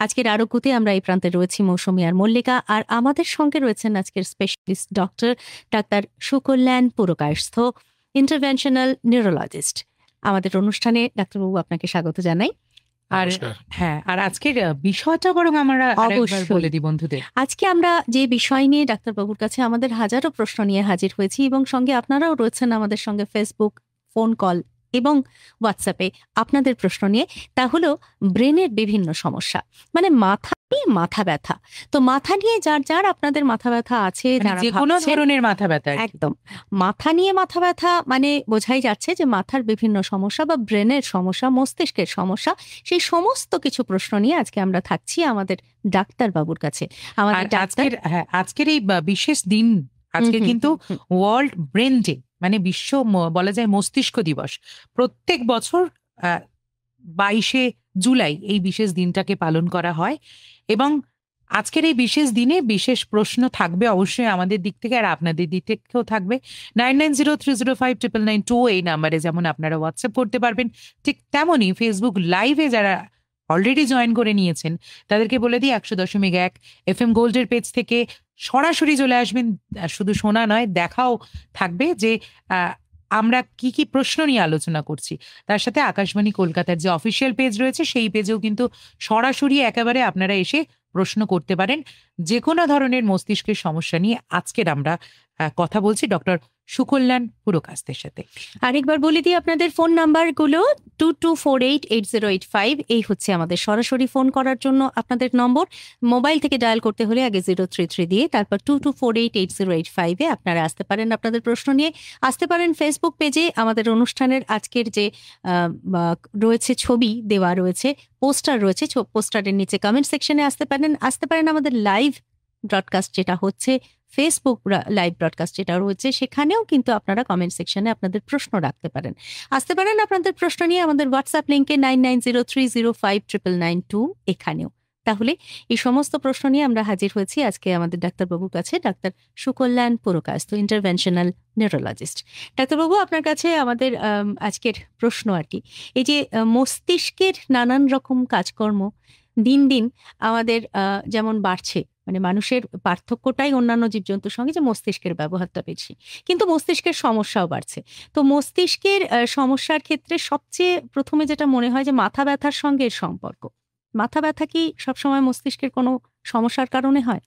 আজকের আরোগ্যতে আমরা এই প্রান্তে রয়েছি মৌসুমী আর মল্লিকা, আর আমাদের সঙ্গে রয়েছেন আজকের specialist doctor Sukalyan Purkayastha, interventional neurologist. আমাদের অনুষ্ঠানে ডাক্তারবাবু আপনাকে স্বাগত জানাই। আর হ্যাঁ, আর আজকের বিষয়টা বরং আমরা আরেকবার বলে দিই বন্ধুদের। আজকে আমরা যে বিষয় নিয়ে ডাক্তারবাবুর কাছে আমাদের হাজারো প্রশ্ন নিয়ে হাজির হয়েছি, এবং সঙ্গে আপনারাও রয়েছেন আমাদের সঙ্গে ফেসবুক, ফোন কল এবং হোয়াটসঅ্যাপে আপনাদের প্রশ্ন নিয়ে। তা হলো ব্রেনের বিভিন্ন সমস্যা, মানে মাথা নিয়ে মাথা ব্যথা। তো মাথা নিয়ে যার যার আপনাদের মাথা ব্যথা আছে, যে কোনো ধরনের মাথা ব্যথা, একদম মাথা নিয়ে মাথা ব্যথা মানে বোঝাই যাচ্ছে যে মাথার বিভিন্ন সমস্যা বা ব্রেনের সমস্যা, মস্তিষ্কের সমস্যা, সেই সমস্ত কিছু প্রশ্ন নিয়ে আজকে আমরা থাকছি আমাদের ডাক্তারবাবুর কাছে। আজকের এই বিশেষ দিন, আজকে কিন্তু ওয়ার্ল্ড ব্রেন ডে, মানে বিশ্ব বলা যায় মস্তিষ্ক দিবস। প্রত্যেক বছর 22শে জুলাই এই বিশেষ দিনটাকে পালন করা হয়, এবং আজকের এই বিশেষ দিনে বিশেষ প্রশ্ন থাকবে অবশ্যই আমাদের দিক থেকে, আর আপনাদের দিক থেকেও থাকবে। 9903059992 এই নাম্বারে যেমন আপনারা হোয়াটসঅ্যাপ করতে পারবেন, ঠিক তেমনই ফেসবুক লাইভে যারা অলরেডি জয়েন করে নিয়েছেন তাদেরকে বলে দিই 100.1 FM গোল্ডের পেজ থেকে সরাসরি চলে আসবেন। শুধু শোনা নয়, দেখাও থাকবে যে আমরা কি কি প্রশ্ন নিয়ে আলোচনা করছি। তার সাথে আকাশবাণী কলকাতার যে অফিসিয়াল পেজ রয়েছে সেই পেজেও কিন্তু সরাসরি একেবারে আপনারা এসে প্রশ্ন করতে পারেন যে কোনো ধরনের মস্তিষ্কের সমস্যা নিয়ে। আজকের আমরা কথা বলছি ডক্টর সুকল্যাণ পুরকায়স্থের সাথে। আরেকবার বলে দিই আপনাদের ফোন নাম্বারগুলো, 22488085 এই হচ্ছে আমাদের সরাসরি ফোন করার জন্য আপনাদের নম্বর। মোবাইল থেকে ডায়াল করতে হলে আগে 033 দিয়ে তারপর 22488085 আপনারা আসতে পারেন, আপনাদের প্রশ্ন নিয়ে আসতে পারেন। ফেসবুক পেজে আমাদের অনুষ্ঠানের আজকের যে রয়েছে ছবি দেওয়া রয়েছে, পোস্টার রয়েছে, পোস্টারের নিচে কমেন্ট সেকশনে আসতে পারেন আমাদের লাইভ ব্রডকাস্ট যেটা হচ্ছে, ফেসবুক লাইভ ব্রডকাস্ট যেটা রয়েছে, সেখানেও কিন্তু আপনারা কমেন্ট সেকশনে আপনাদের প্রশ্ন রাখতে পারেন। আসতে পারেন আপনাদের প্রশ্ন নিয়ে আমাদের হোয়াটসঅ্যাপ লিঙ্কে 9903059992 এখানেও। তাহলে এই সমস্ত প্রশ্ন নিয়ে আমরা হাজির হয়েছি আজকে আমাদের ডাক্তারবাবুর কাছে, doctor Sukalyan Purkayastha, interventional neurologist. ডাক্তারবাবু, আপনার কাছে আমাদের আজকের প্রশ্ন আর কি, এই যে মস্তিষ্কের নানান রকম কাজকর্ম দিন দিন আমাদের যেমন বাড়ছে, মানে মানুষের পার্থক্যটাই অন্যান্য জীবজন্তুর সঙ্গে যে মস্তিষ্কের ব্যবহারটা বেশি, কিন্তু মস্তিষ্কের সমস্যাও বাড়ছে। তো মস্তিষ্কের সমস্যার ক্ষেত্রে সবচেয়ে প্রথমে যেটা মনে হয় যে মাথা ব্যথার সঙ্গে এর সম্পর্ক। মাথা ব্যথা কি সবসময় মস্তিষ্কের কোনো সমস্যার কারণে হয়?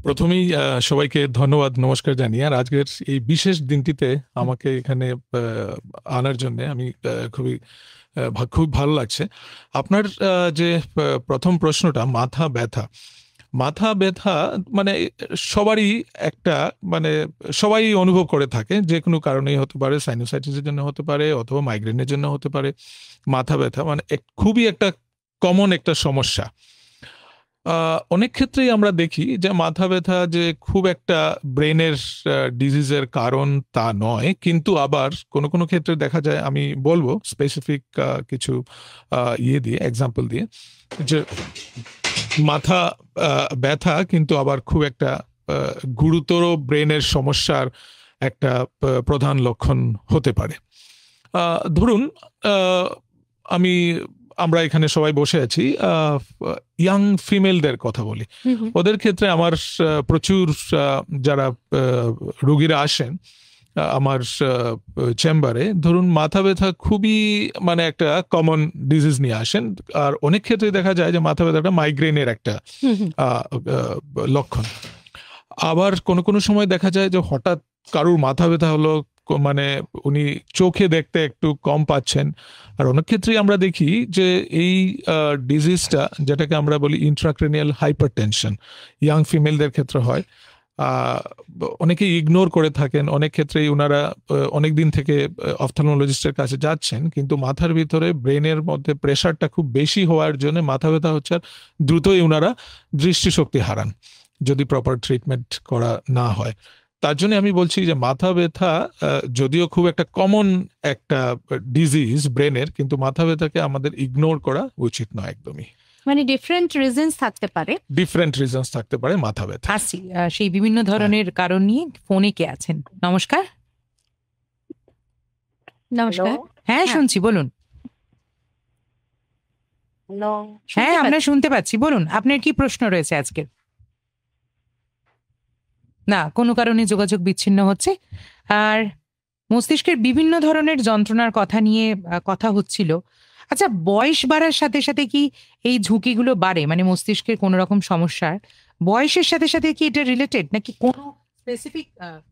প্রথমেই সবাইকে ধন্যবাদ, নমস্কার জানিয়ে আর আজকের এই বিশেষ দিনটিতে আমাকে এখানে আনার জন্য আমি খুব ভালো লাগছে। আপনার যে প্রথম প্রশ্নটা, মাথা ব্যথা মানে সবারই একটা, মানে সবাই অনুভব করে থাকে, যে কোনো কারণেই হতে পারে, সাইনোসাইটিসের জন্য হতে পারে অথবা মাইগ্রেনের জন্য হতে পারে। মাথা ব্যথা মানে খুবই একটা কমন একটা সমস্যা। অনেক ক্ষেত্রেই আমরা দেখি যে মাথা ব্যথা যে খুব একটা ব্রেনের ডিজিজের কারণ তা নয়, কিন্তু আবার কোনো কোনো ক্ষেত্রে দেখা যায়, আমি বলবো স্পেসিফিক কিছু এক্সাম্পল দিয়ে, যে মাথা ব্যথা কিন্তু আবার খুব একটা গুরুতর ব্রেনের সমস্যার একটা প্রধান লক্ষণ হতে পারে। ধরুন আমরা এখানে সবাই বসে আছি, ইয়াং ফিমেলদের কথা বলি। ওদের ক্ষেত্রে আমার প্রচুর যারা রোগীরা আসেন আমার চেম্বারে, ধরুন মাথা ব্যথা খুবই মানে একটা কমন ডিজিজ নিয়ে আসেন, আর অনেক ক্ষেত্রে দেখা যায় যে মাথা ব্যথাটা মাইগ্রেনের একটা লক্ষণ। আবার কোনো কোনো সময় দেখা যায় যে হঠাৎ কারুর মাথা ব্যথা হলো, মানে উনি চোখে দেখতে একটু কম পাচ্ছেন। আর অনেক ক্ষেত্রেই আমরা দেখি যে এই ডিজিজটা, যেটাকে আমরা বলি ইন্ট্রাক্রেনিয়াল হাইপারটেনশন, ইয়াং ফিমেলদের ক্ষেত্রে হয়। অনেকে ইগনোর করে থাকেন, অনেক ক্ষেত্রেই ওনারা অনেক দিন থেকে অপথলমোলজিস্টের কাছে যাচ্ছেন, কিন্তু মাথার ভিতরে ব্রেনের মধ্যে প্রেশারটা খুব বেশি হওয়ার জন্য মাথা ব্যথা হচ্ছে, আর দ্রুতই ওনারা দৃষ্টিশক্তি হারান যদি প্রপার ট্রিটমেন্ট করা না হয়। তার জন্য আমি বলছি যে মাথা ব্যথা যদিও খুব একটা কমন একটা ডিজিজ ব্রেনের, কিন্তু মাথা ব্যথাকে আমাদের ইগনোর করা উচিত নয় একদমই। মানে ডিফারেন্ট রিজনস থাকতে পারে মাথা ব্যথা। আসি সেই বিভিন্ন ধরনের কারণ নিয়ে। ফোনে কে আছেন? নমস্কার। নমস্কার। হ্যাঁ শুনছি, বলুন। হ্যাঁ, আমরা শুনতে পাচ্ছি, বলুন আপনার কি প্রশ্ন রয়েছে আজকে। না, কোনো কারণে যোগাযোগ বিচ্ছিন্ন হচ্ছে। আর মস্তিষ্কের বিভিন্ন ধরনের যন্ত্রণার কথা নিয়ে কথা হচ্ছিল। আচ্ছা, বয়স বাড়ার সাথে সাথে কি এই ঝুঁকিগুলো বাড়ে, মানে মস্তিষ্কের কোনো রকম সমস্যার বয়সের সাথে সাথে কি এটা রিলেটেড, নাকি কোনো স্পেসিফিক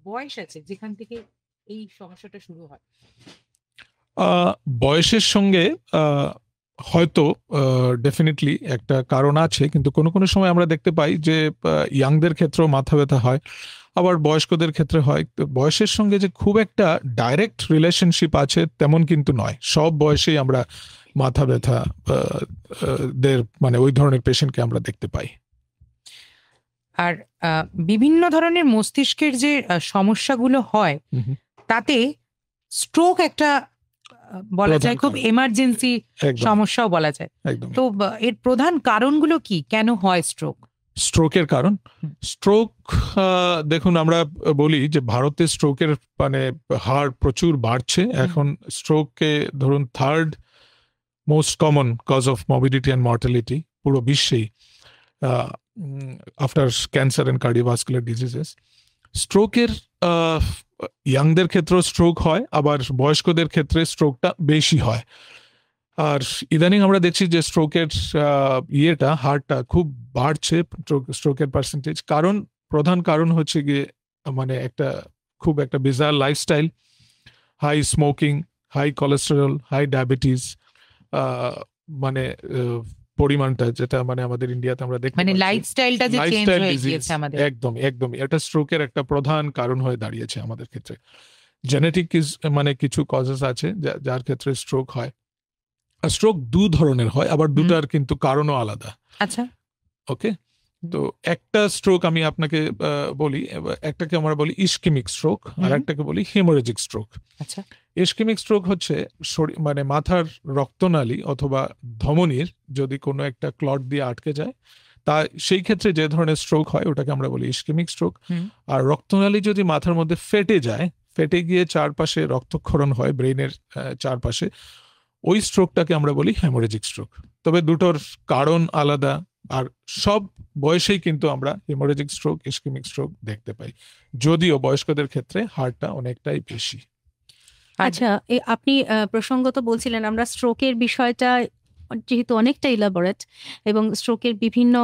বয়স আছে যেখান থেকে এই সমস্যাটা শুরু হয়? বয়সের সঙ্গে হয়তো ডেফিনেটলি একটা কারণ আছে, কিন্তু কোনো কোনো সময় আমরা দেখতে পাই যে ইয়াংদের ক্ষেত্রেও মাথা ব্যথা হয়, আবার বয়স্কদের ক্ষেত্রে হয়। তো বয়সের সঙ্গে যে খুব একটা ডাইরেক্ট রিলেশনশিপ আছে তেমন কিন্তু নয়। সব বয়সেই আমরা মাথা ব্যথা দের মানে ওই ধরনের পেশেন্টকে আমরা দেখতে পাই। আর বিভিন্ন ধরনের মস্তিষ্কের যে সমস্যাগুলো হয় তাতে স্ট্রোক একটা বলা যায় খুব এমার্জেন্সি সমস্যাও বলা যায়। তো এর প্রধান কারণগুলো কি, কেন হয় স্ট্রোক? স্ট্রোকের কারণ, স্ট্রোক দেখুন, আমরা বলি যে ভারতে স্ট্রোকের মানে হার প্রচুর বাড়ছে এখন। স্ট্রোককে ধরুন third most common cause of morbidity and mortality পুরো বিশ্বেই, after cancer and cardiovascular diseases. স্ট্রোকের ইয়াংদের ক্ষেত্রেও স্ট্রোক হয়, আবার বয়স্কদের ক্ষেত্রে স্ট্রোকটা বেশি হয়। আর ইদানিং আমরা দেখছি যে স্ট্রোকের হারটা খুব বাড়ছে, স্ট্রোকের পার্সেন্টেজ। প্রধান কারণ হচ্ছে গিয়ে মানে খুব একটা bizarre lifestyle, high smoking, high cholesterol, high diabetes, মানে পরিমাণটা যেটা মানে আমাদের ইন্ডিয়াতে আমরা দেখি, মানে লাইফস্টাইলটা যে চেঞ্জ হয়ে গিয়েছে আমাদের। একদম এটা স্ট্রোকের একটা প্রধান কারণ হয়ে দাঁড়িয়েছে আমাদের ক্ষেত্রে। জেনেটিক মানে কিছু কজেস আছে যার ক্ষেত্রে স্ট্রোক হয়। আর স্ট্রোক দু ধরনের হয়, আবার দুটার কিন্তু কারণও আলাদা। আচ্ছা, ওকে। তো একটা স্ট্রোক আমি আপনাকে বলি, একটাকে আমরা বলি ইসকেমিক স্ট্রোক, আর একটাকে বলি হেমোরেজিক স্ট্রোক। আচ্ছা, ইসকেমিক স্ট্রোক হচ্ছে মানে মাথার রক্তনালী অথবা ধমনীর যদি কোনো একটা ক্লট দিয়ে আটকে যায়, তা সেই ক্ষেত্রে যে ধরনের স্ট্রোক হয় ওটাকে আমরা বলি ইসকেমিক স্ট্রোক। আর রক্তনালী যদি মাথার মধ্যে ফেটে গিয়ে চারপাশে রক্তক্ষরণ হয় ব্রেইনের চারপাশে, ওই স্ট্রোকটাকে আমরা বলি হেমোরেজিক স্ট্রোক। তবে দুটোর কারণ আলাদা, আর সব বয়সেই কিন্তু আমরা হেমোরেজিক স্ট্রোক, ইসকেমিক স্ট্রোক দেখতে পাই, যদিও বয়স্কদের ক্ষেত্রে হারটা অনেকটাই বেশি। আচ্ছা, আপনি প্রসঙ্গত বলছিলেন, আমরা স্ট্রোকের বিষয়টা যেহেতু অনেকটা ইলাবোরেট এবং স্ট্রোকের বিভিন্ন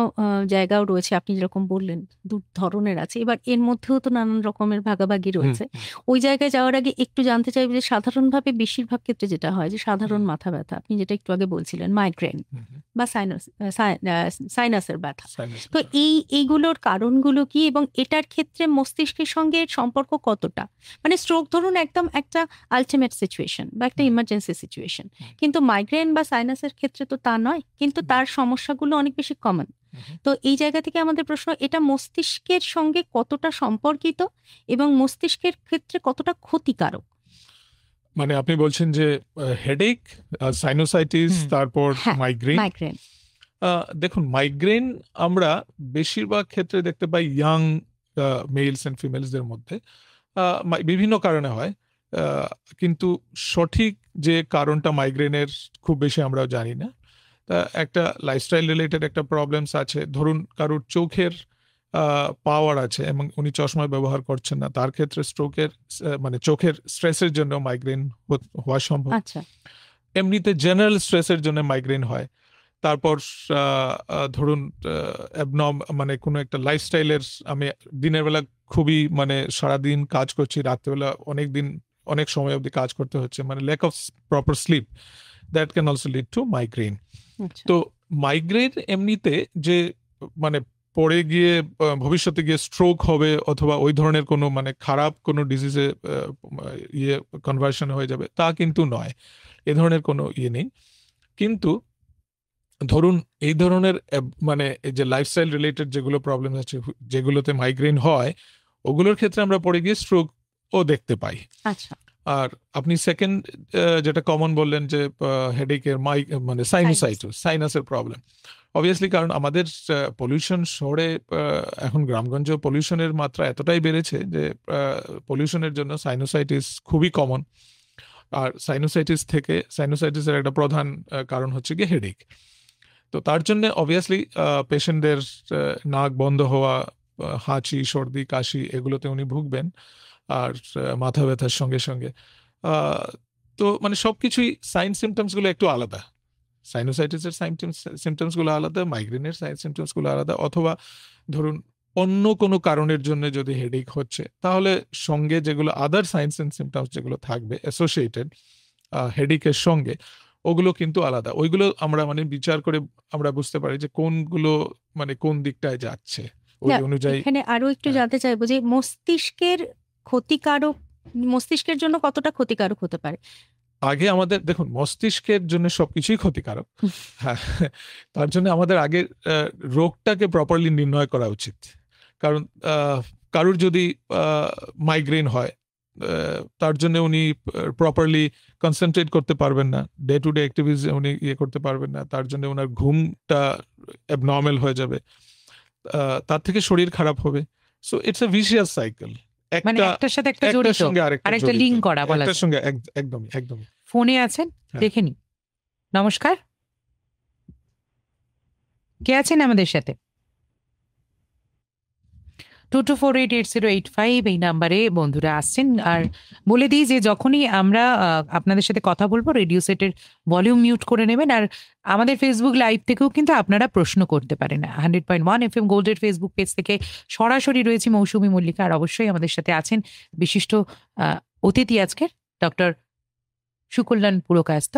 জায়গাও রয়েছে, আপনি যেরকম বললেন দু ধরনের আছে, এবার এর মধ্যেও তো নানান রকমের ভাগাভাগি রয়েছে। ওই জায়গায় যাওয়ার আগে একটু জানতে চাইব যে সাধারণভাবে বেশিরভাগ ক্ষেত্রে যেটা হয় যে সাধারণ মাথা ব্যথা, আপনি যেটা একটু আগে বলছিলেন মাইগ্রেন বা সাইনাসের ব্যথা, তো এইগুলোর কারণগুলো কি এবং এটার ক্ষেত্রে মস্তিষ্কের সঙ্গে সম্পর্ক কতটা? মানে স্ট্রোক ধরুন একদম একটা আলটিমেট সিচুয়েশন বা একটা ইমার্জেন্সি সিচুয়েশন, কিন্তু মাইগ্রেন বা সাইনাসের ক্ষেত্রে তো তা নয়, কিন্তু তার সমস্যাগুলো অনেক বেশি কমন। তো এই জায়গা থেকে আমাদের প্রশ্ন, এটা মস্তিষ্কের সঙ্গে কতটা সম্পর্কিত এবং মস্তিষ্কের ক্ষেত্রে কতটা ক্ষতিকারক? মানে আপনি বলছেন যে হেডেক, সাইনোসাইটিস, তারপর মাইগ্রেন। দেখুন, মাইগ্রেন আমরা বেশিরভাগ ক্ষেত্রে দেখতে পাই ইয়াং মেলস এন্ড ফিমেলসদের মধ্যে, বিভিন্ন কারণে হয়, কিন্তু সঠিক যে কারণটা মাইগ্রেনের খুব বেশি আমরা জানি না। তা একটা লাইফস্টাইল রিলেটেড একটা প্রবলেমস আছে, ধরুন কারোর চোখের পাওয়ার আছে এবং উনি চশমা ব্যবহার করছেন না, তার ক্ষেত্রে স্ট্রোকের মানে চোখের স্ট্রেসের জন্য মাইগ্রেন হওয়া সম্ভব। এমনিতে জেনারেল স্ট্রেসের জন্য মাইগ্রেন হয়। তারপর ধরুন মানে কোনো একটা লাইফস্টাইলের, আমি দিনের বেলা খুবই মানে সারাদিন কাজ করছি, রাত্রেবেলা অনেক সময় অবধি কাজ করতে হচ্ছে, মানে lack of proper sleep, that can also lead to migraine. তো মাইগ্রেন এমনিতে যে মানে পরে গিয়ে ভবিষ্যতে গিয়ে স্ট্রোক হবে অথবা ওই ধরনের কোনো মানে খারাপ কোনো ডিজিজে কনভার্সন হয়ে যাবে তা কিন্তু নয়, এ ধরনের কোনো নেই। কিন্তু ধরুন এই ধরনের মানে যে লাইফস্টাইল রিলেটেড যেগুলো প্রবলেম আছে, যেগুলোতে মাইগ্রেন হয়, ওগুলোর ক্ষেত্রে আমরা পরে গিয়ে স্ট্রোক ও দেখতে পাই। আচ্ছা, আর আপনি সেকেন্ড যেটা কমন বললেন যে হেডেকের মানে সাইনাসের প্রবলেম, অবভিয়াসলি, কারণ আমাদের পলিউশন শহরে এখন গ্রামগঞ্জ পলিউশনের মাত্রা এতটাই বেড়েছে যে পলিউশনের জন্য সাইনোসাইটিস খুবই কমন। আর সাইনোসাইটিসের একটা প্রধান কারণ হচ্ছে গিয়ে হেডেক। তো তার জন্য অবভিয়াসলি পেশেন্টদের নাক বন্ধ হওয়া, হাঁচি, সর্দি, কাশি এগুলোতে উনি ভুগবেন, আর মাথা ব্যথার সঙ্গে সঙ্গে তো মানে সবকিছুই সাইন সিমটমস গুলো একটু আলাদা। সাইনোসাইটিসের সিমটমস গুলো আলাদা, মাইগ্রেনের সিমটমস গুলো আলাদা, অথবা ধরুন অন্য কোনো কারণের জন্য যদি হেডেক হচ্ছে, তাহলে সঙ্গে যেগুলো আদার সাইন্স এন্ড সিমটমস যেগুলো থাকবে অ্যাসোসিয়েটেড হেডেকের সঙ্গে, ওগুলো কিন্তু আলাদা। ওইগুলো আমরা মানে বিচার করে আমরা বুঝতে পারি যে কোনগুলো মানে কোন দিকটায় যাচ্ছে, ওই অনুযায়ী। এখানে আরো একটু জানতে চাইবো যে মস্তিষ্কের জন্য কতটা ক্ষতিকারক হতে পারে? আগে আমাদের দেখুন, মস্তিষ্কের জন্য সবকিছুই ক্ষতিকারক। হ্যাঁ, তার জন্য আমাদের আগে রোগটাকে প্রপারলি নির্ণয় করা উচিত। কারণ কারুর যদি মাইগ্রেন হয়, তার জন্য উনি প্রপারলি কনসেন্ট্রেট করতে পারবেন না, ডে টু ডে অ্যাক্টিভিটিস উনি করতে পারবেন না, তার জন্য ওনার ঘুমটা অ্যাবনর্মাল হয়ে যাবে, তার থেকে শরীর খারাপ হবে। So it's a vicious cycle, মানে একটার সাথে একটা জড়িত, আরেকটা লিংক করা বলা যায়। একটার সঙ্গে একদমই। ফোনে আছেন, দেখে নি। নমস্কার, কে আছেন আমাদের সাথে? 22488085 এই নাম্বারে বন্ধুরা আসছেন। আর বলে দিই যে যখনই আমরা আপনাদের সাথে কথা বলবো, রেডিও সেটের ভলিউম মিউট করে নেবেন। আর আমাদের ফেসবুক লাইভ থেকেও কিন্তু আপনারা প্রশ্ন করতে পারেন। 100.1 FM গোল্ডের ফেসবুক পেজ থেকে সরাসরি রয়েছে মৌসুমী মল্লিকা, আর অবশ্যই আমাদের সাথে আছেন বিশিষ্ট অতিথি আজকের ডক্টর সুকল্যাণ পুরকায়স্থ।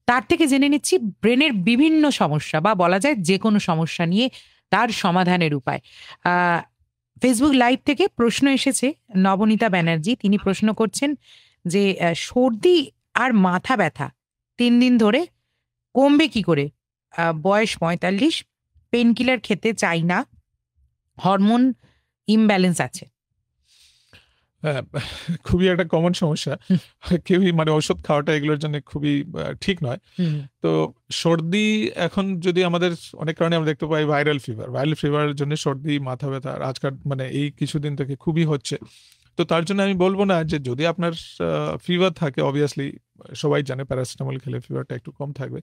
তার থেকে জেনে নিচ্ছি ব্রেনের বিভিন্ন সমস্যা, বা বলা যায় যে কোনো সমস্যা নিয়ে তার সমাধানের উপায়। ফেসবুক লাইভ থেকে প্রশ্ন এসেছে নবনীতা ব্যানার্জি, তিনি প্রশ্ন করছেন যে সর্দি আর মাথা ব্যথা 3 দিন ধরে কমবে কি করে? বয়স 45, পেন কিলার খেতে চাই না, হরমোন ইমব্যালেন্স আছে। খুবই একটা কমন সমস্যা, কেউই মানে ওষুধ খাওয়াটা এগুলোর জন্য খুবই ঠিক নয়। তো সর্দি এখন যদি আমাদের অনেক কারণে আমরা দেখতে পাই, ভাইরাল ফিভারের জন্য সর্দি, মাথা ব্যথা আজকাল মানে এই কিছুদিন থেকে খুবই হচ্ছে। তো তার জন্য আমি বলবো না যে যদি আপনার ফিভার থাকে, অবভিয়াসলি সবাই জানে প্যারাসিটামল খেলে ফিভারটা একটু কম থাকবে,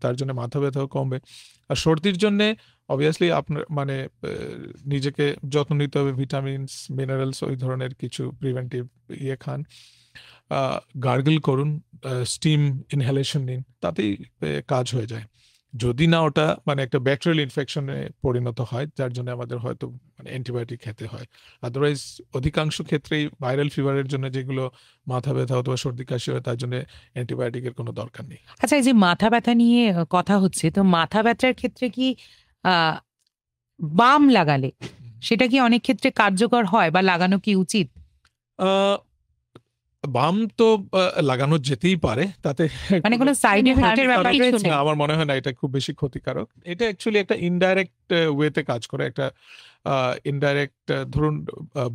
তার জন্য মাথা ব্যথাও কমবে। আর সর্দির জন্য অবভিয়াসলি আপনার মানে নিজেকে যত্ন নিতে হবে, ভিটামিনস, মিনারেলস, ওই ধরনের কিছু প্রিভেন্টিভ খান, গার্গল করুন, স্টিম ইনহেলেশন নিন, তাতেই কাজ হয়ে যায়। যদি না ওটা মানে একটা ব্যাকটেরিয়াল ইনফেকশনে পরিণত হয়, যার জন্য আমাদের হয়তো মানে অ্যান্টিবায়োটিক খেতে হয়। আদারওয়াইজ অধিকাংশ ক্ষেত্রেই ভাইরাল ফিভারের জন্য যেগুলো মাথা ব্যথা অথবা সর্দি কাশি হয়, তার জন্য অ্যান্টিবায়োটিকের কোনো দরকার নেই। আচ্ছা, এই যে মাথা ব্যথা নিয়ে কথা হচ্ছে, তো মাথা ব্যথার ক্ষেত্রে কি বাম লাগালে সেটা কি অনেক ক্ষেত্রে কার্যকর হয়, বা লাগানো কি উচিত? বাম তো লাগানো যেতেই পারে, তাতে মানে কোনো সাইড এফেক্টের ব্যাপার রয়েছে? আমার মনে হয় না এটা খুব বেশি ক্ষতিকারক। এটা অ্যাকচুয়ালি একটা ইনডাইরেক্ট ওয়েতে কাজ করে, একটা ইনডাইরেক্ট। ধরুন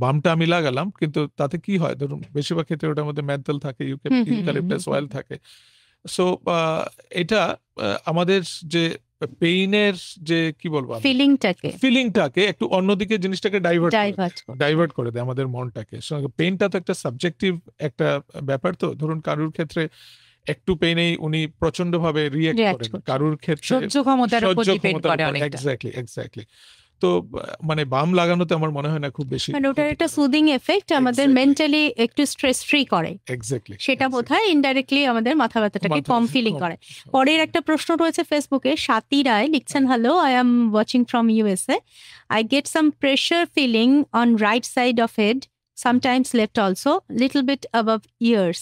বামটা আমি লাগালাম, কিন্তু তাতে কি হয়, ধরুন বেশিরভাগ ক্ষেত্রে ওটার মধ্যে মেন্থল থাকে, ইউক্যালিপটাস অয়েল থাকে। সো এটা আমাদের যে পেইনের যে কি বলবো ফিলিংটাকে একটু অন্যদিকে জিনিসটাকে ডাইভার্ট করে দেয় আমাদের মনটাকে। পেইনটা তো একটা সাবজেক্টিভ একটা ব্যাপার। তো ধরুন কারুর ক্ষেত্রে একটু পেইনেই উনি প্রচন্ড ভাবে রিঅ্যাক্ট করেন, কারুর ক্ষেত্রে সহ্য ক্ষমতার উপর ডিপেন্ড করে অনেকটা। এক্স্যাক্টলি। তো মানে বাম লাগানোতে আমার মনে হয় না খুব বেশি, মানে ওটার একটা সুদিং এফেক্ট আমাদের মেন্টালি একটু স্ট্রেস ফ্রি করে। এক্স্যাক্টলি, সেটা বোধহয় ইনডাইরেক্টলি আমাদের মাথা ব্যথাটাকে কম ফিলিং করে। পরের একটা প্রশ্ন রয়েছে ফেসবুকে, স্বাতী রায় লিখছেন, hello, I am watching from USA, I get some pressure feeling on right side of head, sometimes left also, little bit above ears.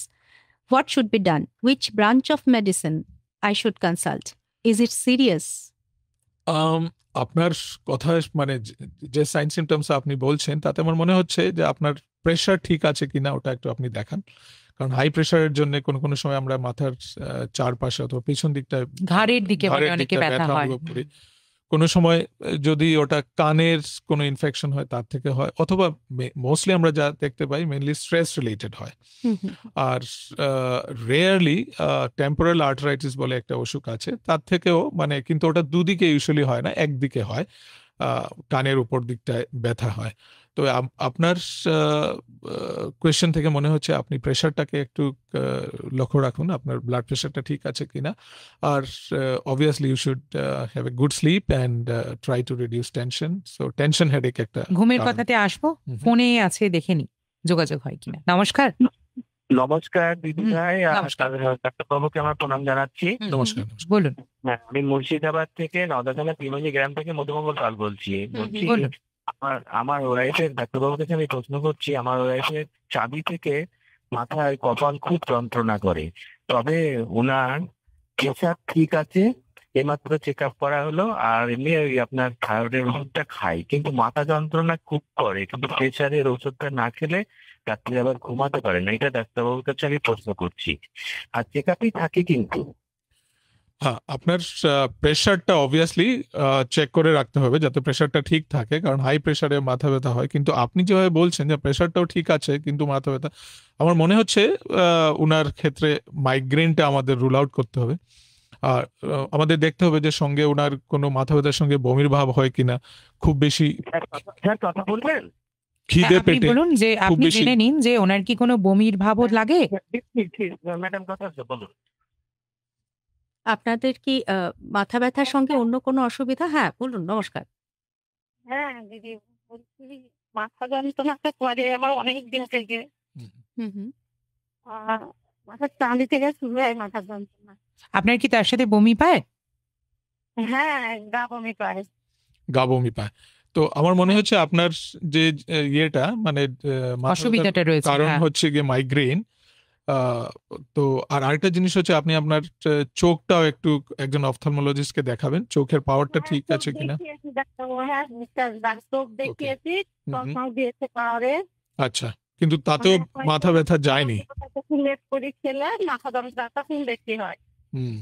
What should be done? Which branch of medicine I should consult? Is it serious? আপনার কথা মানে যে sign symptoms আপনি বলছেন, তাতে আমার মনে হচ্ছে যে আপনার প্রেশার ঠিক আছে কিনা ওটা একটু আপনি দেখান। কারণ হাই প্রেশারের জন্য কোনো সময় আমরা মাথার চারপাশে অথবা পিছন দিকটা, ঘাড়ের দিকে অনেকে ব্যথা হয়, কোনো সময় যদি ওটা কানের কোনো ইনফেকশন হয় তার থেকে হয়, অথবা মোস্টলি আমরা যা দেখতে পাই মেইনলি স্ট্রেস রিলেটেড হয়। আর রেয়ারলি টেম্পোরাল আর্টারাইটিস বলে একটা অসুখ আছে, তার থেকেও মানে, কিন্তু ওটা দুদিকে ইউজুয়ালি হয় না, একদিকে হয়, কানের উপর দিকটায় ব্যথা হয়। তো আপনার কোয়েশ্চেন থেকে মনে হচ্ছে আপনি প্রেশারটাকে একটু লক্ষ্য রাখুন, আপনার ব্লাড প্রেশারটা ঠিক আছে কিনা। আর obviously you should have a good sleep and try to reduce tension. So tension headache একটা ঘুমের কারণ। কথাতে আসবো, ফোনে আছে দেখে নি যোগাযোগ হয় কিনা। নমস্কার। নমস্কার দিদি হুম, ভাই, নমস্কার। ডাক্তারবাবুকে আমার প্রণাম জানাচ্ছি। নমস্কার। বলুন। হ্যাঁ, আমি মুর্শিদাবাদ থেকে নওদা থানা তিমজি গ্রাম থেকে মধুমঙ্গল পাল বলছি। বলছি বলুন। আমার ওয়াইফের, ডাক্তারবাবুর কাছে আমি প্রশ্ন করছি, আমার ওয়াইফের চাবি থেকে মাথায় কপাল খুব যন্ত্রণা করে, তবে ওনার প্রেশার ঠিক আছে, এইমাত্র চেক আপ করা হলো, আর এমনি ওই আপনার থাইরয়েডের ওষুধটা খাই, কিন্তু মাথা যন্ত্রণা খুব করে, কিন্তু প্রেশারের ওষুধটা না খেলে রাত্রে আবার ঘুমাতে পারে না। এটা ডাক্তারবাবুর কাছে আমি প্রশ্ন করছি, আর চেক আপই থাকে কিন্তু। হ্যাঁ, আপনার প্রেশারটা অবভিয়াসলি চেক করে রাখতে হবে যাতে প্রেশারটা ঠিক থাকে, কারণ হাই প্রেশারে মাথা ব্যথা হয়। কিন্তু আপনি যেভাবে বলছেন যে প্রেশারটাও ঠিক আছে কিন্তু মাথা ব্যথা, আমার মনে হচ্ছে উনার ক্ষেত্রে মাইগ্রেনটা আমাদের রুল আউট করতে হবে। আর আমাদের দেখতে হবে যে সঙ্গে ওনার কোনো মাথা ব্যথার সঙ্গে বমির ভাব হয় কিনা, খুব বেশি স্যার কথা বলবেন? খিদে আপনি পেটে বলুন যে খুব আপনি বেশি জেনে নিন যে ওনার কি কোনো বমির ভাবও লাগে। ম্যাডাম কথা আছে, বলুন। আপনাদের কি মাথা ব্যথার সঙ্গে অন্য কোনো অসুবিধা? হ্যাঁ, বলুন। নমস্কার। হ্যাঁ দিদি, বলছি মাথা যন্ত্রণাটা করে আমার অনেক দিন থেকে। হুম হুম। মাথার টান থেকে শুরু হয় মাথা যন্ত্রণা। আপনার কি তার সাথে বমি পায়? হ্যাঁ, গা বমি পায়। গা বমি পায়। তো আমার মনে হচ্ছে আপনার যে ইয়েটা মানে মাথা ব্যথার অসুবিধাটা রয়েছে, কারণ হ্যাঁ। হচ্ছে গিয়ে মাইগ্রেন। তো আর আরেকটা জিনিস হচ্ছে আপনি আপনার চোখটাও একটু একজন অপথলমোলজিস্টকে দেখাবেন, চোখের পাওয়ারটা ঠিক চোখ আছে কিনা। দেখিয়েছি ডাক্তারবাবু, হ্যাঁ চোখ দেখিয়েছি, হুম। চশমাও দিয়েছে পাওয়ারে। আচ্ছা, কিন্তু তাতেও মাথা ব্যথা যায়নি। লেট করে খেলে মাথা যন্ত্রণাটা খুব বেশি হয়। হুম।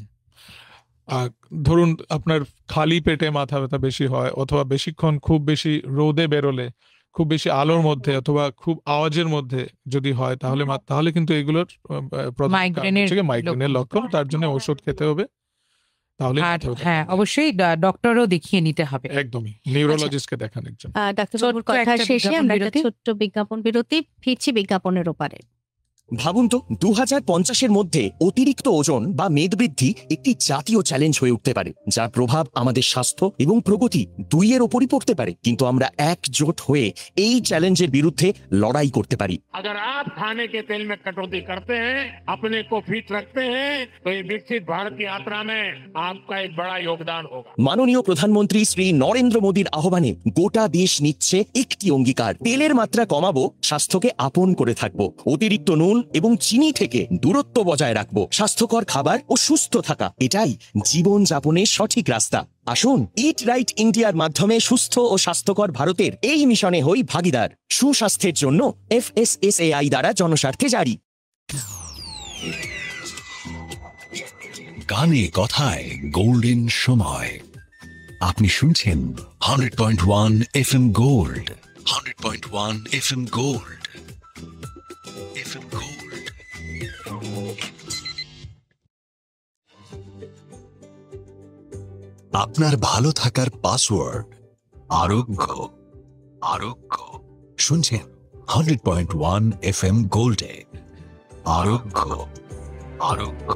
আর ধরুন আপনার খালি পেটে মাথা ব্যথা বেশি হয়, অথবা বেশিক্ষণ খুব বেশি রোদে বেরোলে, খুব বেশি আলোর মধ্যে অথবা খুব আওয়াজের মধ্যে যদি হয়, তাহলে তাহলে কিন্তু এগুলোর প্রধান কারণ মাইগ্রেনের হচ্ছে গিয়ে মাইগ্রেনের লক্ষণ। তার জন্য ওষুধ খেতে হবে, তাহলে আর মাথা ব্যথা হ্যাঁ, কমবে। অবশ্যই ডক্টরও দেখিয়ে নিতে হবে। একদমই, নিউরোলজিস্টকে দেখান একজন। ডাক্তারবাবুর ছোট্ট কথা একটা শেষে বিজ্ঞাপন আমরা একটা বিরতি। ছোট্ট বিজ্ঞাপন বিরতি, ফিরছি বিজ্ঞাপনের ওপারে। ভাবুন তো 2050-এর মধ্যে অতিরিক্ত ওজন বা মেদবৃদ্ধি একটি জাতীয় চ্যালেঞ্জ হয়ে উঠতে পারে, যার প্রভাব আমাদের স্বাস্থ্য এবং প্রগতি দুইয়ের ওপরই পড়তে পারে। কিন্তু আমরা একজোট হয়ে এই চ্যালেঞ্জের বিরুদ্ধে লড়াই করতে পারি। अगर आप खाने के तेल में कटौती करते हैं, अपने को फिट रखते हैं, तो ये विकसित भारत की यात्रा में आपका एक बड़ा योगदान होगा। মাননীয় প্রধানমন্ত্রী শ্রী নরেন্দ্র মোদীর আহ্বানে গোটা দেশ নিচ্ছে একটি অঙ্গীকার, তেলের মাত্রা কমাবো, স্বাস্থ্যকে আপন করে থাকবো, অতিরিক্ত নুন এবং চিনি থেকে দূরত্ব বজায় রাখবো, স্বাস্থ্যকর খাবার ও সুস্থ থাকা, এটাই জীবন যাপনের সঠিক রাস্তা। আসুন ইট রাইট ইন্ডিয়ার মাধ্যমে সুস্থ ও স্বাস্থ্যকর ভারতের এই মিশনে হই ভাগিদার। সুস্বাস্থ্যের জন্য FSSAI দ্বারা জনস্বার্থে জারি। গানে কথায় গোল্ডেন সময়। আপনি শুনছেন 100.1 FM gold, 100.1 FM gold, FM gold. আপনার ভালো থাকার পাসওয়ার্ড আরোগ্য। আরোগ্য শুনছেন 100.1 FM গোল্ডে। আরোগ্য, আরোগ্য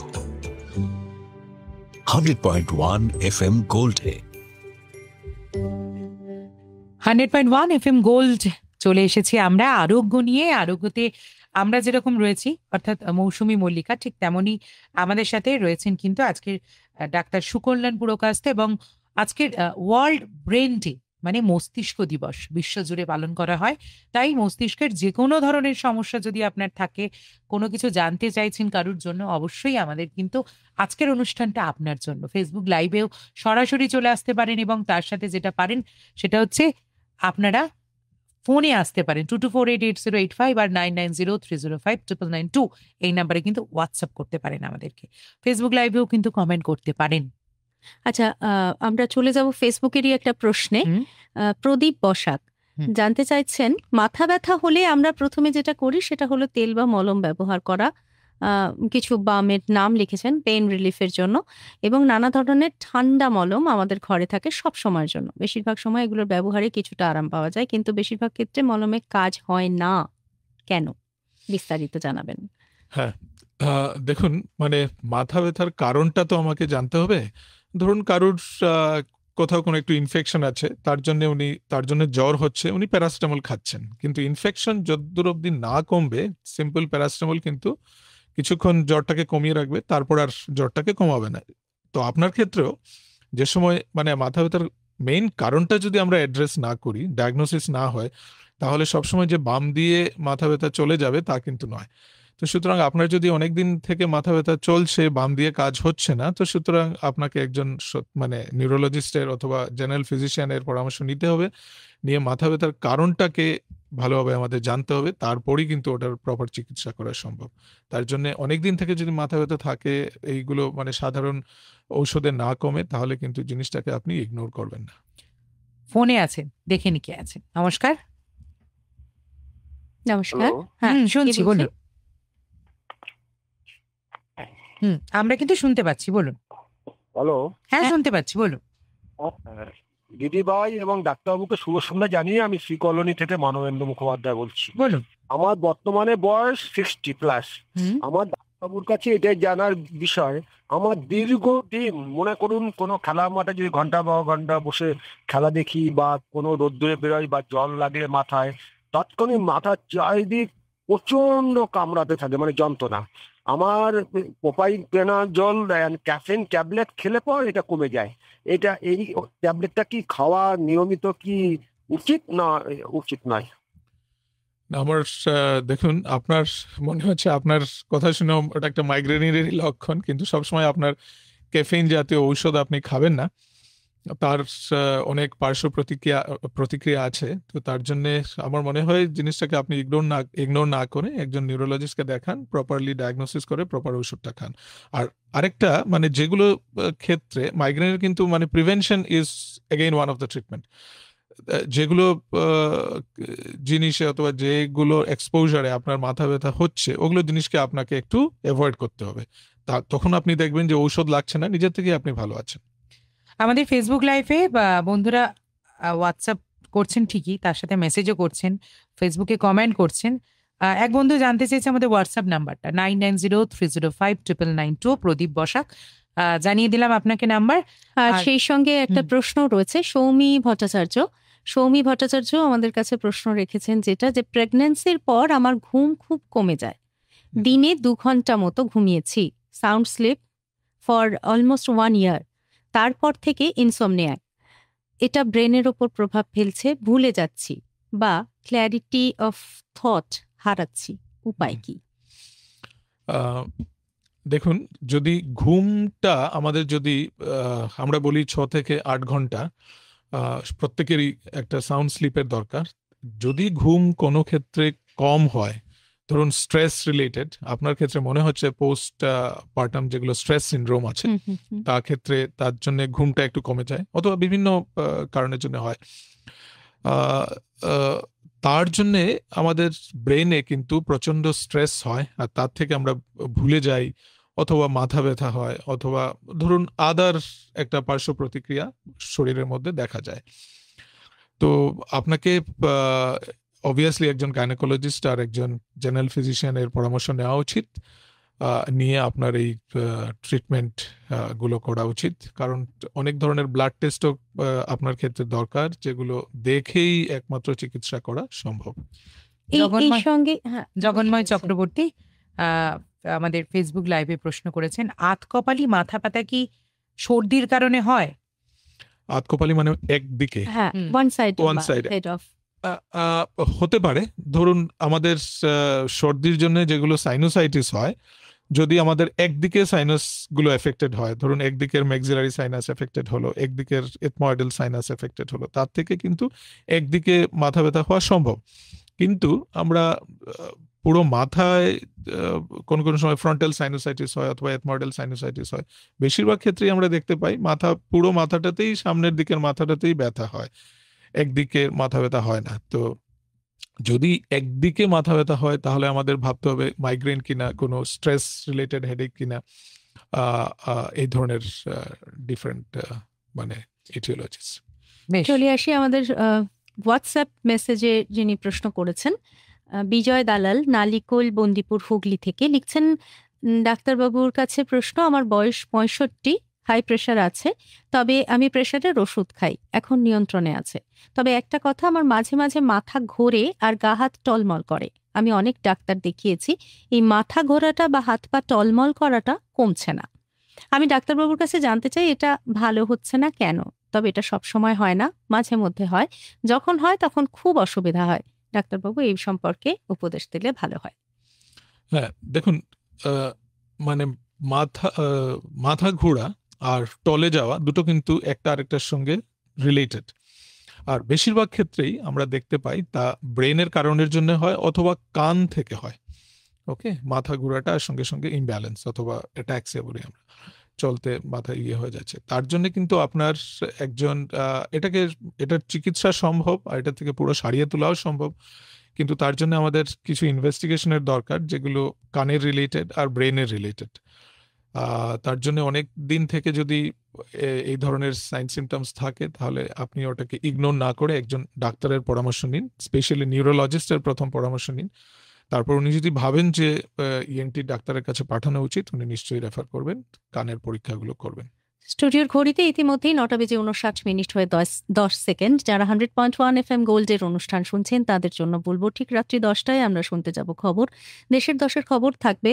100.1 FM গোল্ডে। 100.1 FM গোল্ড চলে এসেছি আমরা আরোগ্য নিয়ে। আরোগ্যতে আমরা যেরকম রয়েছি, অর্থাৎ মৌসুমী মল্লিকা, ঠিক তেমনই আমাদের সাথে রয়েছেন কিন্তু আজকের ডাক্তার সুকল্যাণ পুরকাস্ত। এবং আজকের ওয়ার্ল্ড ব্রেন ডে মানে মস্তিষ্ক দিবস বিশ্বজুড়ে পালন করা হয়। তাই মস্তিষ্কের যে কোনো ধরনের সমস্যা যদি আপনার থাকে, কোনো কিছু জানতে চাইছেন কারুর জন্য, অবশ্যই আমাদের কিন্তু আজকের অনুষ্ঠানটা আপনার জন্য। ফেসবুক লাইভেও সরাসরি চলে আসতে পারেন, এবং তার সাথে যেটা পারেন সেটা হচ্ছে আপনারা ফোনে আসতে পারেন 22488085 আর 9903059992 এই নাম্বারে কিন্তু হোয়াটসঅ্যাপ করতে পারেন আমাদেরকে। ফেসবুক লাইভেও কিন্তু কমেন্ট করতে পারেন। আচ্ছা, আমরা চলে যাব ফেসবুকেরই একটা প্রশ্নে। হুম। প্রদীপ বসাক জানতে চাইছেন, মাথা ব্যথা হলে আমরা প্রথমে যেটা করি সেটা হলো তেল বা মলম ব্যবহার করা, কিছু বামের নাম লিখেছেন পেইন রিলিফের জন্য, এবং নানা ধরনের ঠান্ডা মলম আমাদের ঘরে থাকে সব সময়ের জন্য। বেশিরভাগ সময় এগুলোর ব্যবহারে কিছুটা আরাম পাওয়া যায়, কিন্তু বেশিরভাগ ক্ষেত্রে মলমে কাজ হয় না। কেন? বিস্তারিত জানাবেন। হ্যাঁ, দেখুন, মানে মাথা ব্যথার কারণটা তো আমাকে জানতে হবে। ধরুন কারুর কোথাও কোনো একটু ইনফেকশন আছে, তার জন্য জ্বর হচ্ছে, উনি প্যারাসিটামল খাচ্ছেন, কিন্তু ইনফেকশন যতদূর অবধি না কমবে সিম্পল প্যারাসিটামল কিন্তু কিছুক্ষণ জ্বরটাকে কমিয়ে রাখবে, তারপর আর জ্বরটাকে কমাবে না। তো আপনার ক্ষেত্রেও যে সময় মানে মাথা ব্যথার মেইন কারণটা যদি আমরা অ্যাড্রেস না করি, ডায়াগনোসিস না হয়, তাহলে সবসময় যে বাম দিয়ে মাথা ব্যথা চলে যাবে তা কিন্তু নয়। তো সুতরাং আপনার যদি অনেকদিন থেকে মাথা ব্যথা চলছে, বাম দিয়ে কাজ হচ্ছে না, তো সুতরাং আপনাকে একজন মানে নিউরোলজিস্টের অথবা জেনারেল ফিজিশিয়ানের পরামর্শ নিতে হবে। নিয়ে মাথা ব্যথার কারণটাকে ভালোভাবে আমাদের জানতে হবে, তারপরেই কিন্তু ওটার প্রপার চিকিৎসা করা সম্ভব। তার জন্য অনেকদিন থেকে যদি মাথা ব্যথা থাকে, এইগুলো মানে সাধারণ ঔষধে না কমে, তাহলে কিন্তু জিনিসটাকে আপনি ইগনোর করবেন না। ফোনে আছে, দেখে নি কে আছে। নমস্কার। নমস্কার। হ্যাঁ, শুনছি, কে বলছেন? বলুন। আমরা কিন্তু শুনতে পাচ্ছি, বলুন। হ্যালো, হ্যাঁ, শুনতে পাচ্ছি, বলুন। দিদি ভাই এবং ডাক্তারবাবুকে শুভ সন্ধ্যা জানিয়ে আমি শ্রী কলোনি থেকে মানবেন্দ্র মুখোপাধ্যায় বলছি। বলুন। আমার বর্তমানে বয়স 60+। আমার ডাক্তারবাবুর কাছে এটাই জানার বিষয়, আমার দীর্ঘদিন মনে করুন কোনো খেলার মাঠে যদি ঘন্টা বা ঘন্টা বসে খেলা দেখি, বা কোনো রোদ্দুরে বেরোই, বা জল লাগলে মাথায়, তৎক্ষণিক মাথার চারিদিক প্রচন্ড কামড়াতে থাকে, মানে যন্ত্রণা। আমার পোপাইন জল ক্যাফেইন ট্যাবলেট খেলে পর এটা কমে যায়। এই ট্যাবলেটটা কি খাওয়া নিয়মিত কি উচিত না উচিত নয়? আমার দেখুন, আপনার মনে হচ্ছে, আপনার কথা শুনে ওটা একটা মাইগ্রেনেরই লক্ষণ, কিন্তু সবসময় আপনার ক্যাফেইন জাতীয় ঔষধ আপনি খাবেন না, তার অনেক পার্শ্ব প্রতিক্রিয়া আছে। তো তার জন্য আমার মনে হয় জিনিসটাকে আপনি ইগনোর না করে একজন নিউরোলজিস্টকে দেখান, প্রপারলি ডায়াগনোসিস করে প্রপার ওষুধটা খান। আর আরেকটা মানে যেগুলো ক্ষেত্রে মাইগ্রেনের কিন্তু মানে prevention is again one of the treatment. যেগুলো জিনিসে অথবা যেগুলো এক্সপোজারে আপনার মাথা ব্যথা হচ্ছে, ওগুলো জিনিসকে আপনাকে একটু অ্যাভয়েড করতে হবে। তখন আপনি দেখবেন যে ঔষধ লাগছে না, নিজের থেকে আপনি ভালো আছেন। আমাদের ফেসবুক লাইভে বন্ধুরা হোয়াটসঅ্যাপ করছেন ঠিকই, তার সাথে মেসেজও করছেন, ফেসবুকে কমেন্ট করছেন। এক বন্ধু জানতে চেয়েছে আমাদের হোয়াটসঅ্যাপ নাম্বারটা 9903059992। প্রদীপ বসাক, জানিয়ে দিলাম আপনাকে নাম্বার। আর সেই সঙ্গে একটা প্রশ্ন রয়েছে সৌমি ভট্টাচার্য আমাদের কাছে প্রশ্ন রেখেছেন, যেটা যে প্রেগন্যান্সির পর আমার ঘুম খুব কমে যায়, দিনে 2 ঘন্টা মতো ঘুমিয়েছি, sound sleep for almost 1 year, তারপর থেকে ইনসোমনিয়াক, এটা ব্রেনের ওপর প্রভাব ফেলছে, ভুলে যাচ্ছি বা ক্ল্যারিটি অফ থট হারাচ্ছি, উপায় কি? দেখুন, যদি ঘুমটা আমাদের যদি আমরা বলি 6 থেকে 8 ঘন্টা, প্রত্যেকেরই একটা সাউন্ড স্লিপের দরকার। যদি ঘুম কোনো ক্ষেত্রে কম হয়, ধরুন স্ট্রেস রিলেটেড, আপনার ক্ষেত্রে মনে হচ্ছে পোস্ট পার্টাম যেগুলো স্ট্রেস সিনড্রোম আছে, তার ক্ষেত্রে তার জন্য ঘুমটা একটু কমে যায়, অথবা বিভিন্ন কারণের জন্য হয়, তার জন্যে আমাদের ব্রেনে কিন্তু প্রচন্ড স্ট্রেস হয়, আর তার থেকে আমরা ভুলে যাই, অথবা মাথা ব্যথা হয়, অথবা ধরুন আদার একটা পার্শ্ব প্রতিক্রিয়া শরীরের মধ্যে দেখা যায়। তো আপনাকে অবভিয়াসলি একজন গাইনোকোলজিস্ট আর একজন জেনারেল ফিজিশিয়ানের পরামর্শ নেওয়া উচিত, নিয়ে আপনার এই ট্রিটমেন্ট গুলো করা উচিত। কারণ অনেক ধরনের ব্লাড টেস্টও আপনার ক্ষেত্রে দরকার, যেগুলো দেখেই একমাত্র চিকিৎসা করা সম্ভব। জগন্ময় চক্রবর্তী আমাদের ফেসবুক লাইভে প্রশ্ন করেছেন, আতকপালি মাথা ব্যথা কি সর্দির কারণে হয়? আতকপালি মানে একদিকে, ওয়ান সাইড হতে পারে। ধরুন আমাদের সর্দির জন্য যেগুলো সাইনোসাইটিস হয়, যদি আমাদের একদিকে সাইনাস গুলো এফেক্টেড হয়, ধরুন একদিকের ম্যাক্সিলারি সাইনাস এফেক্টেড হলো, একদিকের এথময়েডাল সাইনাস এফেক্টেড হলো, তার থেকে কিন্তু একদিকে মাথা ব্যথা হওয়া সম্ভব। কিন্তু আমরা পুরো মাথায় কোন কোন সময় ফ্রন্টাল সাইনোসাইটিস হয় অথবা এথময়েডাল সাইনোসাইটিস হয়, বেশিরভাগ ক্ষেত্রেই আমরা দেখতে পাই পুরো মাথাটাতেই, সামনের দিকের মাথাটাতেই ব্যথা হয়, একদিকে মাথা ব্যথা হয় না। তো যদি একদিকে মাথা ব্যথা হয় তাহলে আমাদের ভাবতে হবে মাইগ্রেন কিনা, কোনো স্ট্রেস রিলেটেড হেডেক কিনা, এই ধরনের ডিফারেন্ট মানে এটিওলজিস। চলে আসি আমাদের হোয়াটসঅ্যাপ মেসেজে, যিনি প্রশ্ন করেছেন বিজয় দালাল, নালিকোল, বন্দিপুর, হুগলি থেকে লিখছেন, ডাক্তারবাবুর কাছে প্রশ্ন, আমার বয়স 65, হাই প্রেশার আছে, তবে আমি প্রেশারের ওষুধ খাই, এখন নিয়ন্ত্রণে আছে। তবে একটা কথা, আমার মাঝে মাঝে মাথা ঘোরে আর গা হাত টলমল করে। আমি অনেক ডাক্তার দেখিয়েছি, এই মাথা ঘোরাটা বা হাত পা টলমল করাটা কমছে না। আমি ডাক্তারবাবুর কাছে জানতে চাই এটা ভালো হচ্ছে না কেন? তবে এটা সব সময় হয় না, মাঝে মধ্যে হয়, যখন হয় তখন খুব অসুবিধা হয়। ডাক্তারবাবু এই সম্পর্কে উপদেশ দিলে ভালো হয়। হ্যাঁ, দেখুন, মানে মাথা ঘোরা আর টলে যাওয়া দুটো কিন্তু একটা আরেকটার সঙ্গে রিলেটেড। আর বেশিরভাগ ক্ষেত্রেই আমরা দেখতে পাই তা ব্রেনের কারণের জন্য হয় অথবা কান থেকে হয়। ওকে, মাথা ঘোরাটা সঙ্গে সঙ্গে ইমব্যালেন্স অথবা অ্যাটাক্সিয়া বলি আমরা, চলতে মাথা হয়ে যাচ্ছে। তার জন্য কিন্তু আপনার একজন এটার চিকিৎসা সম্ভব আর এটা থেকে পুরো সারিয়ে তোলাও সম্ভব, কিন্তু তার জন্য আমাদের কিছু ইনভেস্টিগেশনের দরকার, যেগুলো কানের রিলেটেড আর ব্রেনের রিলেটেড। তার জন্য অনেক দিন থেকে যদি এই ধরনের সাইন সিমটমস থাকে তাহলে আপনি ওটাকে ইগনোর না করে একজন ডাক্তারের পরামর্শ নিন, স্পেশালি নিউরোলজিস্টের প্রথম পরামর্শ নিন। তারপর উনি যদি ভাবেন যে ইএনটি ডাক্তারের কাছে পাঠানো উচিত, উনি নিশ্চয়ই রেফার করবেন, কানের পরীক্ষাগুলো করবেন। স্টুডিওর ঘড়িতে ইতিমধ্যেই 9:59 হয়ে 10 সেকেন্ড। যারা 100.1 FM গোল্ডের অনুষ্ঠান শুনছেন তাদের জন্য বলবো, ঠিক রাত্রি 10টায় আমরা শুনতে যাব খবর। দেশের দশের খবর থাকবে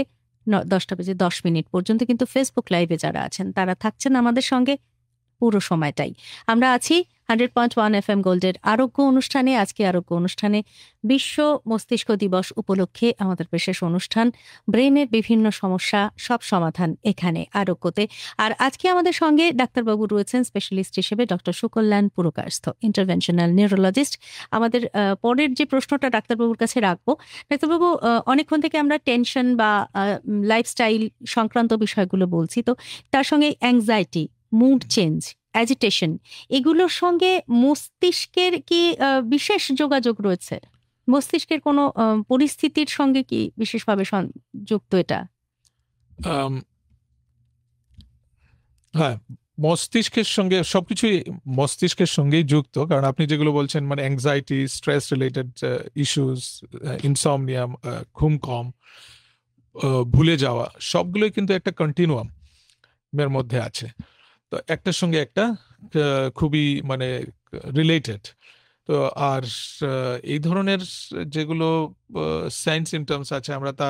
10:10 পর্যন্ত, কিন্তু ফেসবুক লাইভে যারা আছেন তারা থাকছেন আমাদের সঙ্গে পুরো সময়টাই। আমরা আছি 100.1 FM গোল্ডের আরোগ্য অনুষ্ঠানে। আজকে আরোগ্য অনুষ্ঠানে বিশ্ব মস্তিষ্ক দিবস উপলক্ষে আমাদের বিশেষ অনুষ্ঠান, ব্রেনের বিভিন্ন সমস্যা সব সমাধান এখানে আরোগ্যতে। আর আজকে আমাদের সঙ্গে ডাক্তারবাবু রয়েছেন স্পেশালিস্ট হিসেবে, doctor Sukalyan Purkayastha, interventional neurologist. আমাদের পরের যে প্রশ্নটা ডাক্তারবাবুর কাছে রাখবো, ডাক্তারবাবু অনেকক্ষণ থেকে আমরা টেনশন বা লাইফস্টাইল সংক্রান্ত বিষয়গুলো বলছি, তো তার সঙ্গে অ্যাংজাইটি, মুড চেঞ্জ, অ্যাজিটেশন, এগুলোর সঙ্গে মস্তিষ্কের কি বিশেষ যোগাযোগ রয়েছে? মস্তিষ্কের কোনো পরিস্থিতির সঙ্গে কি বিশেষভাবে যুক্ত এটা? হ্যাঁ, মস্তিষ্কের সঙ্গে সবকিছুই মস্তিষ্কের সঙ্গেই যুক্ত, কারণ আপনি যেগুলো বলছেন মানে anxiety, stress related issues, insomnia, ঘুম কম, ভুলে যাওয়া, সবগুলোই কিন্তু একটা কন্টিনিউয়াম এর মধ্যে আছে। তো একটার সঙ্গে একটা খুবই মানে রিলেটেড। তো আর এই ধরনের যেগুলো সাইন সিমটমস আছে, আমরা তা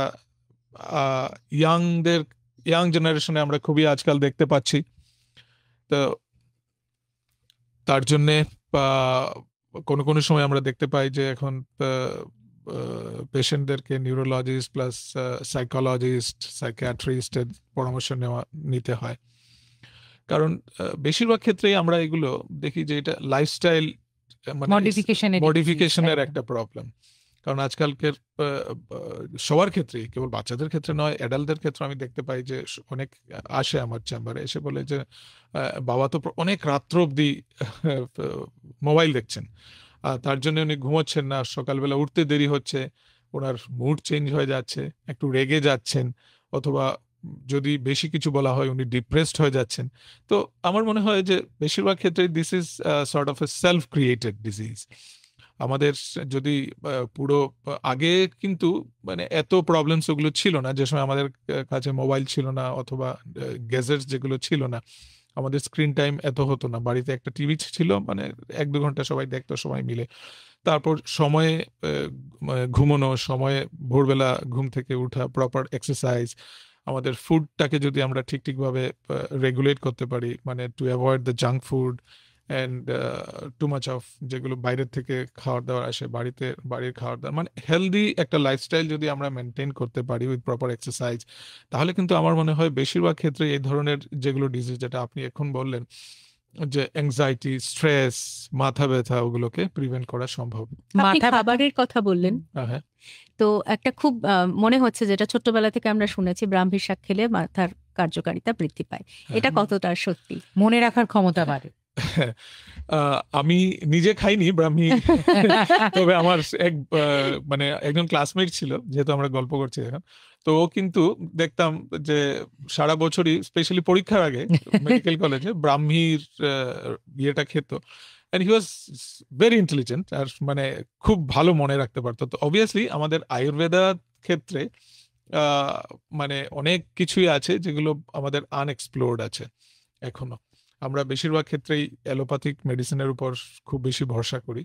ইয়াং জেনারেশনে আমরা খুবই আজকাল দেখতে পাচ্ছি। তো তার জন্যে কোনো কোনো সময় আমরা দেখতে পাই যে এখন পেশেন্টদেরকে নিউরোলজিস্ট প্লাস সাইকোলজিস্ট, সাইকিয়াট্রিস্টের পরামর্শ নিতে হয়, কারণ বেশিরভাগ ক্ষেত্রেই আমরা এগুলো দেখি যে এটা লাইফস্টাইল মডিফিকেশনের একটা প্রবলেম। কারণ আজকালকের সবার ক্ষেত্রে, কেবল বাচ্চাদের ক্ষেত্রে নয়, অ্যাডাল্টদের ক্ষেত্রে আমি দেখতে পাই যে অনেক আসে আমার চেম্বারে, এসে বলে যে বাবা তো অনেক রাত্র অবধি মোবাইল দেখছেন, তার জন্য উনি ঘুমোচ্ছেন না, সকালবেলা উঠতে দেরি হচ্ছে, ওনার মুড চেঞ্জ হয়ে যাচ্ছে, একটু রেগে যাচ্ছেন, অথবা যদি বেশি কিছু বলা হয় উনি ডিপ্রেসড হয়ে যাচ্ছেন। তো আমার মনে হয় যে বেশিরভাগ ক্ষেত্রে this is sort of a self created disease. আমাদের যদি পুরো আগে কিন্তু মানে এত প্রবলেমস ওগুলো ছিল না, যে সময় আমাদের কাছে মোবাইল ছিল না অথবা গ্যাজেটস যেগুলো ছিল না, আমাদের স্ক্রিন টাইম এত হতো না, বাড়িতে একটা টিভি ছিল, মানে 1-2 ঘন্টা সবাই দেখতো সবাই মিলে। তারপর সময়ে ঘুমানো, সময়ে ভোরবেলা ঘুম থেকে উঠা, প্রপার এক্সারসাইজ, আমাদের ফুডটাকে যদি আমরা ঠিকভাবে রেগুলেট করতে পারি, মানে to avoid the junk food and too much of যেগুলো বাইরের থেকে খাওয়ার দাওয়ার আসে, বাড়ির খাওয়ার দাওয়ার, মানে হেলদি একটা লাইফস্টাইল যদি আমরা মেনটেন করতে পারি উইথ প্রপার এক্সারসাইজ, তাহলে কিন্তু আমার মনে হয় বেশিরভাগ ক্ষেত্রে এই ধরনের যেগুলো ডিজিজ, যেটা আপনি এখন বললেন যে অ্যাংজাইটি, স্ট্রেস, মাথা ব্যথা, ওগুলোকে প্রিভেন্ট করা সম্ভব। আপনি খাবারের কথা বললেন, হ্যাঁ, তো একটা খুব মনে হচ্ছে যেটা ছোট্টবেলা থেকে আমরা শুনেছি, ব্রাহ্মী শাক খেলে মাথার কার্যকারিতা বৃদ্ধি পায়, এটা কতটা সত্যি? মনে রাখার ক্ষমতা বাড়ে। আমি নিজে খাইনি ব্রাহ্মী, তবে আমার এক মানে একজন ক্লাসমেট ছিল, যেহেতু আমরা গল্প করছি এখন, তো ও কিন্তু দেখতাম যে সারা বছরই স্পেশালি পরীক্ষার আগে মেডিকেল কলেজে ব্রাহ্মীর ইয়েটা খেত। And he was very intelligent, আর মানে খুব ভালো মনে রাখতে পারতো। তো অবভিয়াসলি আমাদের আয়ুর্বেদা ক্ষেত্রে মানে অনেক কিছুই আছে যেগুলো আমাদের আনএক্সপ্লোর্ড আছে এখনো। আমরা বেশিরভাগ ক্ষেত্রেই অ্যালোপ্যাথিক মেডিসিনের উপর খুব বেশি ভরসা করি,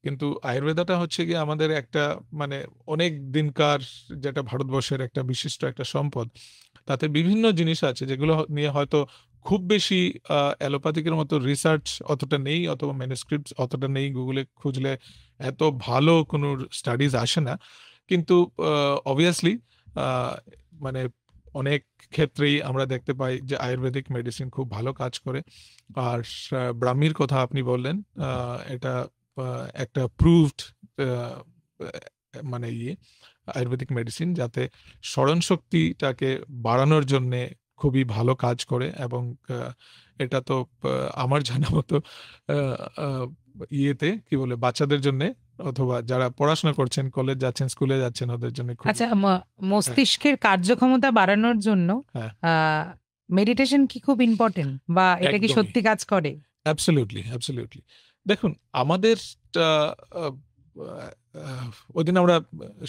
কিন্তু আয়ুর্বেদাটা হচ্ছে গিয়ে আমাদের একটা মানে অনেক দিনকার, যেটা ভারতবর্ষের একটা বিশিষ্ট একটা সম্পদ। তাতে বিভিন্ন জিনিস আছে যেগুলো নিয়ে হয়তো খুব বেশি অ্যালোপ্যাথিকের মতো রিসার্চ অতটা নেই, অথবা ম্যানুস্ক্রিপ্ট অতটা নেই, গুগলে খুঁজলে এত ভালো কোনো স্টাডিজ আসে না। কিন্তু অবভিয়াসলি মানে অনেক ক্ষেত্রেই আমরা দেখতে পাই যে আয়ুর্বেদিক মেডিসিন খুব ভালো কাজ করে। আর ব্রাহ্মীর কথা আপনি বললেন, এটা একটা প্রুভড মানে আয়ুর্বেদিক মেডিসিন, যাতে স্মরণ শক্তিটাকে বাড়ানোর জন্যে খুবই ভালো কাজ করে। এবং এটা তো আমার জানা মতো ইয়েতে কি বলে বাচ্চাদের জন্য, অথবা যারা পড়াশোনা করছেন, কলেজ যাচ্ছেন, স্কুলে যাচ্ছেন, ওদের জন্য খুব। আচ্ছা, মস্তিষ্কের কার্যক্ষমতা বাড়ানোর জন্য মেডিটেশন কি খুব ইম্পর্টেন্ট, বা এটা কি সত্যি কাজ করে? Absolutely, absolutely. দেখুন, আমাদের ওইদিন আমরা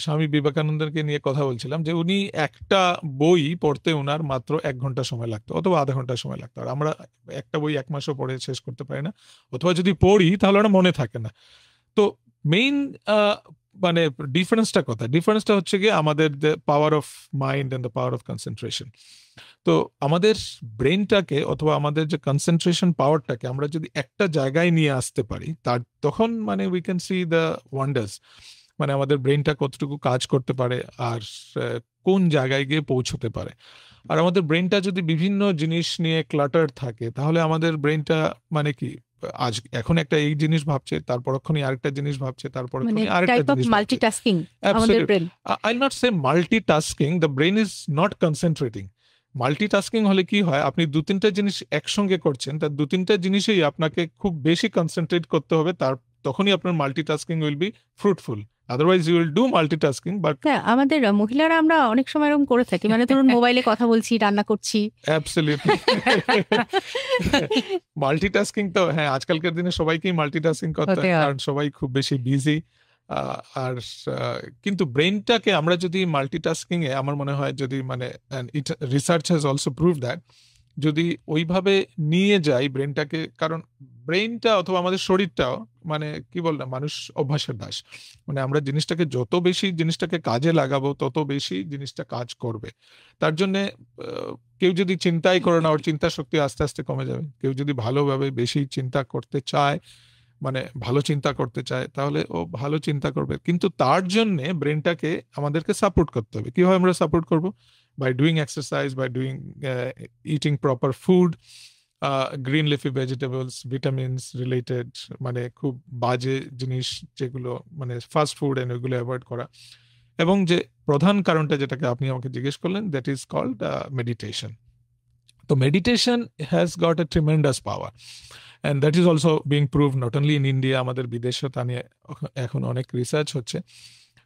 স্বামী বিবেকানন্দকে নিয়ে কথা বলছিলাম যে উনি একটা বই পড়তে ওনার মাত্র 1 ঘন্টা সময় লাগতো, অথবা আধা ঘন্টা সময় লাগতো। আর আমরা একটা বই 1 মাসও পড়ে শেষ করতে পারি না, অথবা যদি পড়ি তাহলে ওটা মনে থাকে না। তো মেইন মানে ডিফারেন্সটা কোথায়? ডিফারেন্সটা হচ্ছে গিয়ে আমাদের the power of mind and the power of concentration. তো আমাদের ব্রেনটাকে, অথবা আমাদের যে কনসেন্ট্রেশন পাওয়ারটাকে আমরা যদি একটা জায়গায় নিয়ে আসতে পারি, তার তখন মানে we can see the wonders, মানে আমাদের ব্রেনটা কতটুকু কাজ করতে পারে আর কোন জায়গায় গিয়ে পৌঁছতে পারে। আর আমাদের ব্রেনটা যদি বিভিন্ন জিনিস নিয়ে ক্লাটার থাকে, তাহলে আমাদের ব্রেনটা মানে কি আজ এখন একটা এই জিনিস ভাবছে, তারপরক্ষণই আরেকটা জিনিস ভাবছে, তারপরক্ষণই আরেকটা জিনিস। মাল্টিটাস্কিং আমাদের brain. I'll not say multitasking, the brain is not concentrating. Multitasking হলে কি হয়, আপনি 2-3টা জিনিস একসঙ্গে করছেন, তার 2-3টা জিনিসেই আপনাকে খুব বেশি কনসেন্ট্রেট করতে হবে, তখনই আপনার multitasking will be fruitful. Otherwise you will do multitasking. But হ্যাঁ, আমাদের মহিলারা আমরা অনেক সময় এরকম করে থাকি, মানে ধরুন মোবাইলে কথা বলছি, রান্না করছি। অ্যাবসলিউটলি। মাল্টিটাস্কিং তো হ্যাঁ, আজকালকার দিনে সবাইকেই মাল্টিটাস্কিং করতে হয়, কারণ সবাই খুব বেশি বিজি। আর কিন্তু ব্রেনটাকে আমরা যদি মাল্টিটাস্কিং এ, আমার মনে হয় যদি মানে research has also prove that, যদি ওইভাবে নিয়ে যাই ব্রেনটাকে, কারণ ব্রেনটা অথবা আমাদের শরীরটাও মানে কি বললাম, মানুষ অভ্যাসের দাস। মানে আমরা জিনিসটাকে যত বেশি জিনিসটাকে কাজে লাগাবো, তত বেশি জিনিসটা কাজ করবে। তার জন্যে কেউ যদি চিন্তাই করে না, ওর চিন্তা শক্তি আস্তে আস্তে কমে যাবে। কেউ যদি ভালোভাবে বেশি চিন্তা করতে চায়, মানে ভালো চিন্তা করতে চায়, তাহলে ও ভালো চিন্তা করবে। কিন্তু তার জন্য ব্রেনটাকে আমাদেরকে সাপোর্ট করতে হবে। কিভাবে আমরা সাপোর্ট করব? By doing exercise, by doing eating proper food, green leafy vegetables, vitamins related, মানে খুব বাজে জিনিস যেগুলো মানে ফাস্ট ফুড, এন্ড ওইগুলো অ্যাভয়েড করা। এবং যে প্রধান কারণটা যেটাকে আপনি আমাকে জিজ্ঞেস করলেন, দ্যাট ইজ কল্ড মেডিটেশন। তো meditation has got a tremendous power, and that is also being proved not only in India, আমাদের বিদেশেও তা নিয়ে এখন অনেক রিসার্চ হচ্ছে।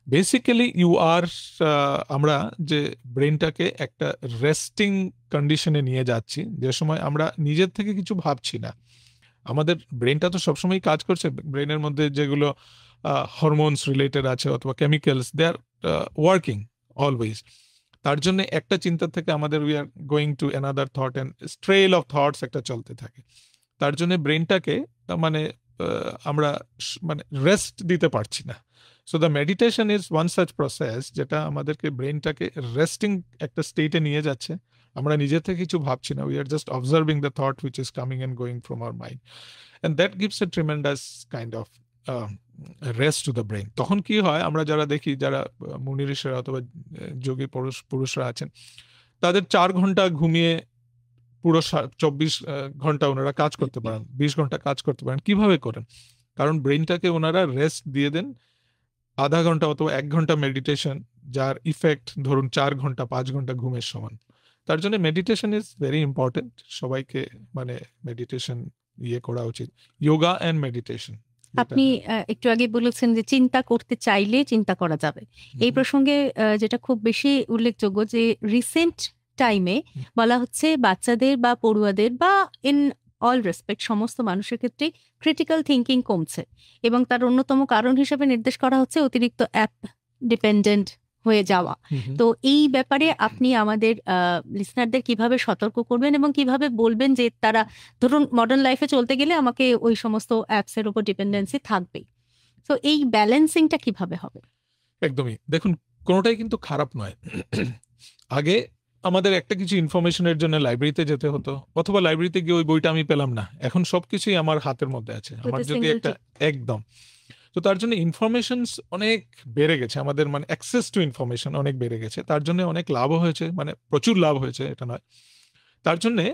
বেসিক্যালি আমরা যে ব্রেনটাকে একটা রেস্টিং কন্ডিশনে নিয়ে যাচ্ছি, যে সময় আমরা নিজের থেকে কিছু ভাবছি না। আমাদের ব্রেনটা তো সবসময় কাজ করছে, ব্রেনের মধ্যে যেগুলো হরমোনস রিলেটেড আছে অথবা chemicals, they are working always. তার জন্য একটা চিন্তা থেকে আমাদের we are going to another thought, and trail of thoughts একটা চলতে থাকে। তার জন্য ব্রেনটাকে মানে আমরা মানে রেস্ট দিতে পারছি না। So the meditation is one such process, যেটা আমাদেরকে ব্রেনটাকে রেস্টিং একটা স্টেটে নিয়ে যাচ্ছে। আমরা নিজে থেকে কিছু ভাবছি না, we are just observing the thought which is coming and going from our mind, and that gives a tremendous kind of rest to the brain. তখন কি হয়, আমরা যারা দেখি, যারা মুনি ঋষিরা অথবা যোগী পুরুষরা আছেন, তাদের 4 ঘন্টা ঘুমিয়ে পুরো 24 ঘন্টা ওনারা কাজ করতে পারেন, 20 ঘন্টা কাজ করতে পারেন। কিভাবে করেন? কারণ ব্রেনটাকে ওনারা রেস্ট দিয়ে দেন আধা ঘন্টা অথবা 1 ঘন্টা মেডিটেশন, যার ইফেক্ট ধরুন 4 ঘন্টা 5 ঘন্টা ঘুমের সমান। তার জন্য মেডিটেশন ইজ ভেরি ইম্পর্টেন্ট। সবাইকে মানে মেডিটেশন ইয়ে করা উচিত, যোগা অ্যান্ড মেডিটেশন। আপনি একটু আগে বলেছেন যে চিন্তা করতে চাইলে চিন্তা করা যাবে। এই প্রসঙ্গে যেটা খুব বেশি উল্লেখযোগ্য যে রিসেন্ট টাইমে বলা হচ্ছে বাচ্চাদের বা পড়ুয়াদের বা ইন অল রেসপেক্ট সমস্ত মানুষের ক্ষেত্রে ক্রিটিক্যাল থিঙ্কিং কমছে, এবং তার অন্যতম কারণ হিসেবে নির্দেশ করা হচ্ছে অতিরিক্ত অ্যাপ ডিপেন্ডেন্ট হয়ে যাওয়া। তো এই ব্যাপারে আপনি আমাদের লিসনারদের কিভাবে সতর্ক করবেন এবং কিভাবে বলবেন যে তারা ধরুন মডার্ন লাইফে চলতে গেলে আমাকে ওই সমস্ত অ্যাপসের উপর ডিপেন্ডেন্সি থাকবেই, তো এই ব্যালেন্সিংটা কিভাবে হবে? একদমই, দেখুন কোনোটাই কিন্তু খারাপ নয়। আগে আমাদের একটা কিছু ইনফরমেশনের জন্য লাইব্রেরিতে যেতে হতো, অথবা লাইব্রেরিতে গিয়ে ওই বইটা আমি পেলাম না, এখন সবকিছুই আমার হাতের মধ্যে আছে। আমার যদি একটা একদম, তো তার জন্য ইনফরমেশনস অনেক বেড়ে গেছে, আমাদের মানে অ্যাক্সেস টু ইনফরমেশন অনেক বেড়ে গেছে, তার জন্য অনেক লাভও হয়েছে, মানে প্রচুর লাভ হয়েছে এটা নয়। তার জন্যে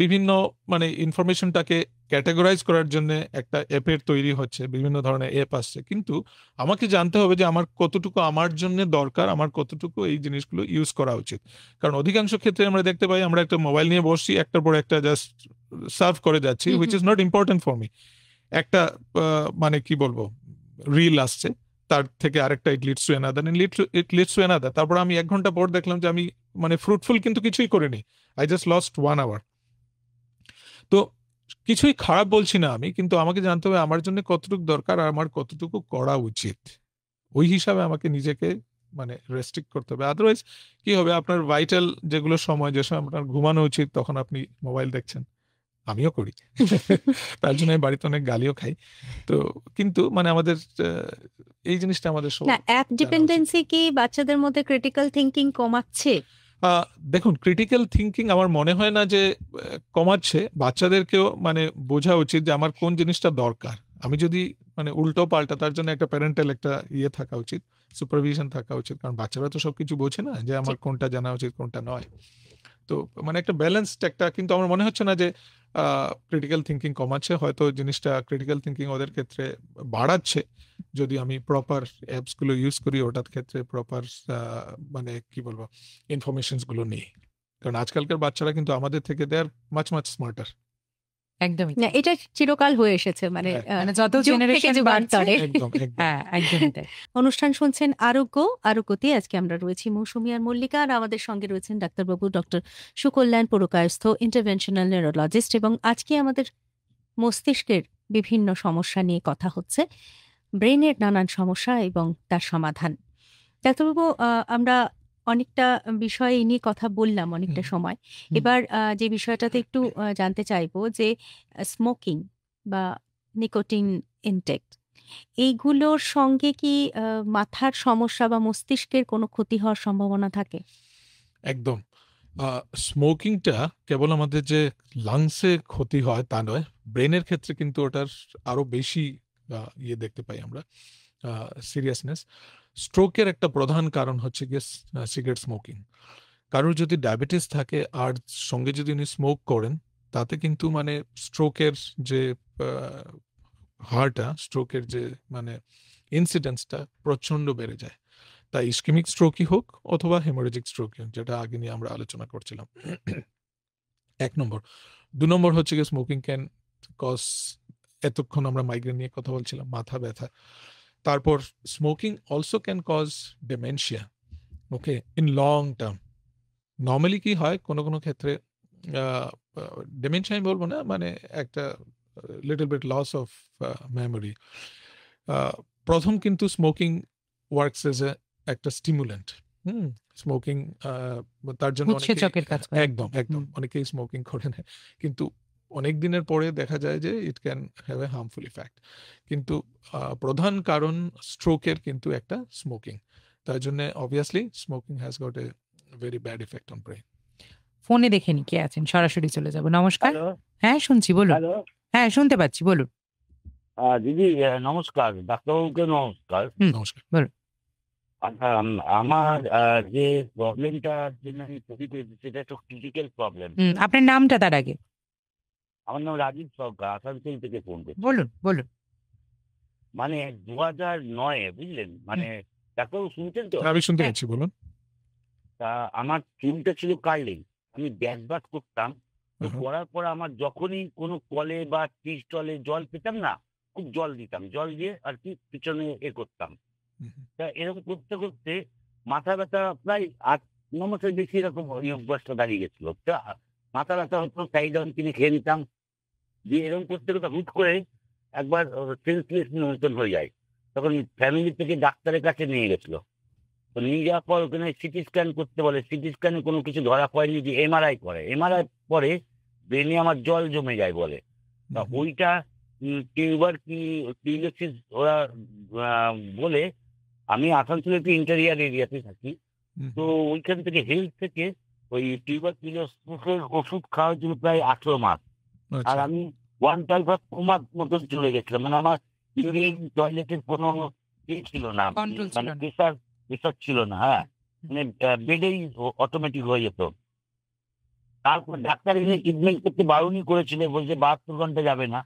বিভিন্ন মানে ইনফরমেশনটাকে ক্যাটাগরাইজ করার জন্য একটা অ্যাপের তৈরি হচ্ছে, বিভিন্ন ধরনের অ্যাপ আসছে, কিন্তু আমাকে জানতে হবে যে আমার কতটুকু আমার জন্য দরকার, আমার কতটুকু এই জিনিসগুলো ইউজ করা উচিত। কারণ অধিকাংশ ক্ষেত্রে আমরা দেখতে পাই আমরা একটা মোবাইল নিয়ে বসছি, একটার পর একটা জাস্ট সার্ভ করে যাচ্ছি, which is not important for me. একটা মানে কি বলবো রিল আসছে, তার থেকে আরেকটা ইট লিডস টু অ্যানাদার, তারপর আমি 1 ঘন্টা পর দেখলাম যে আমি মানে ফ্রুটফুল কিন্তু কিছুই করিনি, আই জাস্ট লস্ট 1 আওয়ার। তো কিছুই খারাপ বলছি না আমি, কিন্তু আমাকে জানতে হবে আমার জন্য কতটুকু দরকার আর আমার কতটুকু করা উচিত, ওই হিসাবে আমাকে নিজেকে মানে রেস্ট্রিক্ট করতে হবে। আদারওয়াইজ কি হবে, আপনার ভাইটাল যেগুলো সময়, যে সময় আপনার ঘুমানো উচিত তখন আপনি মোবাইল দেখছেন, আমিও করি, তার জন্য বাড়িতে অনেক গালিও খাই। তো কিন্তু মানে আমাদের এই জিনিসটা আমাদের না, অ্যাপ ডিপেন্ডেন্সি কি বাচ্চাদের মধ্যে ক্রিটিক্যাল থিঙ্কিং কমাচ্ছে? দেখুন, ক্রিটিক্যাল থিঙ্কিং আমার মনে হয় না যে কমাচ্ছে, বাচ্চাদেরকেও মানে বোঝা উচিত যে আমার কোন জিনিসটা দরকার। আমি যদি মানে উল্টো পাল্টা, তার জন্য একটা প্যারেন্টাল একটা ইয়ে থাকা উচিত, সুপারভিশন থাকা উচিত, কারণ বাচ্চারা তো সবকিছু বোঝে না যে আমার কোনটা জানা উচিত কোনটা নয়। তো মানে একটা ব্যালেন্সড একটা, কিন্তু আমার মনে হচ্ছে না যে ক্রিটিক্যাল থিঙ্কিং কমাচ্ছে, হয়তো জিনিসটা ক্রিটিক্যাল থিঙ্কিং ওদের ক্ষেত্রে বাড়াচ্ছে যদি আমি প্রপার অ্যাপসগুলো ইউজ করি, ওটার ক্ষেত্রে প্রপার মানে কি বলবো ইনফরমেশনসগুলো নিই। কারণ আজকালকার বাচ্চারা কিন্তু আমাদের থেকে দে আর মাচ মাচ স্মার্টার। একদমই না, এটা চিরকাল হয়ে এসেছে, মানে যত জেনারেশন বাড়ছে। হ্যাঁ, একদমই তাই। অনুষ্ঠান শুনছেন আরোগ্যতে। আজকে আমরা রয়েছি মৌসুমী আর মল্লিকা, আর আমাদের সঙ্গে রয়েছেন ডাক্তারবাবু doctor Sukalyan Purkayastha, interventional neurologist, এবং আজকে আমাদের মস্তিষ্কের বিভিন্ন সমস্যা নিয়ে কথা হচ্ছে, ব্রেনের নানান সমস্যা এবং তার সমাধান। ডাক্তারবাবু, আমরা অনেকটা বিষয় নিয়ে কথা বললাম অনেকটা সময়, এবার যে বিষয়টাতে একটু জানতে চাইবো যে স্মোকিং বা নিকোটিন ইনটেক, এইগুলোর সঙ্গে কি মাথার সমস্যা বা মস্তিষ্কের কোনো ক্ষতি হওয়ার সম্ভাবনা থাকে? একদম, স্মোকিংটা কেবল আমাদের যে লাংসে ক্ষতি হয় তা নয়, ব্রেনের ক্ষেত্রে কিন্তু ওটার আরো বেশি ইয়ে দেখতে পাই আমরা, সিরিয়াসনেস। স্ট্রোকের একটা প্রধান কারণ হচ্ছে গিয়ে সিগারেট স্মোকিং। কারোর যদি ডায়াবেটিস থাকে আর সঙ্গে যদি উনি স্মোক করেন, তাতে কিন্তু মানে স্ট্রোকের যে হারটা, স্ট্রোকের যে মানে ইনসিডেন্সটা প্রচন্ড বেড়ে যায়। তাই ইস্কেমিক স্ট্রোকই হোক অথবা হেমোরেজিক স্ট্রোকই হোক, যেটা আগে নিয়ে আমরা আলোচনা করছিলাম, 1 নম্বর। 2 নম্বর হচ্ছে গিয়ে স্মোকিং ক্যান কজ, এতক্ষণ আমরা মাইগ্রেন নিয়ে কথা বলছিলাম, মাথা ব্যথা। তারপর smoking also can cause dementia, okay, in long term. Normally কি হয়, কোনো কোনো ক্ষেত্রে ডিমেনশিয়া আমি বলবো না, মানে একটা little bit loss of memory. প্রথম কিন্তু স্মোকিং ওয়ার্কস এজ একটা স্টিমুলেন্ট, স্মোকিং তার জন্য একদম অনেকেই স্মোকিং করে নেয়, কিন্তু অনেক দিনের পরে দেখা যায় যে it can have a harmful effect. কিন্তু প্রধান কারণ স্ট্রোকের কিন্তু একটা স্মোকিং, তার জন্য obviously smoking has got a very bad effect on brain. ফোনে দেখে নি কে আছেন, সরাসরি চলে যাব। নমস্কার। হ্যাঁ শুনছি, বলুন। হ্যাঁ শুনতে পাচ্ছি, বলুন। দিদি নমস্কার, ডাক্তারবাবুকে নমস্কার। নমস্কার, বলুন। আমার যে প্রবলেমটার জন্য আমি ক্ষতি পেয়েছি সেটা একটা ক্রিটিক্যাল প্রবলেম। আপনার নামটা তার আগে? আমার নাম রাজীব সরকার, আসানসোল থেকে ফোন করছি। বলুন বলুন। মানে 2009-এ বুঝলেন, মানে ডাক্তারবাবু শুনছেন তো? আমি শুনতে পাচ্ছি, বলুন। তা আমার চুলটা ছিল কার্লিং, আমি ব্যাকবাট করতাম, তো করার পর আমার যখনই কোনো কলে বা টি স্টলে জল পেতাম না, খুব জল দিতাম, জল দিয়ে আর কি পিছনে করতাম। তা এরকম করতে করতে মাথা ব্যথা প্রায় 8-9 মাসের বেশি এরকম ওই অভ্যাসটা দাঁড়িয়ে গেছিল। তা মাথা ব্যথা হতো, টাইডন কিনে খেয়ে নিতাম, দিয়ে এরকম করতে করতে হুট করে একবার সেন্সলেস মতন হয়ে যায়। তখন ফ্যামিলি থেকে ডাক্তারের কাছে নিয়ে গেছিল। তো নিয়ে যাওয়ার পর ওখানে সিটি স্ক্যান করতে বলে, সিটি স্ক্যানে কোনো কিছু ধরা পড়েনি, যে এমআরআই করে, এমআরআই পরে ব্রেনে আমার জল জমে যায় বলে। তা ওইটা টিউবার কি টিউলিসিস ওরা বলে। আমি আসানসোলে একটু ইন্টেরিয়ার এরিয়াতে থাকি, তো ওইখান থেকে হেলথ থেকে ওই টিউবারকুলোসিসের ওষুধ খাওয়া হয়েছিল প্রায় 18 মাস। আর আমি 1 টাইপ অফ কোমার মতন চলে গেছিলাম, মানে আমার ইউরিন টয়লেটের কোনো ছিল না, মানে প্রেশার ছিল না। হ্যাঁ, মানে বেডেই অটোমেটিক হয়ে যেত। তারপর ডাক্তার এসে ট্রিটমেন্ট করতে বারণই করেছিল, বলছে 72 ঘন্টা যাবে না।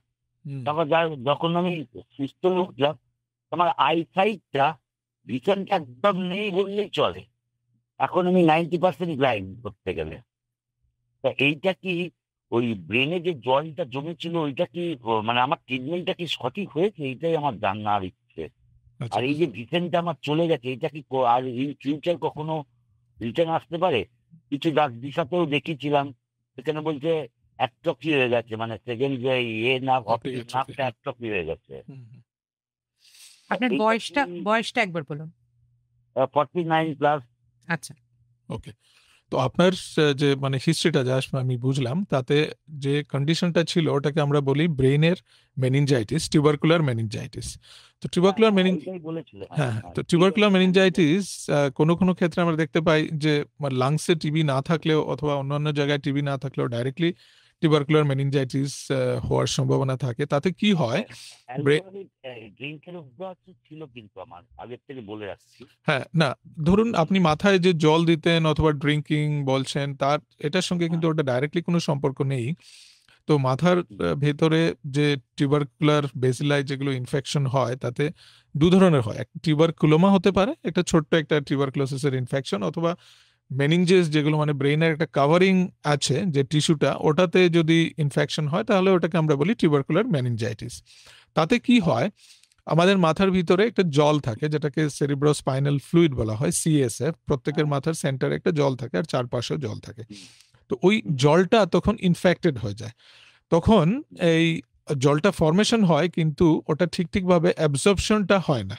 তারপর যখন আমি সুস্থ উঠলাম, আমার আইসাইটটা ভিশনটা একদম নেই বললেই চলে। এখন আমি 90% ব্লাইন্ড করতে গেলে। তা এইটা কি ওই ব্রেনে যে জলটা জমেছিল ওইটা কি মানে আমার ট্রিটমেন্টটা কি সঠিক হয়েছে, এইটাই আমার জানার ইচ্ছে। আর এই যে ভিশনটা আমার চলে গেছে, এটা কি আর ইন ফিউচার কখনো রিটার্ন আসতে পারে? কিছু দিশাতেও দেখিয়েছিলাম, সেখানে বলছে অ্যাট্রফি হয়ে গেছে, মানে সেকেন্ড যে নাকটা অ্যাট্রফি হয়ে গেছে। আপনার বয়সটা একবার বলুন। 49+। আচ্ছা, ওকে। তো আপনার যে মানে হিস্ট্রিটা যা আমি বুঝলাম, তাতে যে কন্ডিশনটা ছিল ওটাকে আমরা বলি ব্রেইনের মেনিনজাইটিস, টিউবারকুলার মেনিনজাইটিস। তো টিউবারকুলার তো টিউবারকুলার মেনিনজাইটিস কোনো কোনো ক্ষেত্রে আমরা দেখতে পাই যে লাংসে টিবি না থাকলেও অথবা অন্যান্য জায়গায় টিবি না থাকলেও ডাইরেক্টলি টিউবারকুলার মেনিনজাইটিস হওয়ার সম্ভাবনা থাকে। তাতে কি হয়, ছিল কিন্তু আমার আগের থেকে বলে আসছি। হ্যাঁ, না ধরুন আপনি মাথায় যে জল দিতেন অথবা ড্রিঙ্কিং বলছেন, তার এটার সঙ্গে কিন্তু ওটা ডাইরেক্টলি কোনো সম্পর্ক নেই। তো মাথার ভেতরে যে টিউবারকুলার বেসিলাই যেগুলো ইনফেকশন হয়, তাতে দু ধরনের হয়। একটা টিউবারকুলোমা হতে পারে, একটা ছোট্ট একটা টিউবারকুলোসিসের ইনফেকশন, অথবা মেনিনজেস যেগুলো মানে ব্রেইনের একটা কাভারিং আছে যে টিস্যুটা, ওটাতে যদি ইনফেকশন হয় তাহলে ওটাকে আমরা বলি টিউবারকুলার মেনিনজাইটিস। তাতে কি হয়, আমাদের মাথার ভিতরে একটা জল থাকে যেটাকে সেরিব্রোস্পাইনাল ফ্লুইড বলা হয়, সিএসএফ। প্রত্যেকের মাথার সেন্টারে একটা জল থাকে আর চারপাশেও জল থাকে। তো ওই জলটা তখন ইনফেক্টেড হয়ে যায়। তখন এই জলটা ফর্মেশন হয়, কিন্তু ওটা ঠিকভাবে অ্যাবজর্পশনটা হয় না,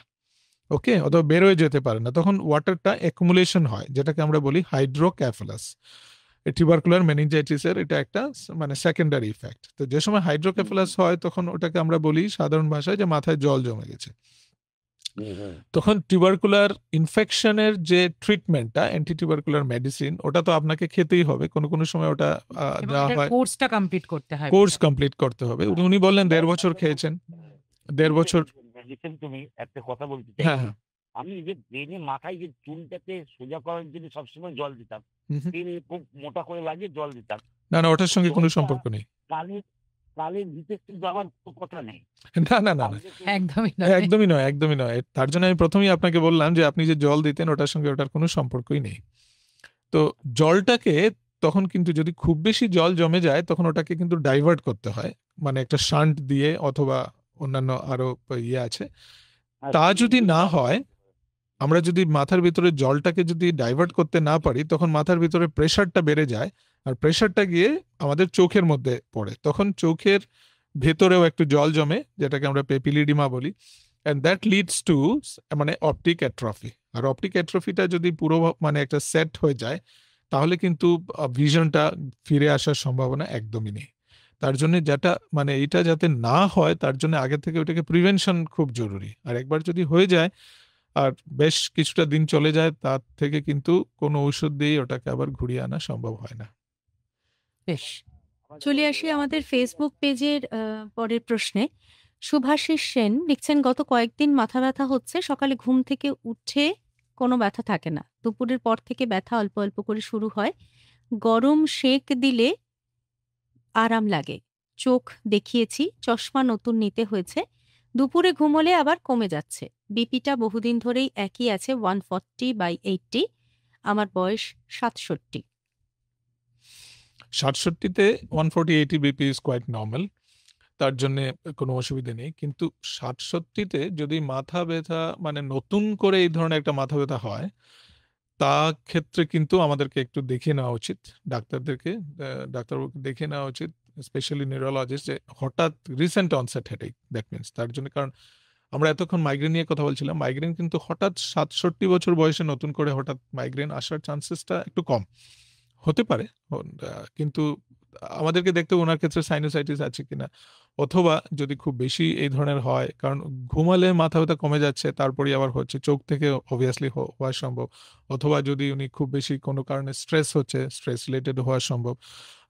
ওকে, অথবা বেরোয় যেতে পারে না। তখন ওয়াটারটা অ্যাকুমুলেশন হয়, যেটাকে আমরা বলি হাইড্রোক্যাফালাস। টিউবারকুলার মেনিনজাইটিসের এটা একটা মানে সেকেন্ডারি ইফেক্ট। তো যে সময় হাইড্রোক্যাফালাস হয়, তখন ওটাকে আমরা বলি সাধারণ ভাষায় যে মাথায় জল জমে গেছে। তখন টিউবারকুলার ইনফেকশনের যে ট্রিটমেন্টটা, অ্যান্টি টিউবারকুলার মেডিসিন, ওটা তো আপনাকে খেতেই হবে। কোনো সময় ওটা দেওয়া হয়, কোর্সটা কমপ্লিট করতে হয়, কোর্স কমপ্লিট করতে হবে। উনি বললেন 1.5 বছর খেয়েছেন, 1.5 বছর। তুমি একটা কথা বলতে চাই, হ্যাঁ, আমি যে ব্রেনে মাথায় যে চুলটাকে সোজা করার জন্য সবসময় জল দিতাম, খুব মোটা করে লাগিয়ে জল দিতাম। না, ওটার সঙ্গে কোনো সম্পর্ক নেই। কালের ভিতরে কিন্তু আমার কথা নেই। না, একদমই নয়। তার জন্য আমি প্রথমেই আপনাকে বললাম যে আপনি যে জল দিতেন ওটার সঙ্গে ওটার কোনো সম্পর্কই নেই। তো জলটাকে তখন কিন্তু যদি খুব বেশি জল জমে যায়, তখন ওটাকে কিন্তু ডাইভার্ট করতে হয়, মানে একটা শান্ট দিয়ে অথবা অন্যান্য আরো আছে। তা যদি না হয়, আমরা যদি মাথার ভিতরে জলটাকে যদি ডাইভার্ট করতে না পারি, তখন মাথার ভিতরে প্রেশারটা বেড়ে যায়, আর প্রেশারটা গিয়ে আমাদের চোখের মধ্যে পড়ে। তখন চোখের ভেতরেও একটু জল জমে, যেটাকে আমরা পেপিলিডিমা বলি, অ্যান্ড দ্যাট লিডস টু মানে অপটিক অ্যাট্রফি। আর অপটিক অ্যাট্রফিটা যদি পুরো মানে একটা সেট হয়ে যায়, তাহলে কিন্তু ভিশনটা ফিরে আসার সম্ভাবনা একদমই নেই। তার জন্য যেটা মানে এটা যাতে না হয়, তার জন্য আগে থেকে ওটাকে প্রিভেনশন খুব জরুরি। আর একবার যদি হয়ে যায় আর বেশ কিছুটা দিন চলে যায়, তার থেকে কিন্তু কোনো ঔষধ দিয়ে ওটাকে আবার ঘুরিয়ে আনা সম্ভব হয় না। বেশ, চলে আসি আমাদের ফেসবুক পেজের পরের প্রশ্নে। শুভাশিস সেন লিখছেন, গত কয়েকদিন মাথা ব্যথা হচ্ছে, সকালে ঘুম থেকে উঠে কোনো ব্যথা থাকে না, দুপুরের পর থেকে ব্যথা অল্প অল্প করে শুরু হয়, গরম সেক দিলে আরাম লাগে, চোখ দেখিয়েছি, চশমা নতুন নিতে হয়েছে, দুপুরে ঘুমোলে আবার কমে যাচ্ছে, বিপিটা বহুদিন ধরেই একই আছে 140/80, আমার বয়স 67। 67-তে 140/80 বিপি ইজ কোয়াইট নর্মাল, তার জন্য কোনো অসুবিধা নেই। কিন্তু 67-তে যদি মাথা ব্যথা মানে নতুন করে এই ধরনের একটা মাথা ব্যথা হয়, তা ক্ষেত্রে কিন্তু আমাদেরকে একটু দেখিয়ে নেওয়া উচিত, ডাক্তারদেরকে ডাক্তারবাবুকে দেখিয়ে নেওয়া উচিত, স্পেশালি নিউরোলজিস্ট, যে হঠাৎ recent onset headache, that means তার জন্য। কারণ আমরা এতক্ষণ মাইগ্রেন নিয়ে কথা বলছিলাম, মাইগ্রেন কিন্তু হঠাৎ 67 বছর বয়সে নতুন করে হঠাৎ মাইগ্রেন আসার চান্সেসটা একটু কম হতে পারে, কিন্তু আমাদেরকে দেখতে ওনার ক্ষেত্রে সাইনোসাইটিস আছে কিনা, অথবা যদি খুব বেশি এই ধরনের হয়, কারণ ঘুমালে মাথা ব্যথা কমে যাচ্ছে তারপরে আবার হচ্ছে, চোখ থেকে অবভিয়াসলি হওয়া সম্ভব, অথবা যদি উনি খুব বেশি কোনো কারণে স্ট্রেস হচ্ছে, স্ট্রেস রিলেটেড হওয়া সম্ভব।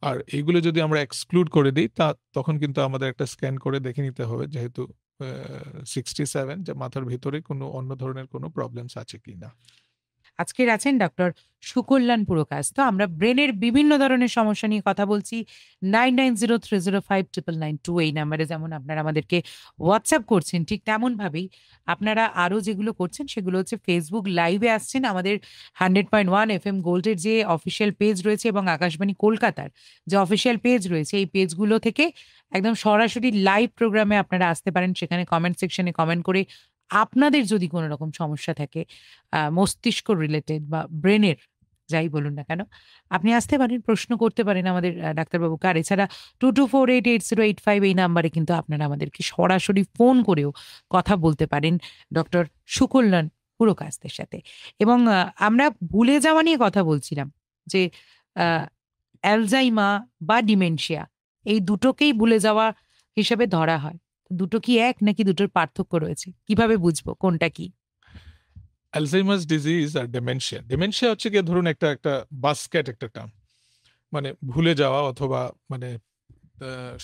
আর এইগুলো যদি আমরা এক্সক্লুড করে দিই, তখন কিন্তু আমাদের একটা স্ক্যান করে দেখে নিতে হবে, যেহেতু 67, যে মাথার ভিতরে কোনো অন্য ধরনের কোনো প্রবলেমস আছে কিনা। আজকের আছেন ডক্টর সুকল্যাণ পুরকায়স্থ। আমরা ব্রেনের বিভিন্ন ধরনের সমস্যা নিয়ে কথা বলছি। 9903059992 এই নাম্বারে যেমন আপনারা আমাদেরকে হোয়াটসঅ্যাপ করছেন, ঠিক তেমনভাবেই আপনারা আরও যেগুলো করছেন সেগুলো হচ্ছে ফেসবুক লাইভে আসছেন। আমাদের 100.1 FM গোল্ডের যে অফিসিয়াল পেজ রয়েছে এবং আকাশবাণী কলকাতার যে অফিসিয়াল পেজ রয়েছে, এই পেজগুলো থেকে একদম সরাসরি লাইভ প্রোগ্রামে আপনারা আসতে পারেন। সেখানে কমেন্ট সেকশনে কমেন্ট করে আপনাদের যদি কোনো রকম সমস্যা থাকে মস্তিষ্ক রিলেটেড বা ব্রেনের, যাই বলুন না কেন, আপনি আসতে পারেন, প্রশ্ন করতে পারেন আমাদের ডাক্তারবাবুকে। আর এছাড়া 22488085 এই নাম্বারে কিন্তু আপনারা আমাদেরকে সরাসরি ফোন করেও কথা বলতে পারেন ডক্টর সুকল্যাণ পুরকায়স্থের সাথে। এবং আমরা ভুলে যাওয়া নিয়ে কথা বলছিলাম, যে অ্যালজাইমা বা ডিমেনশিয়া এই দুটোকেই ভুলে যাওয়া হিসেবে ধরা হয়। দুটো কি এক, নাকি দুটোর পার্থক্য রয়েছে? কিভাবে বুঝবো কোনটা কি? অ্যালজাইমার্স ডিজিজ আর ডিমেনশিয়া হচ্ছে গিয়ে ধরুন একটা বাস্কেট একটা টার্ম, মানে ভুলে যাওয়া অথবা মানে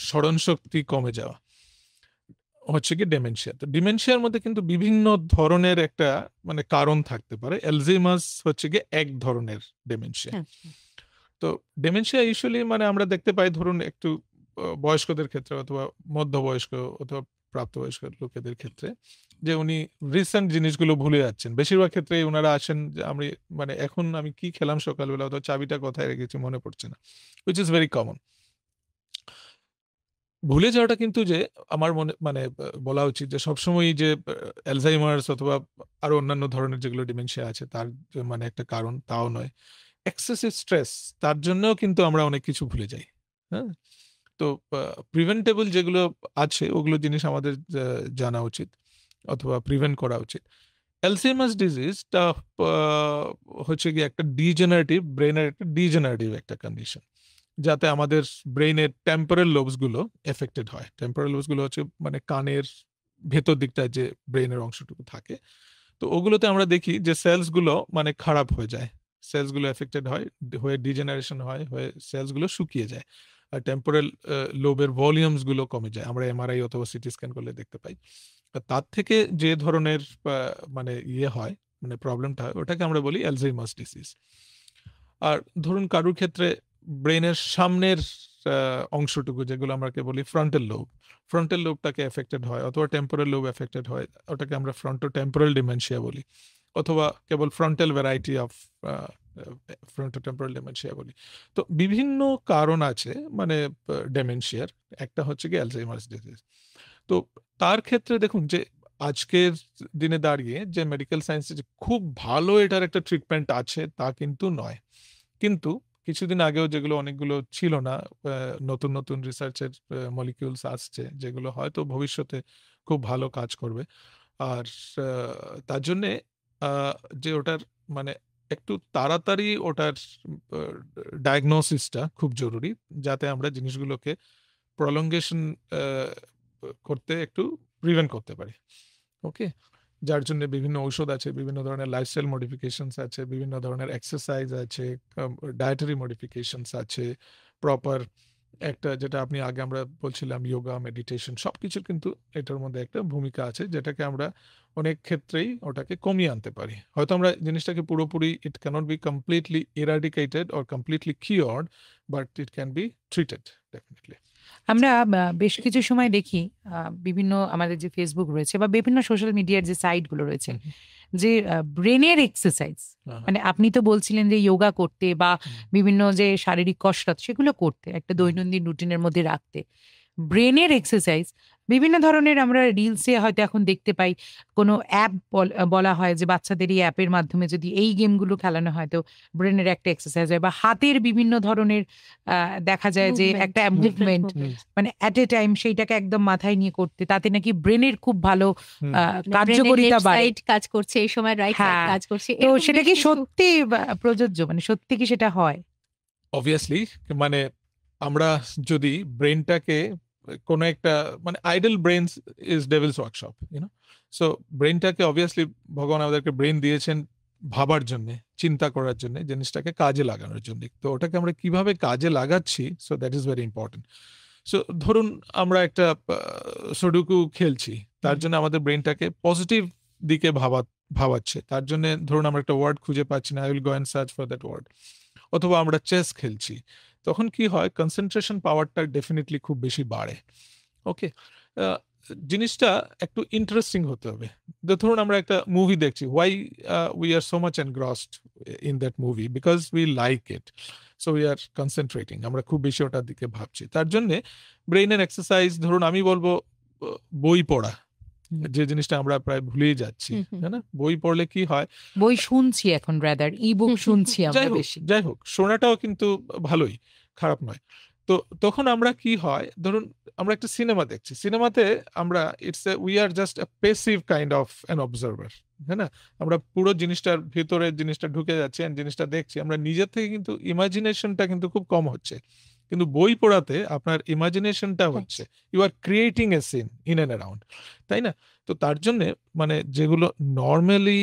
স্মরণ শক্তি কমে যাওয়া হচ্ছে কি ডিমেনশিয়া। তো ডিমেনশিয়ার মধ্যে কিন্তু বিভিন্ন ধরনের একটা মানে কারণ থাকতে পারে। অ্যালজাইমার্স হচ্ছে গিয়ে এক ধরনের ডিমেনশিয়া। তো ডিমেনশিয়া ইউজুয়ালি মানে আমরা দেখতে পাই ধরুন একটু বয়স্কদের ক্ষেত্রে অথবা মধ্যবয়স্ক অথবা প্রাপ্তবয়স্ক লোকেদের ক্ষেত্রে, যে উনি রিসেন্ট জিনিসগুলো ভুলে যাচ্ছেন। বেশিরভাগ ক্ষেত্রে ওনারা আসেন যে আমি মানে এখন আমি কি খেলাম সকালবেলা, অথবা চাবিটা কোথায় রেখেছি মনে পড়ছে না, হুইচ ইজ ভেরি কমন। ভুলে যাওয়াটা কিন্তু যে আমার মনে মানে বলা উচিত যে সবসময় যে অ্যালজাইমার্স অথবা আরো অন্যান্য ধরনের যেগুলো ডিমেনশিয়া আছে তার মানে একটা কারণ তাও নয়। এক্সেসিভ স্ট্রেস, তার জন্যও কিন্তু আমরা অনেক কিছু ভুলে যাই। হ্যাঁ, তো প্রিভেন্টেবল যেগুলো আছে ওগুলো জিনিস আমাদের জানা উচিত অথবা প্রিভেন্ট করা উচিত। অ্যালজাইমার্স ডিজিজটা হচ্ছে কি একটা ডিজেনারেটিভ, ব্রেনের একটা ডিজেনারেটিভ একটা কন্ডিশন, যাতে আমাদের ব্রেইনের টেম্পোরাল লোবসগুলো এফেক্টেড হয়। টেম্পোরাল লোবসগুলো হচ্ছে মানে কানের ভেতর দিকটায় যে ব্রেইনের অংশটুকু থাকে, তো ওগুলোতে আমরা দেখি যে সেলসগুলো মানে খারাপ হয়ে যায়, সেলসগুলো এফেক্টেড হয়, হয়ে ডিজেনারেশন হয়, হয়ে সেলসগুলো শুকিয়ে যায়, আর টেম্পোরাল লোবের ভলিউমসগুলো কমে যায়। আমরা এমআরআই অথবা সিটি স্ক্যান করলে দেখতে পাই। তার থেকে যে ধরনের মানে হয় মানে প্রবলেমটা হয়, ওটাকে আমরা বলি অ্যালজাইমার্স ডিজিজ। আর ধরুন কারোর ক্ষেত্রে ব্রেনের সামনের অংশটুকু যেগুলো আমাকে বলি ফ্রন্টাল লোবটাকে এফেক্টেড হয়, অথবা টেম্পোরাল লোব এফেক্টেড হয়, ওটাকে আমরা ফ্রন্টোটেম্পোরাল ডিমেনশিয়া বলি, অথবা কেবল frontal variety of frontotemporal dementia বলি। তো বিভিন্ন কারণ আছে মানে ডিমেনশিয়ার, একটা হচ্ছে কি অ্যালজাইমার্স ডিজিজ। তো তার ক্ষেত্রে দেখুন যে আজকের দিনে দাঁড়িয়ে যে মেডিকেল সায়েন্সে যে খুব ভালো এটার একটা ট্রিটমেন্ট আছে তা কিন্তু নয়। কিন্তু কিছুদিন আগেও যেগুলো অনেকগুলো ছিল না, নতুন নতুন রিসার্চের মলিকিউলস আসছে যেগুলো হয়তো ভবিষ্যতে খুব ভালো কাজ করবে। আর তার জন্যে যে ওটার মানে একটু তাড়াতাড়ি ওটার ডায়াগনোসিসটা খুব জরুরি, যাতে আমরা জিনিসগুলোকে প্রলঙ্গেশন করতে একটু প্রিভেন্ট করতে পারি। ওকে, যার জন্য বিভিন্ন ঔষধ আছে, বিভিন্ন ধরনের লাইফস্টাইল মডিফিকেশনস আছে, বিভিন্ন ধরনের এক্সারসাইজ আছে, ডায়েটারি মডিফিকেশনস আছে, প্রপার একটা যেটা আপনি আগে আমরা বলছিলাম যোগা, মেডিটেশন, সবকিছুর কিন্তু এটার মধ্যে একটা ভূমিকা আছে, যেটাকে আমরা অনেক ক্ষেত্রেই ওটাকে কমিয়ে আনতে পারি। হয়তো আমরা জিনিসটাকে পুরোপুরি it cannot be completely eradicated or completely cured, but it can be treated definitely. আমরা বেশ কিছু সময় দেখি বিভিন্ন আমাদের যে ফেসবুক রয়েছে বা বিভিন্ন সোশ্যাল মিডিয়ার যে সাইটগুলো রয়েছে, যে ব্রেনের এক্সারসাইজ, মানে আপনি তো বলছিলেন যে যোগা করতে বা বিভিন্ন যে শারীরিক কসরত সেগুলো করতে, একটা দৈনন্দিন রুটিনের মধ্যে রাখতে, ব্রেনের এক্সারসাইজ বিভিন্ন ধরনের আমরা রিলসে হয়তো এখন দেখতে পাই, কোনো অ্যাপ বলা হয় যে বাচ্চাদের এই অ্যাপের মাধ্যমে যদি এই গেমগুলো খেলানো হয় তো ব্রেনের একটা এক্সারসাইজ হয়, বা হাতের বিভিন্ন ধরনের দেখা যায় যে একটা মুভমেন্ট মানে অ্যাট এ টাইম সেইটাকে একদম মাথায় নিয়ে করতে, তাতে নাকি ব্রেনের খুব ভালো কার্যকারিতা বাড়ে, কাজ করছে এই সময়, রাইট কাজ করছে। তো সেটা কি সত্যি প্রযোজ্য, মানে সত্যি কি সেটা হয়? অবভিয়াসলি, মানে আমরা যদি ব্রেনটাকে কোনো একটা মানে idle brains is devil's workshop, you know, so ব্রেনটাকে অবভিয়াসলি ভগবান আমাদেরকে ব্রেন দিয়েছেন ভাবার জন্য, চিন্তা করার জন্য, জিনিসটাকে কাজে লাগানোর জন্য। তো ওটাকে আমরা কিভাবে কাজে লাগাচ্ছি, so that is very important. So ধরুন আমরা একটা সুডুকু খেলছি, তার জন্য আমাদের ব্রেনটাকে পজিটিভ দিকে ভাবাচ্ছে, তার জন্য ধরুন আমরা একটা ওয়ার্ড খুঁজে পাচ্ছি না, I will go and search for that word. অথবা আমরা চেস খেলছি, তখন কি হয়, কনসেন্ট্রেশন পাওয়ারটা ডেফিনেটলি খুব বেশি বাড়ে। ওকে, জিনিসটা একটু ইন্টারেস্টিং হতে হবে। ধরুন আমরা একটা মুভি দেখছি, why we are so much engrossed in that movie, because we like it, so we are concentrating, আমরা খুব বেশি ওটার দিকে ভাবছি। তার জন্যে ব্রেইনের এক্সারসাইজ, ধরুন আমি বলবো বই পড়া, যে জিনিসটা আমরা প্রায় ভুলেই যাচ্ছি, তাই না? বই পড়লে কি হয়, বই শুনছি এখন, রাদার ই বুক শুনছি আমরা বেশি। যাই হোক, শোনাটাও কিন্তু ভালোই, খারাপ নয়। তো তখন আমরা কি হয়, ধরুন আমরা একটা সিনেমা দেখছি, সিনেমাতে আমরা we are just a passive kind of an observer, হ্যাঁ না? আমরা পুরো জিনিসটার ভিতরে জিনিসটা ঢুকে যাচ্ছি, জিনিসটা দেখছি, আমরা নিজের থেকে কিন্তু ইমাজিনেশনটা কিন্তু খুব কম হচ্ছে। কিন্তু বই পড়াতে আপনার ইমাজিনেশনটা হচ্ছে, you are creating a scene in and around, তাই না? তো তার জন্যে মানে যেগুলো নর্মালি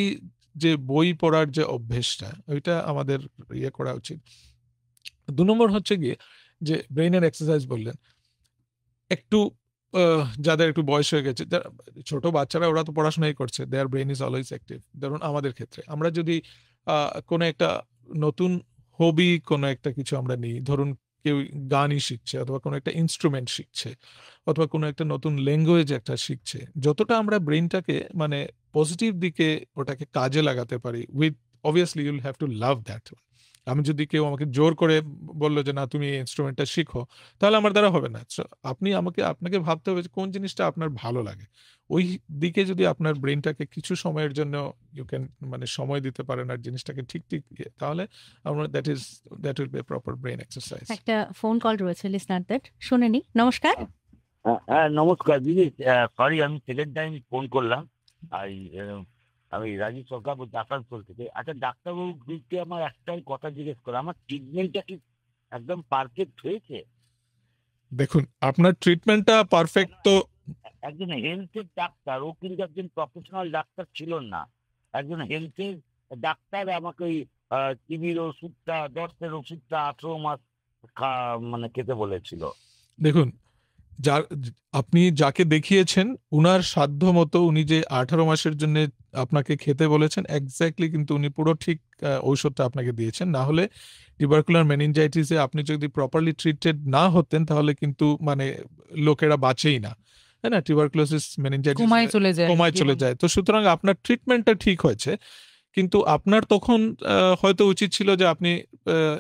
যে বই পড়ার যে অভ্যেসটা, ওইটা আমাদের ইয়ে করা উচিত। 2 নম্বর হচ্ছে গিয়ে যে ব্রেইনের এক্সারসাইজ বললেন, একটু যাদের একটু বয়স হয়ে গেছে, ছোট বাচ্চারা ওরা তো পড়াশোনাই করছে, দেয়ার ব্রেইন ইজ অলওয়েজ অ্যাক্টিভ। ধরুন আমাদের ক্ষেত্রে আমরা যদি কোনো একটা নতুন হবি, কোনো একটা কিছু আমরা নিই, ধরুন কেউ গানই শিখছে, অথবা কোনো একটা ইনস্ট্রুমেন্ট শিখছে, অথবা কোনো একটা নতুন ল্যাঙ্গুয়েজ একটা শিখছে, যতটা আমরা ব্রেইনটাকে মানে পজিটিভ দিকে ওটাকে কাজে লাগাতে পারি, with obviously you'll have to love that. আমি যদি কেউ আমাকে জোর করে বললো যে না তুমি এই ইনস্ট্রুমেন্টটা শিখো, তাহলে আমার দ্বারা হবে না। আপনাকে ভাবতে হবে যে কোন জিনিসটা আপনার ভালো লাগে, ওই দিকে যদি আপনার ব্রেইনটাকে কিছু সময়ের জন্য ইউ ক্যান মানে সময় দিতে পারেন আর জিনিসটাকে ঠিক তাহলে আমরা that will B a proper brain exercise. একটা ফোন কল রয়েছে লিসনারদের, শুনে নি। নমস্কার। হ্যাঁ নমস্কার দিদি, সরি আমি সেকেন্ড টাইম ফোন করলাম। আর আমি রাজীব সরকার বলছি আসানসোল থেকে। আচ্ছা ডাক্তারবাবুকে আমার একটাই কথা জিজ্ঞেস করা, আমার ট্রিটমেন্টটা কি একদম পারফেক্ট হয়েছে? দেখুন আপনার ট্রিটমেন্টটা পারফেক্ট তো একজন হেলথের ডাক্তার, ও কিন্তু একজন প্রফেশনাল ডাক্তার ছিল না, একজন হেলথের ডাক্তার আমাকে ওই টিবির ওষুধটা, দর্দের ওষুধটা 18 মাস মানে খেতে বলেছিল। দেখুন, আপনি যাকে দেখিয়েছেন উনার সাধ্য মতো উনি যে 18 মাসের জন্য আপনাকে খেতে বলেছেন এক্স্যাক্টলি কিন্তু উনি পুরো ঠিক ঔষধটা আপনাকে দিয়েছেন। না হলে টিউবারকুলার মেনিনজাইটিসে আপনি যদি প্রপারলি ট্রিটেড না হতেন তাহলে কিন্তু মানে লোকেরা বাঁচেই না, তাই না? টিউবারকুলোসিস মেনিনজাইটিস কমায় চলে যায়। তো সুতরাং আপনার ট্রিটমেন্টটা ঠিক হয়েছে, কিন্তু আপনার তখন হয়তো উচিত ছিল যে আপনি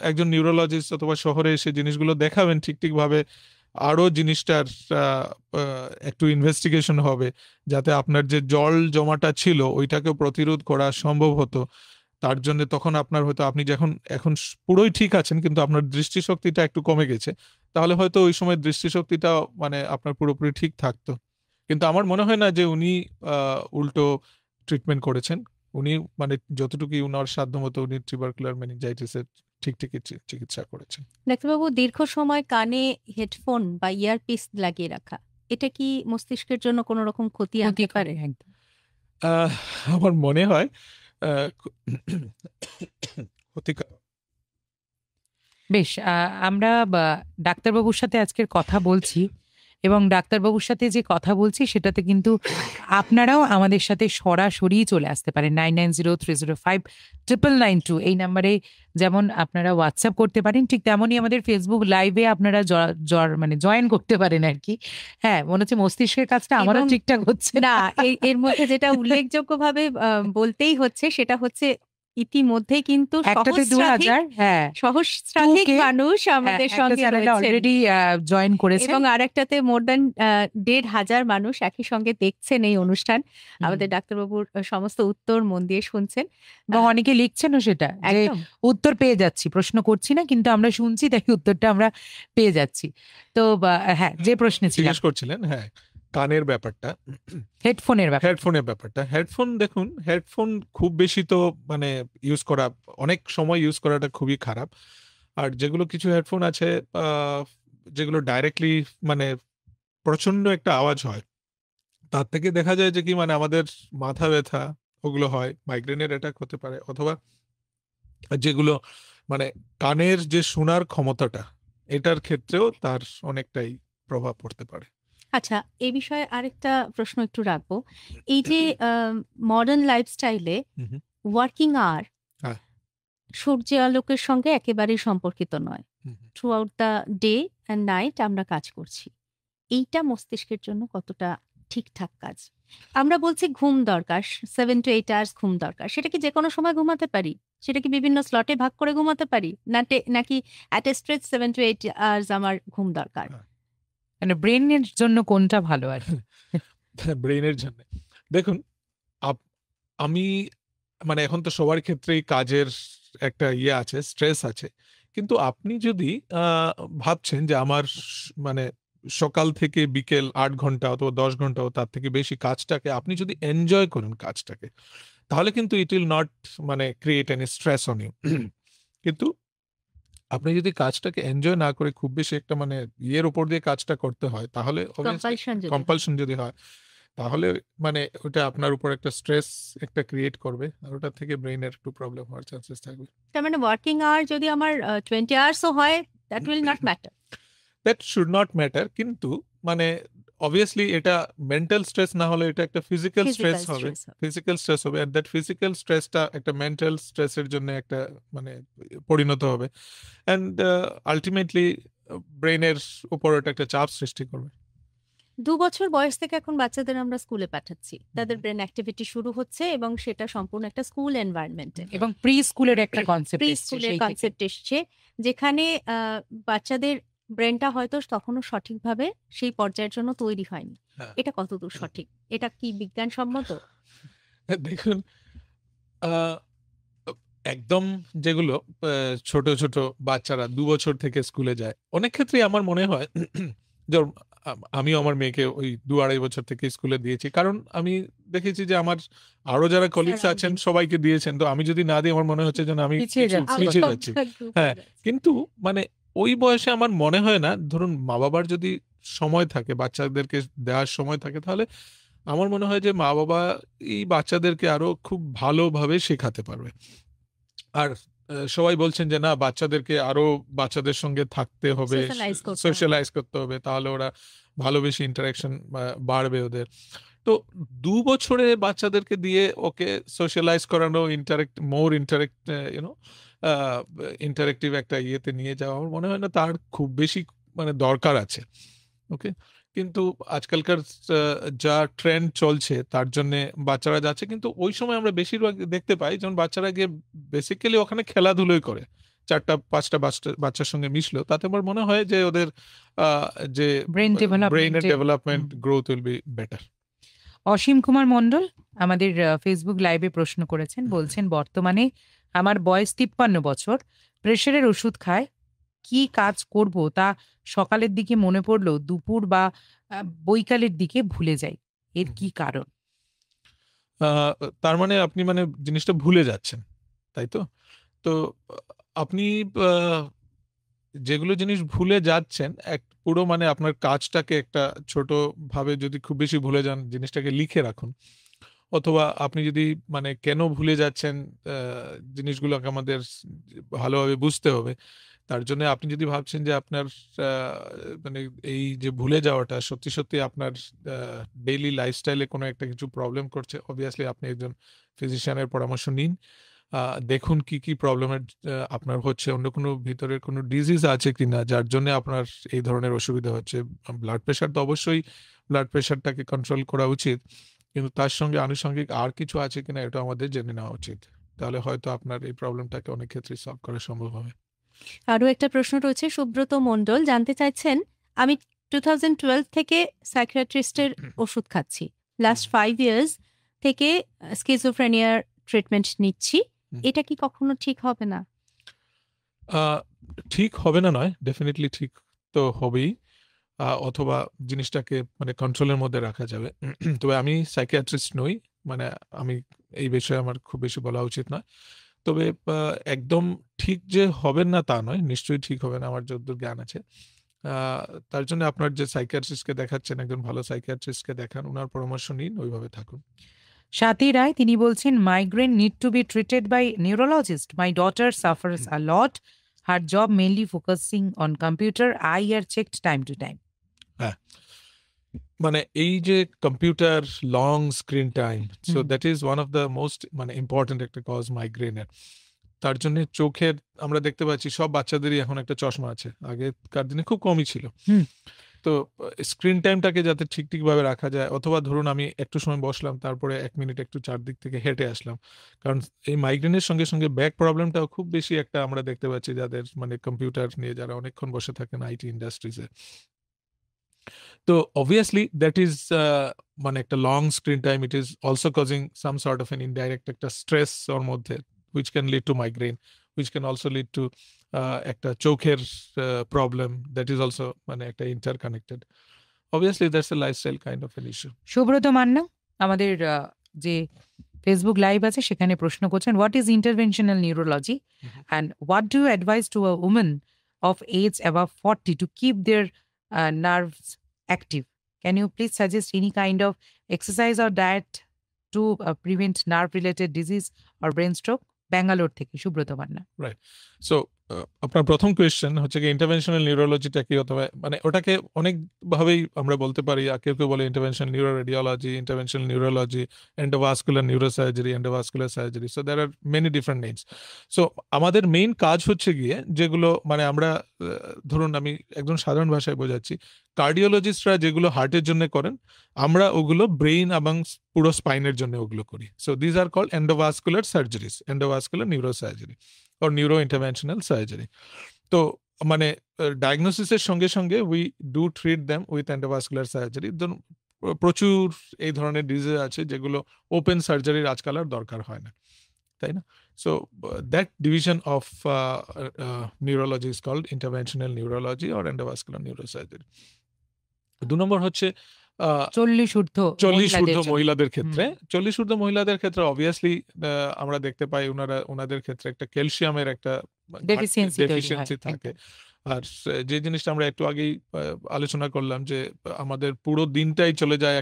একজন নিউরোলজিস্ট অথবা শহরে এসে জিনিসগুলো দেখাবেন ঠিকভাবে, আরো জিনিসটার একটু ইনভেস্টিগেশন হবে যাতে আপনার যে জল জমাটা ছিল ওইটাকে প্রতিরোধ করা সম্ভব হতো। তার জন্য তখন আপনার হয়তো আপনি এখন পুরোই ঠিক আছেন কিন্তু আপনার দৃষ্টিশক্তিটা একটু কমে গেছে, তাহলে হয়তো ওই সময় দৃষ্টিশক্তিটা মানে আপনার পুরোপুরি ঠিক থাকতো। কিন্তু আমার মনে হয় না যে উনি উল্টো ট্রিটমেন্ট করেছেন। উনি মানে যতটুকু উনার সাধ্য মতো উনি টিউবারকুলার মেনিনজাইটিসের ঠিক চিকিৎসা করেছেন। ডাক্তারবাবু, দীর্ঘ সময় কানে হেডফোন বা ইয়ারপিস লাগিয়ে রাখা, এটা কি মস্তিষ্কের জন্য কোনো রকম ক্ষতি আনতে পারে? আমার মনে হয় ক্ষতিকর। বেশ, আমরা ডাক্তারবাবুর সাথে আজকের কথা বলছি এবং ডাক্তারবাবুর সাথে যে কথা বলছি সেটাতে কিন্তু আপনারাও আমাদের সাথে সরাসরি চলে আসতে পারেন। 9903059992 এই নাম্বারে যেমন আপনারা হোয়াটসঅ্যাপ করতে পারেন, ঠিক তেমনই আমাদের ফেসবুক লাইভে আপনারা মানে জয়েন করতে পারেন আর কি। হ্যাঁ, মনে হচ্ছে মস্তিষ্কের কাজটা আমারও এবং ঠিকঠাক হচ্ছে না, এর মধ্যে যেটা উল্লেখযোগ্যভাবে বলতেই হচ্ছে সেটা হচ্ছে ইতিমধ্যেই কিন্তু একটাতে সহস্রাধিক 2000, হ্যাঁ, সহস্রাধিক 2K মানুষ হ্যাঁ, আমাদের একটা সঙ্গে চ্যানেলে রয়েছেন অলরেডি জয়েন করেছেন। এবং আরেকটাতে মোর দ্যান 1,500 মানুষ একই সঙ্গে দেখছেন এই অনুষ্ঠান। আমাদের ডাক্তারবাবুর সমস্ত উত্তর মন দিয়ে শুনছেন এবং অনেকে লিখছেনও সেটা, যে একদম। উত্তর পেয়ে যাচ্ছি, প্রশ্ন করছি না কিন্তু আমরা শুনছি, তাই উত্তরটা আমরা পেয়ে যাচ্ছি। তো হ্যাঁ, যে প্রশ্নে ছিলাম, জিজ্ঞেস করছিলেন, হ্যাঁ, কানের ব্যাপারটা, হেডফোনের ব্যাপার। হেডফোনের ব্যাপারটা। হেডফোন দেখুন, হেডফোন খুব বেশি তো মানে ইউজ করা, অনেক সময় ইউজ করাটা খুবই খারাপ। আর যেগুলো কিছু হেডফোন আছে যেগুলো ডাইরেক্টলি মানে প্রচন্ড একটা আওয়াজ হয়, তার থেকে দেখা যায় যে কি মানে আমাদের মাথা ব্যথা ওগুলো হয়, মাইগ্রেনের অ্যাটাক হতে পারে, অথবা যেগুলো মানে কানের যে শোনার ক্ষমতাটা, এটার ক্ষেত্রেও তার অনেকটাই প্রভাব পড়তে পারে। আচ্ছা, এই বিষয়ে আরেকটা প্রশ্ন একটু রাখবো। এই যে মডার্ন লাইফস্টাইলে হুম। ওয়ার্কিং আওয়ার হ্যাঁ। সূর্য আলোকের সঙ্গে একেবারেই সম্পর্কিত নয়। Hmm. Throughout the day and night আমরা কাজ করছি। এইটা মস্তিষ্কের জন্য কতটা ঠিকঠাক কাজ? আমরা বলছি ঘুম দরকার, 7 to 8 আওয়ার্স ঘুম দরকার। সেটা কি যে কোনো সময় ঘুমাতে পারি? সেটা কি বিভিন্ন স্লটে ভাগ করে ঘুমাতে পারি? নাকি at a stretch 7 to 8 hours আমার ঘুম দরকার? মানে ব্রেনের জন্য কোনটা ভালো আর কি? ব্রেইনের জন্য দেখুন, আমি মানে এখন তো সবার ক্ষেত্রেই কাজের একটা ইয়ে আছে, স্ট্রেস আছে, কিন্তু আপনি যদি ভাবছেন যে আমার মানে সকাল থেকে বিকেল 8 ঘন্টা অথবা 10 ঘন্টা ও তার থেকে বেশি কাজটাকে আপনি যদি এনজয় করেন কাজটাকে, তাহলে কিন্তু ইট উইল নট মানে create any stress on you. কিন্তু আপনি যদি কাজটাকে এনজয় না করে খুব বেশি একটা মানে ইয়ের উপর দিয়ে কাজটা করতে হয়, তাহলে কম্পালশন যদি হয়, তাহলে মানে ওটা আপনার উপর একটা স্ট্রেস একটা ক্রিয়েট করবে, আর ওটা থেকে ব্রেইনের একটু প্রবলেম হওয়ার চান্সেস থাকবে। তার মানে ওয়ার্কিং আওয়ার যদি আমার 20 আওয়ার্সও হয়, that will not matter. That should not matter, কিন্তু মানে অবভিয়াসলি এটা মেন্টাল স্ট্রেস না হলে এটা একটা ফিজিক্যাল স্ট্রেস হবে, ফিজিক্যাল স্ট্রেস হবে, আর দ্যাট ফিজিক্যাল স্ট্রেসটা একটা মেন্টাল স্ট্রেসের জন্য একটা মানে পরিণত হবে, অ্যান্ড আলটিমেটলি ব্রেইনের উপর এটা একটা চাপ সৃষ্টি করবে। 2 বছর বয়স থেকে এখন বাচ্চাদের আমরা স্কুলে পাঠাচ্ছি, তাদের ব্রেন অ্যাক্টিভিটি শুরু হচ্ছে এবং সেটা সম্পূর্ণ একটা স্কুল এনভায়রনমেন্টে, এবং প্রি স্কুলের একটা কনসেপ্ট প্রি স্কুলের কনসেপ্ট এসছে, যেখানে বাচ্চাদের ব্রেনটা হয়তো তখনও সঠিকভাবে সেই পর্যায়ের জন্য তৈরি হয়নি। এটা কতদূর সঠিক? এটা কি বিজ্ঞানসম্মত? দেখুন, একদম যেগুলো ছোট ছোট বাচ্চারা 2 বছর থেকে স্কুলে যায়, অনেক ক্ষেত্রেই আমার মনে হয় আমিও আমার মেয়েকে ওই 2-2.5 বছর থেকে স্কুলে দিয়েছি, কারণ আমি দেখেছি যে আমার আরো যারা কলিগস আছেন সবাইকে দিয়েছেন, তো আমি যদি না দিই আমার মনে হচ্ছে যেন আমি পিছিয়ে যাচ্ছি। হ্যাঁ, কিন্তু মানে ওই বয়সে আমার মনে হয় না, ধরুন মা বাবার যদি সময় থাকে, বাচ্চাদেরকে দেওয়ার সময় থাকে, তাহলে আমার মনে হয় যে মা বাবা এই বাচ্চাদেরকে আরো খুব ভালোভাবে শেখাতে পারবে। আর সবাই বলছেন যে না, বাচ্চাদেরকে আরো বাচ্চাদের সঙ্গে থাকতে হবে, সোশ্যালাইজ করতে হবে, তাহলে ওরা ভালো বেশি ইন্টারাকশন বাড়বে ওদের। তো 2 বছরে বাচ্চাদেরকে দিয়ে ওকে সোশ্যালাইজ করানো, ইন্টারেক্টিভ একটা ইয়েতে নিয়ে যাওয়া আমার মনে হয় না তার খুব বেশি মানে দরকার আছে। ওকে, কিন্তু আজকালকার যা ট্রেন্ড চলছে তার জন্য বাচ্চারা যাচ্ছে, কিন্তু ওই সময় আমরা বেশিরভাগ দেখতে পাই যখন বাচ্চারা গিয়ে বেসিক্যালি ওখানে খেলাধুলোই করে, 4-5টা বাচ্চার সঙ্গে মিশলো, তাতে আমার মনে হয় যে ওদের যে ব্রেইনের development growth will be better. Asim Kumar Mondal আমাদের ফেসবুক লাইভে প্রশ্ন করেছেন, বলছেন বর্তমানে আমার বয়স 53 বছর, প্রেশারের ওষুধ খায়, কি কাজ করব তা সকালের দিকে মনে পড়লো দুপুর বা বৈকালের দিকে ভুলে যাই, এর কি কারণ? তার মানে আপনি মানে জিনিসটা ভুলে যাচ্ছেন, তাই তো? তো আপনি যেগুলো জিনিস ভুলে যাচ্ছেন, পুরো মানে আপনার কাজটাকে একটা ছোট ভাবে যদি খুব বেশি ভুলে যান, জিনিসটাকে লিখে রাখুন, অথবা আপনি যদি মানে কেন ভুলে যাচ্ছেন জিনিসগুলোকে আমাদের ভালোভাবে বুঝতে হবে। তার জন্য আপনি যদি ভাবছেন যে আপনার মানে এই যে ভুলে যাওয়াটা সত্যি সত্যি আপনার ডেইলি লাইফস্টাইলে কোনো একটা কিছু প্রবলেম করছে, অবভিয়াসলি আপনি একজন ফিজিশিয়ানের পরামর্শ নিন। দেখুন কি কি প্রবলেমের আপনার হচ্ছে, অন্য কোনো ভিতরের কোনো ডিজিজ আছে কিনা যার জন্য আপনার এই ধরনের অসুবিধা হচ্ছে। ব্লাড প্রেশার তো অবশ্যই, ব্লাড প্রেশারটাকে কন্ট্রোল করা উচিত, কিন্তু তার সঙ্গে আনুষঙ্গিক আর কিছু আছে কিনা এটা আমাদের জেনে নেওয়া উচিত। তাহলে হয়তো আপনার এই প্রবলেমটাকে অনেক ক্ষেত্রে সলভ করা সম্ভব হবে। আরও একটা প্রশ্ন রয়েছে, সুব্রত মণ্ডল জানতে চাইছেন, আমি 2012 থেকে সাইকিয়াট্রিস্টের ওষুধ খাচ্ছি, লাস্ট 5 ইয়ার্স থেকে স্কিজোফ্রেনিয়ার ট্রিটমেন্ট নিচ্ছি, এটা কি কখনো ঠিক হবে না? ঠিক হবে না নয়, ডেফিনেটলি ঠিক তো হবেই, অথবা জিনিসটাকে মানে কন্ট্রোলের মধ্যে রাখা যাবে। তবে আমি সাইকিয়াট্রিস্ট নই, মানে আমি এই বিষয়ে আমার খুব বেশি বলা উচিত নয়। তবে একদম ঠিক যে হবেন না তা নয়, নিশ্চয়ই ঠিক হবে না, আমার যতদূর জ্ঞান আছে। তার জন্য আপনার যে সাইকিয়াট্রিস্টকে দেখাচ্ছেন, একজন ভালো সাইকিয়াট্রিস্টকে দেখান, ওনার পরামর্শ নিন, ওইভাবে থাকুন। স্বাতী রায় তিনি বলছেন, migraine need to be treated by neurologist. My daughter suffers a lot, her job mainly focusing on computer, I are checked time to time. হ্যাঁ, মানে এই যে computer long screen time, so that is one of the most মানে important একটা cause মাইগ্রেনের। তার জন্য চোখের আমরা দেখতে পাচ্ছি সব বাচ্চাদেরই এখন একটা চশমা আছে, আগেকার দিনে খুব কমই ছিল। তো স্ক্রিন টাইমটাকে যাতে ঠিকভাবে রাখা যায়, অথবা ধরুন আমি একটু সময় বসলাম, তারপরে 1 মিনিট একটু চারদিক থেকে হেঁটে আসলাম, কারণ এই মাইগ্রেনের সঙ্গে সঙ্গে ব্যাক প্রবলেমটাও খুব বেশি একটা আমরা দেখতে পাচ্ছি যাদের মানে কম্পিউটার নিয়ে যারা অনেকক্ষণ বসে থাকেন আইটি ইন্ডাস্ট্রিজে। তো অবভিয়াসলি দ্যাট ইজ মানে একটা long screen time, it is also causing some sort of N indirect একটা স্ট্রেস ওর মধ্যে, which can lead to migraine, which can also lead to একটা চোখের problem that is also মানে একটা interconnected. Obviously that's a lifestyle kind of an issue. Subrata Manna আমাদের যে Facebook live আছে সেখানে প্রশ্ন করছেন, what is interventional neurology and what do you advise to a women of age above 40 to keep their nerves active? Can you please suggest any kind of exercise or diet to prevent nerve-related disease or brain stroke? Bangalore থেকে Subrata Manna. Right, so আপনার প্রথম question হচ্ছে কি interventional নিউরোলজিটা কি, অথবা মানে ওটাকে অনেকভাবেই আমরা বলতে পারি। কেউ কেউ বলে interventional neuro radiology, interventional neurology, endovascular neurosurgery, endovascular surgery, so there are many different names. So আমাদের মেইন কাজ হচ্ছে গিয়ে যেগুলো মানে আমরা ধরুন আমি একজন সাধারণ ভাষায় বোঝাচ্ছি, কার্ডিওলজিস্টরা যেগুলো হার্টের জন্য করেন, আমরা ওগুলো ব্রেইন এবং পুরো স্পাইনের জন্য ওগুলো করি। So these are called endovascular surgeries, endovascular neurosurgery or neuro interventional surgery. তো মানে ডায়াগনোসিসের সঙ্গে সঙ্গে we do treat them with endovascular surgery. প্রচুর এই ধরনের ডিজিজ আছে যেগুলো ওপেন সার্জারির আজকাল আর দরকার হয় না, তাই না? So that division of neurology is called interventional neurology or endovascular neurosurgery. 2 number হচ্ছে 40 ঊর্ধ্ব মহিলাদের ক্ষেত্রে। 40 ঊর্ধ্ব মহিলাদের ক্ষেত্রে অবভিয়াসলি আমরা দেখতে পাই ওনাদের ক্ষেত্রে একটা ক্যালসিয়ামের একটা ডেফিসিয়েন্সি থাকে। আর যে জিনিসটা আমরা একটু আগেই আলোচনা করলাম যে আমাদের পুরো দিনটাই চলে যায়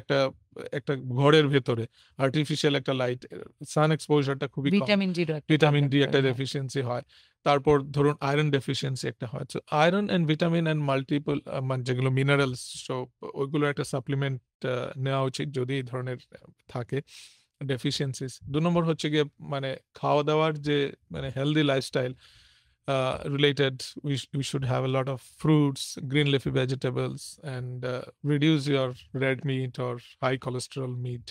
একটা ঘরের ভেতরে, আর্টিফিশিয়াল একটা লাইট, সান এক্সপোজারটা খুবই কম, ভিটামিন ডি একটা ডেফিসিয়েন্সি হয়। তারপর ধরুন আয়রন ডেফিসিয়েন্সি একটা হয়। So iron and vitamin and multiple মানে যেগুলো মিনারেলস, সো ওইগুলো একটা সাপ্লিমেন্ট নেওয়া উচিত যদি এই ধরনের থাকে ডেফিসিয়েন্সিস। 2 নম্বর হচ্ছে গিয়ে মানে খাওয়া দাওয়ার যে মানে healthy lifestyle related, we should have a lot of fruits, green leafy vegetables, and reduce your red meat or high cholesterol meat.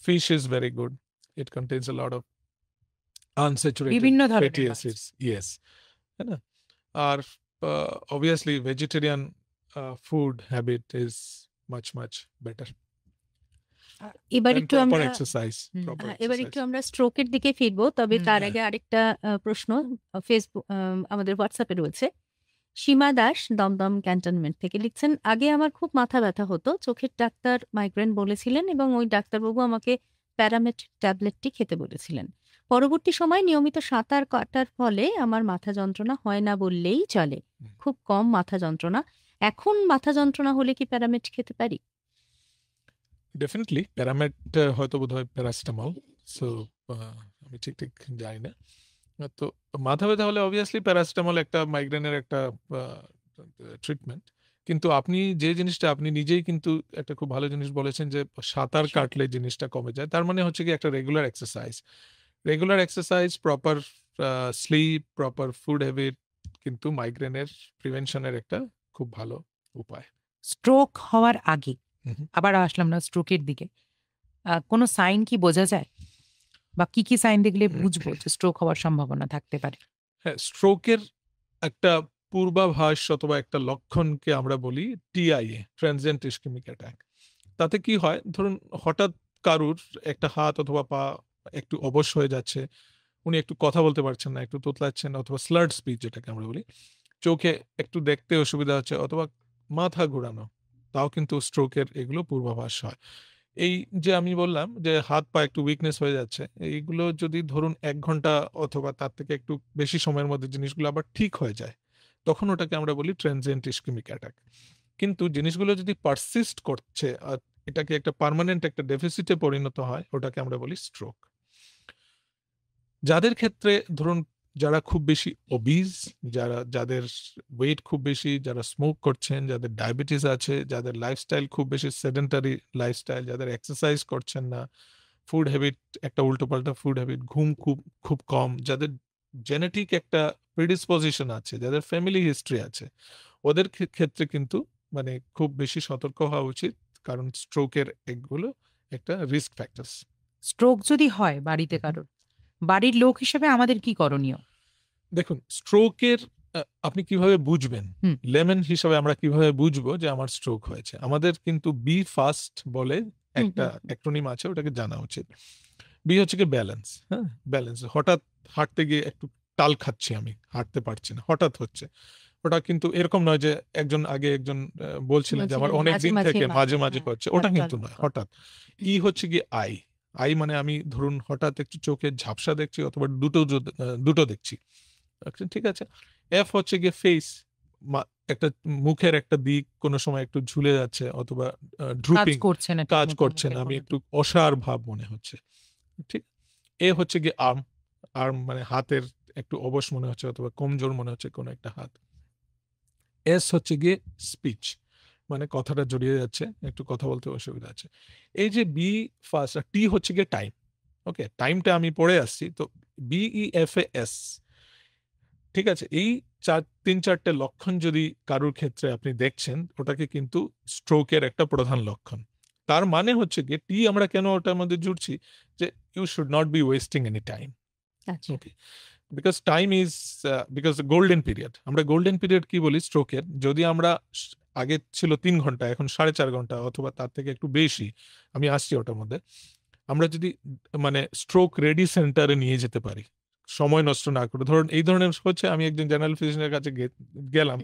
Fish is very good. It contains a lot of unsaturated fatty acids. Yes. Our obviously vegetarian food habit is much better. এবার একটু আমরা স্ট্রোকের দিকে ফিরবো, তবে তার আগে আরেকটা প্রশ্ন ফেসবুক আমাদের হোয়াটসঅ্যাপে রয়েছে। সীমা দাস দমদম ক্যান্টনমেন্ট থেকে লিখছেন, আগে আমার খুব মাথা ব্যথা হতো, চোখের ডাক্তার মাইগ্রেন বলেছিলেন এবং ওই ডাক্তারবাবু আমাকে প্যারামেট ট্যাবলেটটি খেতে বলেছিলেন। পরবর্তী সময় নিয়মিত সাঁতার কাটার ফলে আমার মাথা যন্ত্রণা হয় না বললেই চলে, খুব কম মাথা যন্ত্রণা। এখন মাথা যন্ত্রণা হলে কি প্যারামেট খেতে পারি? ডেফিনেটলি প্যারামেড হয়তো বোধ হয় প্যারাসিটামল, সো আমি ঠিক জানি না। তো মাথা ব্যথা হলে অবভিয়াসলি প্যারাসিটামল একটা মাইগ্রেনের একটা ট্রিটমেন্ট, কিন্তু আপনি যে জিনিসটা আপনি নিজেই কিন্তু একটা খুব ভালো জিনিস বলেছেন যে সাঁতার কাটলে জিনিসটা কমে যায়, তার মানে হচ্ছে কি একটা regular exercise, proper slip, proper food habit কিন্তু মাইগ্রেনের প্রিভেনশনের একটা খুব ভালো উপায়। স্ট্রোক হওয়ার আগে, হুম। আবার আসলাম না স্ট্রোকের দিকে, কোনো সাইন কি বোঝা যায়, বা কি কি সাইন দেখলে বুঝবো যে স্ট্রোক হওয়ার সম্ভাবনা থাকতে পারে? হ্যাঁ, স্ট্রোকের একটা পূর্বাভাস অথবা একটা লক্ষণকে আমরা বলি টিআইএ, ট্রানজিয়েন্ট ইসকেমিক অ্যাটাক। তাতে কি হয়, ধরুন হঠাৎ কারুর একটা হাত অথবা পা একটু অবশ হয়ে যাচ্ছে, উনি একটু কথা বলতে পারছেন না, একটু তোতলাচ্ছেন, অথবা স্লার্ড স্পিচ যেটাকে আমরা বলি, চোখে একটু দেখতে অসুবিধা হচ্ছে, অথবা মাথা ঘোরানো, তাও কিন্তু স্ট্রোকের এগুলো পূর্বাভাস হয়। এই যে আমি বললাম যে হাত পা একটু উইকনেস হয়ে যাচ্ছে, এইগুলো যদি ধরুন 1 ঘন্টা অথবা তার থেকে একটু বেশি সময়ের মধ্যে জিনিসগুলো আবার ঠিক হয়ে যায়, তখন ওটাকে আমরা বলি ট্রানজিয়েন্ট ইসকেমিক অ্যাটাক। কিন্তু জিনিসগুলো যদি পারসিস্ট করছে আর এটাকে একটা পার্মানেন্ট একটা ডেফিসিটে পরিণত হয়, ওটাকে আমরা বলি স্ট্রোক। যাদের ক্ষেত্রে ধরুন যারা খুব বেশি ওবিজ, যাদের ওয়েট খুব বেশি, যারা স্মোক করছেন, যাদের ডায়াবেটিস আছে, যাদের লাইফস্টাইল খুব বেশি সেডেন্টারি লাইফস্টাইল, যাদের এক্সারসাইজ করছেন না, ফুড হ্যাবিট একটা উল্টোপাল্টা ফুড হ্যাবিট, ঘুম খুব খুব কম, যাদের জেনেটিক একটা প্রিডিসপোজিশন আছে, যাদের ফ্যামিলি হিস্ট্রি আছে, ওদের ক্ষেত্রে কিন্তু মানে খুব বেশি সতর্ক হওয়া উচিত, কারণ স্ট্রোকের এগুলো একটা রিস্ক ফ্যাক্টরস। স্ট্রোক যদি হয় বাড়িতে কারোর, বাড়ির লোক হিসেবে আমাদের কি করণীয়? দেখুন, স্ট্রোকের আপনি কিভাবে বুঝবেন, হুম। লেমন হিসাবে আমরা কিভাবে বুঝবো যে আমার স্ট্রোক হয়েছে? আমাদের কিন্তু বি ফাস্ট বলে একটা অ্যাক্রোনিম আছে, ওটাকে জানা উচিত। বি হচ্ছে কি ব্যালেন্স। হ্যাঁ, ব্যালেন্স। হঠাৎ হাঁটতে গিয়ে একটু টাল খাচ্ছি, আমি হাঁটতে পারছি না, হঠাৎ হচ্ছে। ওটা কিন্তু এরকম নয় যে একজন বলছিলেন যে আমার অনেক দিন থেকে মাঝে মাঝে হচ্ছে, ওটা কিন্তু নয়, হঠাৎ। ই হচ্ছে কি আই মানে আমি ধরুন হঠাৎ একটু চোখে ঝাপসা দেখছি, অথবা দুটো দেখছি, ঠিক আছে। এফ হচ্ছে গিয়ে ফেস, একটা মুখের একটা দিক কোনো সময় একটু ঝুলে যাচ্ছে, অথবা ড্রুপিং, কাজ করছে না, আমি একটু অসাড় ভাব মনে হচ্ছে, ঠিক। এ হচ্ছে গিয়ে আর্ম মানে হাতের একটু অবশ মনে হচ্ছে, অথবা কমজোর মনে হচ্ছে কোনো একটা হাত। এস হচ্ছে গিয়ে স্পিচ, মানে কথাটা জড়িয়ে যাচ্ছে, একটু কথা বলতে অসুবিধা আছে। এই যে বি ফার্স্ট, আর টি হচ্ছে গিয়ে টাইম। ওকে, টাইমটা আমি পড়ে আসছি, তো BEFAS, ঠিক আছে। এই 3-4টে লক্ষণ যদি কারোর ক্ষেত্রে আপনি দেখছেন, ওটাকে কিন্তু স্ট্রোকের একটা প্রধান লক্ষণ। তার মানে হচ্ছে গিয়ে টি আমরা কেন ওটার মধ্যে জুড়ছি, যে you should not be wasting any time. Okay, because time is because golden period. আমরা গোল্ডেন পিরিয়ড কি বলি স্ট্রোকের, যদি আমরা আগে ছিল 3 ঘন্টা, এখন 4.5 ঘন্টা অথবা তার থেকে একটু বেশি, আমি আসছি ওটার মধ্যে, আমরা যদি মানে স্ট্রোক রেডি সেন্টারে নিয়ে যেতে পারি, সময় নষ্ট না করে। ধরুন এই ধরনের হচ্ছে, আমি একজন জেনারেল ফিজিশিয়ানের কাছে গেলাম,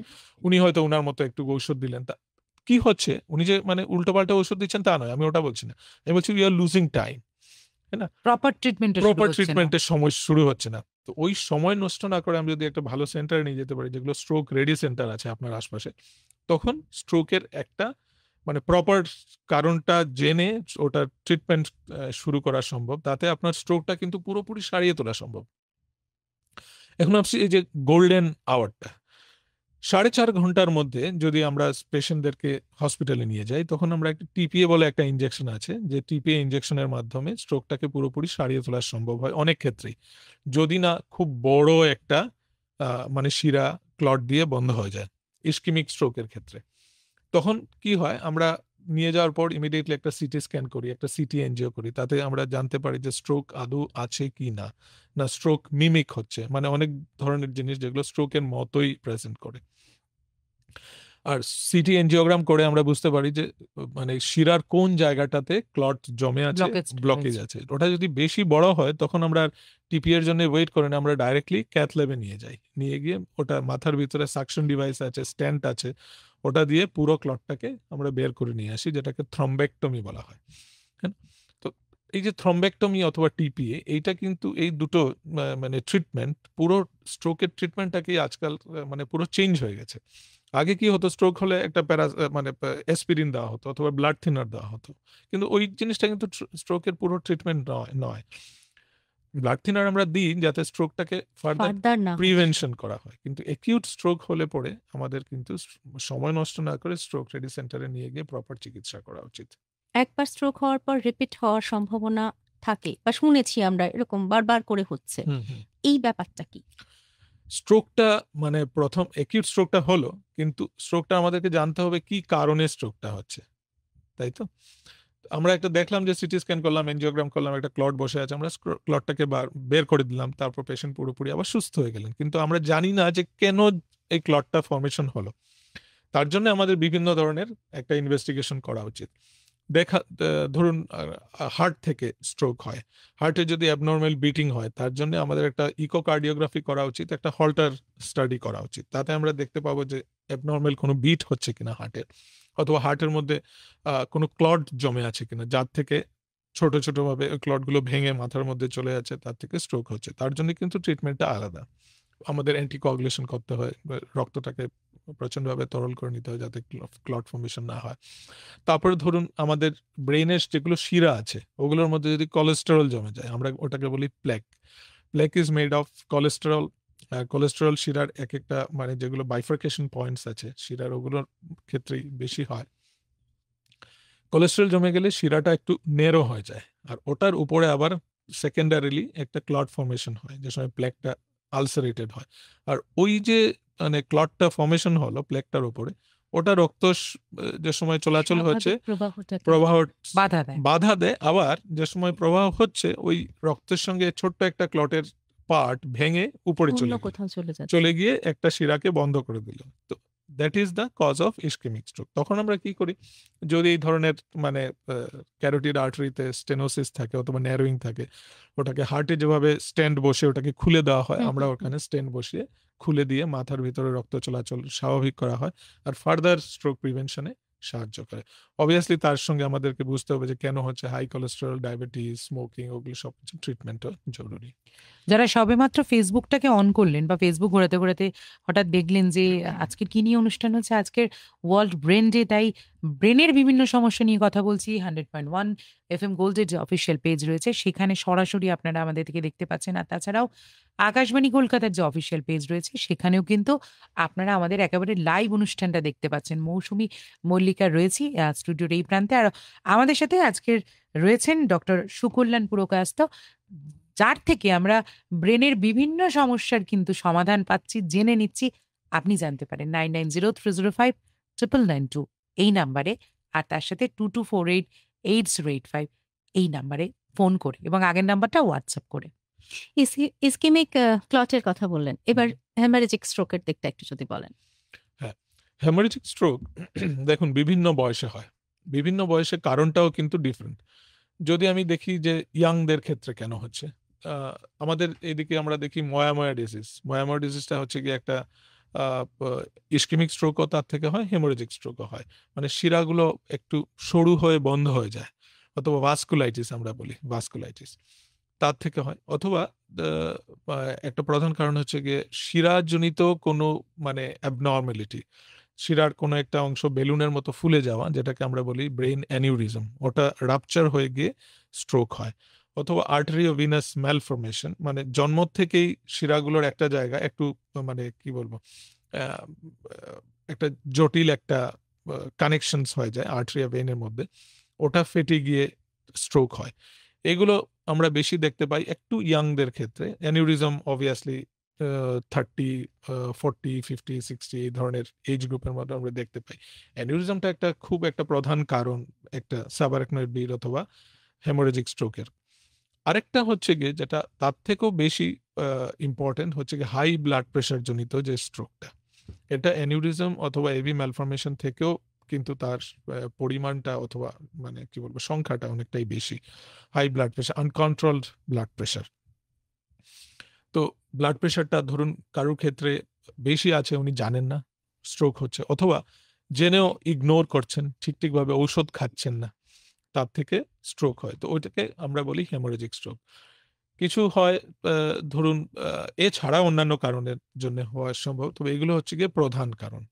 উনি হয়তো ওনার মতো একটু ঔষধ দিলেন, তা কি হচ্ছে, উনি যে মানে উল্টোপাল্টা ওষুধ দিচ্ছেন তা নয়, আমি ওটা বলছি না, আমি বলছি উই আর লুজিং টাইম, তাই না? প্রপার ট্রিটমেন্টের সময় শুরু হচ্ছে না। তো ওই সময় নষ্ট না করে আমি যদি একটা ভালো সেন্টারে নিয়ে যেতে পারি, যেগুলো স্ট্রোক রেডি সেন্টার আছে আপনার আশপাশে, তখন স্ট্রোকের একটা মানে প্রপার কারণটা জেনে ওটা ট্রিটমেন্ট শুরু করা সম্ভব, তাতে আপনার স্ট্রোকটা কিন্তু পুরোপুরি সারিয়ে তোলা সম্ভব। এখন আপনি এই যে গোল্ডেন আওয়ারটা 4.5 ঘন্টার মধ্যে যদি আমরা পেশেন্টদেরকে হসপিটালে নিয়ে যাই, তখন আমরা একটা টিপিএ বলে একটা ইনজেকশন আছে, যে টিপিএ ইনজেকশনের মাধ্যমে স্ট্রোকটাকে পুরোপুরি সারিয়ে তোলা সম্ভব হয় অনেক ক্ষেত্রেই, যদি না খুব বড় একটা মানে শিরা ক্লট দিয়ে বন্ধ হয়ে যায় ইসকেমিক স্ট্রোকের ক্ষেত্রে। তখন কি হয়, আমরা নিয়ে যাওয়ার পর ইমিডিয়েটলি একটা সিটি স্ক্যান করি, একটা সিটি এনজিও করি, তাতে আমরা জানতে পারি যে স্ট্রোক আদৌ আছে কি না, না স্ট্রোক মিমিক হচ্ছে, মানে অনেক ধরনের জিনিস যেগুলো স্ট্রোকের মতোই প্রেজেন্ট করে। আর সিটি এনজিওগ্রাম করে আমরা বুঝতে পারি যে মানে শিরার কোন জায়গাটাতে ক্লট জমে আছে, ব্লকেজ আছে। ওটা যদি বেশি বড় হয়, তখন আমরা টিপি এর জন্য ওয়েট করে না, আমরা ডাইরেক্টলি ক্যাথ ল্যাবে নিয়ে গিয়ে ওটা মাথার ভিতরে সাকশন ডিভাইস আছে, স্ট্যান্ট আছে, ওটা দিয়ে পুরো ক্লটটাকে আমরা বের করে নিয়ে আসি, যেটাকে থ্রম্বেক্টমি বলা হয়। হ্যাঁ, তো এই যে থ্রম্বেক্টমি অথবা টিপিএ, এইটা কিন্তু এই দুটো মানে ট্রিটমেন্ট পুরো স্ট্রোকের ট্রিটমেন্টটাকে আজকাল মানে পুরো চেঞ্জ হয়ে গেছে। আগে কি হতো, স্ট্রোক হলে একটা মানে অ্যাসপিরিন দেওয়া হতো অথবা ব্লাড থিনার দেওয়া হতো, কিন্তু ওই জিনিসটা কিন্তু স্ট্রোকের পুরো ট্রিটমেন্ট নয়। ব্লাড থিনার আমরা দিই যাতে স্ট্রোকটাকে ফার্দার প্রিভেনশন করা হয়, কিন্তু অ্যাকিউট স্ট্রোক হলে পরে আমাদের কিন্তু সময় নষ্ট না করে স্ট্রোক রেডি সেন্টারে নিয়ে গিয়ে প্রপার চিকিৎসা করা উচিত। একবার স্ট্রোক হওয়ার পর রিপিট হওয়ার সম্ভাবনা থাকে বা শুনেছি আমরা এরকম বারবার করে হচ্ছে, এই ব্যাপারটা কি? স্ট্রোকটা মানে প্রথম অ্যাকিউট স্ট্রোকটা হলো, কিন্তু স্ট্রোকটা আমাদেরকে জানতে হবে কি কারণে স্ট্রোকটা হচ্ছে, তাই তো? আমরা একটা দেখলাম যে সিটি স্ক্যান করলাম, এনজিওগ্রাম করলাম, একটা ক্লট বসে আছে, আমরা ক্লটটাকে বের করে দিলাম, তারপর পেশেন্ট পুরোপুরি আবার সুস্থ হয়ে গেলেন, কিন্তু আমরা জানি না যে কেন এই ক্লটটা ফর্মেশন হলো। তার জন্য আমাদের বিভিন্ন ধরনের একটা ইনভেস্টিগেশন করা উচিত। ধরুন হার্ট থেকে স্ট্রোক হয়, হার্টে যদি অ্যাবনর্মাল বিটিং হয়, তার জন্য আমাদের একটা ইকোকার্ডিওগ্রাফি করা উচিত, একটা হল্টার স্টাডি করা উচিত। তাতে আমরা দেখতে পাবো যে অ্যাবনর্মাল কোনো বিট হচ্ছে কিনা হার্টের, অথবা হার্টের মধ্যে কোনো ক্লট জমে আছে কিনা, যার থেকে ছোট ছোট ভাবে ক্লটগুলো ভেঙে মাথার মধ্যে চলে যাচ্ছে, তার থেকে স্ট্রোক হচ্ছে। তার জন্য কিন্তু ট্রিটমেন্টটা আলাদা, আমাদের অ্যান্টিকোয়াগুলেশন করতে হয়, রক্তটাকে প্রচন্ডভাবে তরল করে নিতে হয় যাতে ক্লট ফর্মেশন না হয়। তারপরে ধরুন আমাদের ব্রেনের যেগুলো শিরা আছে ওগুলোর মধ্যে যদি কোলেস্টেরল জমে যায়, আমরা ওটাকে বলি plaque. Plaque is made of cholesterol. Cholesterol শিরার এক একটা মানে যেগুলো বাইফার্কেশন পয়েন্টস আছে শিরার, ওগুলোর ক্ষেত্রেই বেশি হয়। কোলেস্টেরল জমে গেলে শিরাটা একটু নেরো হয়ে যায়, আর ওটার উপরে আবার সেকেন্ডারিলি একটা ক্লট ফর্মেশন হয়, যে সময় প্লেকটা আলসারেটেড হয়। আর ওই যে মানে ক্লটটা ফর্মেশন হলো প্লেকটার উপরে, ওটা রক্ত যে সময় চলাচল হচ্ছে প্রবাহ বাধা দেয়, আবার যে সময় প্রবাহ হচ্ছে ওই রক্তের সঙ্গে ছোট্ট একটা ক্লটের পার্ট ভেঙে উপরে চলে গিয়ে একটা শিরাকে বন্ধ করে দিল। তো that is the cause of ischemic stroke. তখন আমরা কি করি, যদি এই ধরনের মানে ক্যারোটিড আর্টারিতে স্টেনোসিস থাকে অথবা ন্যারোয়িং থাকে, ওটাকে হার্টে যেভাবে স্টেন্ট বসে ওটাকে খুলে দেওয়া হয়, আমরা ওখানে স্টেন্ট বসিয়ে খুলে দিয়ে মাথার ভিতরে রক্ত চলাচল স্বাভাবিক করা হয়, আর ফার্দার স্ট্রোক প্রিভেনশনে সাহায্য করে। অবভিয়াসলি তার সঙ্গে আমাদেরকে বুঝতে হবে যে কেন হচ্ছে, হাই কোলেস্টেরল, ডায়াবেটিস, স্মোকিং, ওগুলো সবকিছু ট্রিটমেন্টও জরুরি। যারা সবেমাত্র ফেসবুকটাকে অন করলেন বা ফেসবুক ঘোরাতে ঘোরাতে হঠাৎ দেখলেন যে আজকের কি নিয়ে অনুষ্ঠান হচ্ছে, আজকের ওয়ার্ল্ড ব্রেন ডে, তাই ব্রেনের বিভিন্ন সমস্যা নিয়ে কথা বলছি। 100.1 FM গোল্ডের যে অফিসিয়াল পেজ রয়েছে সেখানে সরাসরি আপনারা আমাদের থেকে দেখতে পাচ্ছেন, আর তাছাড়াও আকাশবাণী কলকাতার যে অফিসিয়াল পেজ রয়েছে সেখানেও কিন্তু আপনারা আমাদের একেবারে লাইভ অনুষ্ঠানটা দেখতে পাচ্ছেন। মৌসুমী মল্লিকা রয়েছি স্টুডিওর এই প্রান্তে, আর আমাদের সাথে আজকের রয়েছেন ডক্টর সুকল্যাণ পুরকায়স্থ, যার থেকে আমরা ব্রেনের বিভিন্ন সমস্যার কিন্তু সমাধান পাচ্ছি, জেনে নিচ্ছি। আপনি জানতে পারেন 9903059992 এই নাম্বারে, আর তার সাথে 22488085 এই নাম্বারে ফোন করে, এবং আগের নাম্বারটা হোয়াটসঅ্যাপ করে। ইসকেমিক ক্লটের কথা বললেন, এবার হেমারেজিক স্ট্রোকের দিকটা একটু যদি বলেন। হ্যাঁ, হেমারেজিক স্ট্রোক দেখুন বিভিন্ন বয়সে হয়, বিভিন্ন বয়সে কারণটাও কিন্তু ডিফারেন্ট। যদি আমি দেখি যে ইয়াংদের ক্ষেত্রে কেন হচ্ছে, আমাদের এদিকে আমরা দেখি ময়াময়া ডিজিজ। ময়াময়া ডিজিজটা হচ্ছে কি একটা ইসকেমিক স্ট্রোকও তার থেকে হয়, হেমোরেজিক স্ট্রোকও হয়, মানে শিরাগুলো একটু সরু হয়ে বন্ধ হয়ে যায়, অথবা ভাস্কুলাইটিস আমরা বলি, ভাস্কুলাইটিস তার থেকে হয়। অথবা একটা প্রধান কারণ হচ্ছে গিয়ে শিরাজনিত কোনো মানে অ্যাবনর্মালিটি, শিরার কোনো একটা অংশ বেলুনের মতো ফুলে যাওয়া, যেটাকে আমরা বলি ব্রেইন অ্যানিউরিজম, ওটা রাপচার হয়ে গিয়ে স্ট্রোক হয়। অথবা আর্টারিওভিনাস ম্যালফরমেশন, মানে জন্ম থেকেই শিরাগুলোর একটা জায়গা একটু মানে কি বলবো একটা জটিল একটা কানেকশনস হয়ে যায় আর্টারিয়া ভেইনের মধ্যে, ওটা ফেটে গিয়ে স্ট্রোক হয়। এগুলো আমরা বেশি দেখতে পাই একটু ইয়াংদের ক্ষেত্রে। অ্যানিউরিজম অবভিয়াসলি 30, 40, 50, 60 এই ধরনের এজ গ্রুপের মধ্যে আমরা দেখতে পাই। অ্যানিউরিজমটা একটা খুব একটা প্রধান কারণ একটা সাবআরাকনয়েড ব্লিড অথবা হেমোরেজিক স্ট্রোকের। আরেকটা হচ্ছে গিয়ে যেটা তার থেকেও বেশি ইম্পর্টেন্ট হচ্ছে গিয়ে হাই ব্লাড প্রেশার জনিত যে স্ট্রোকটা, এটা অ্যানিউরিজম অথবা এভি ম্যালফরমেশন থেকেও কিন্তু তার পরিমাণটা অথবা মানে কি বলবো সংখ্যাটা অনেকটাই বেশি। High blood pressure, uncontrolled blood pressure. তো ব্লাড প্রেশারটা ধরুন কারোর ক্ষেত্রে বেশি আছে, উনি জানেন না স্ট্রোক হচ্ছে, অথবা জেনেও ইগনোর করছেন, ঠিকভাবে ঔষধ খাচ্ছেন না, তার থেকে স্ট্রোক হয়। তো ওইটাকে আমরা বলি হেমোরেজিক স্ট্রোক। কিছু হয় ধরুন এছাড়া অন্যান্য কারণের জন্য হওয়া সম্ভব, তবে এগুলো হচ্ছে গিয়ে প্রধান কারণ।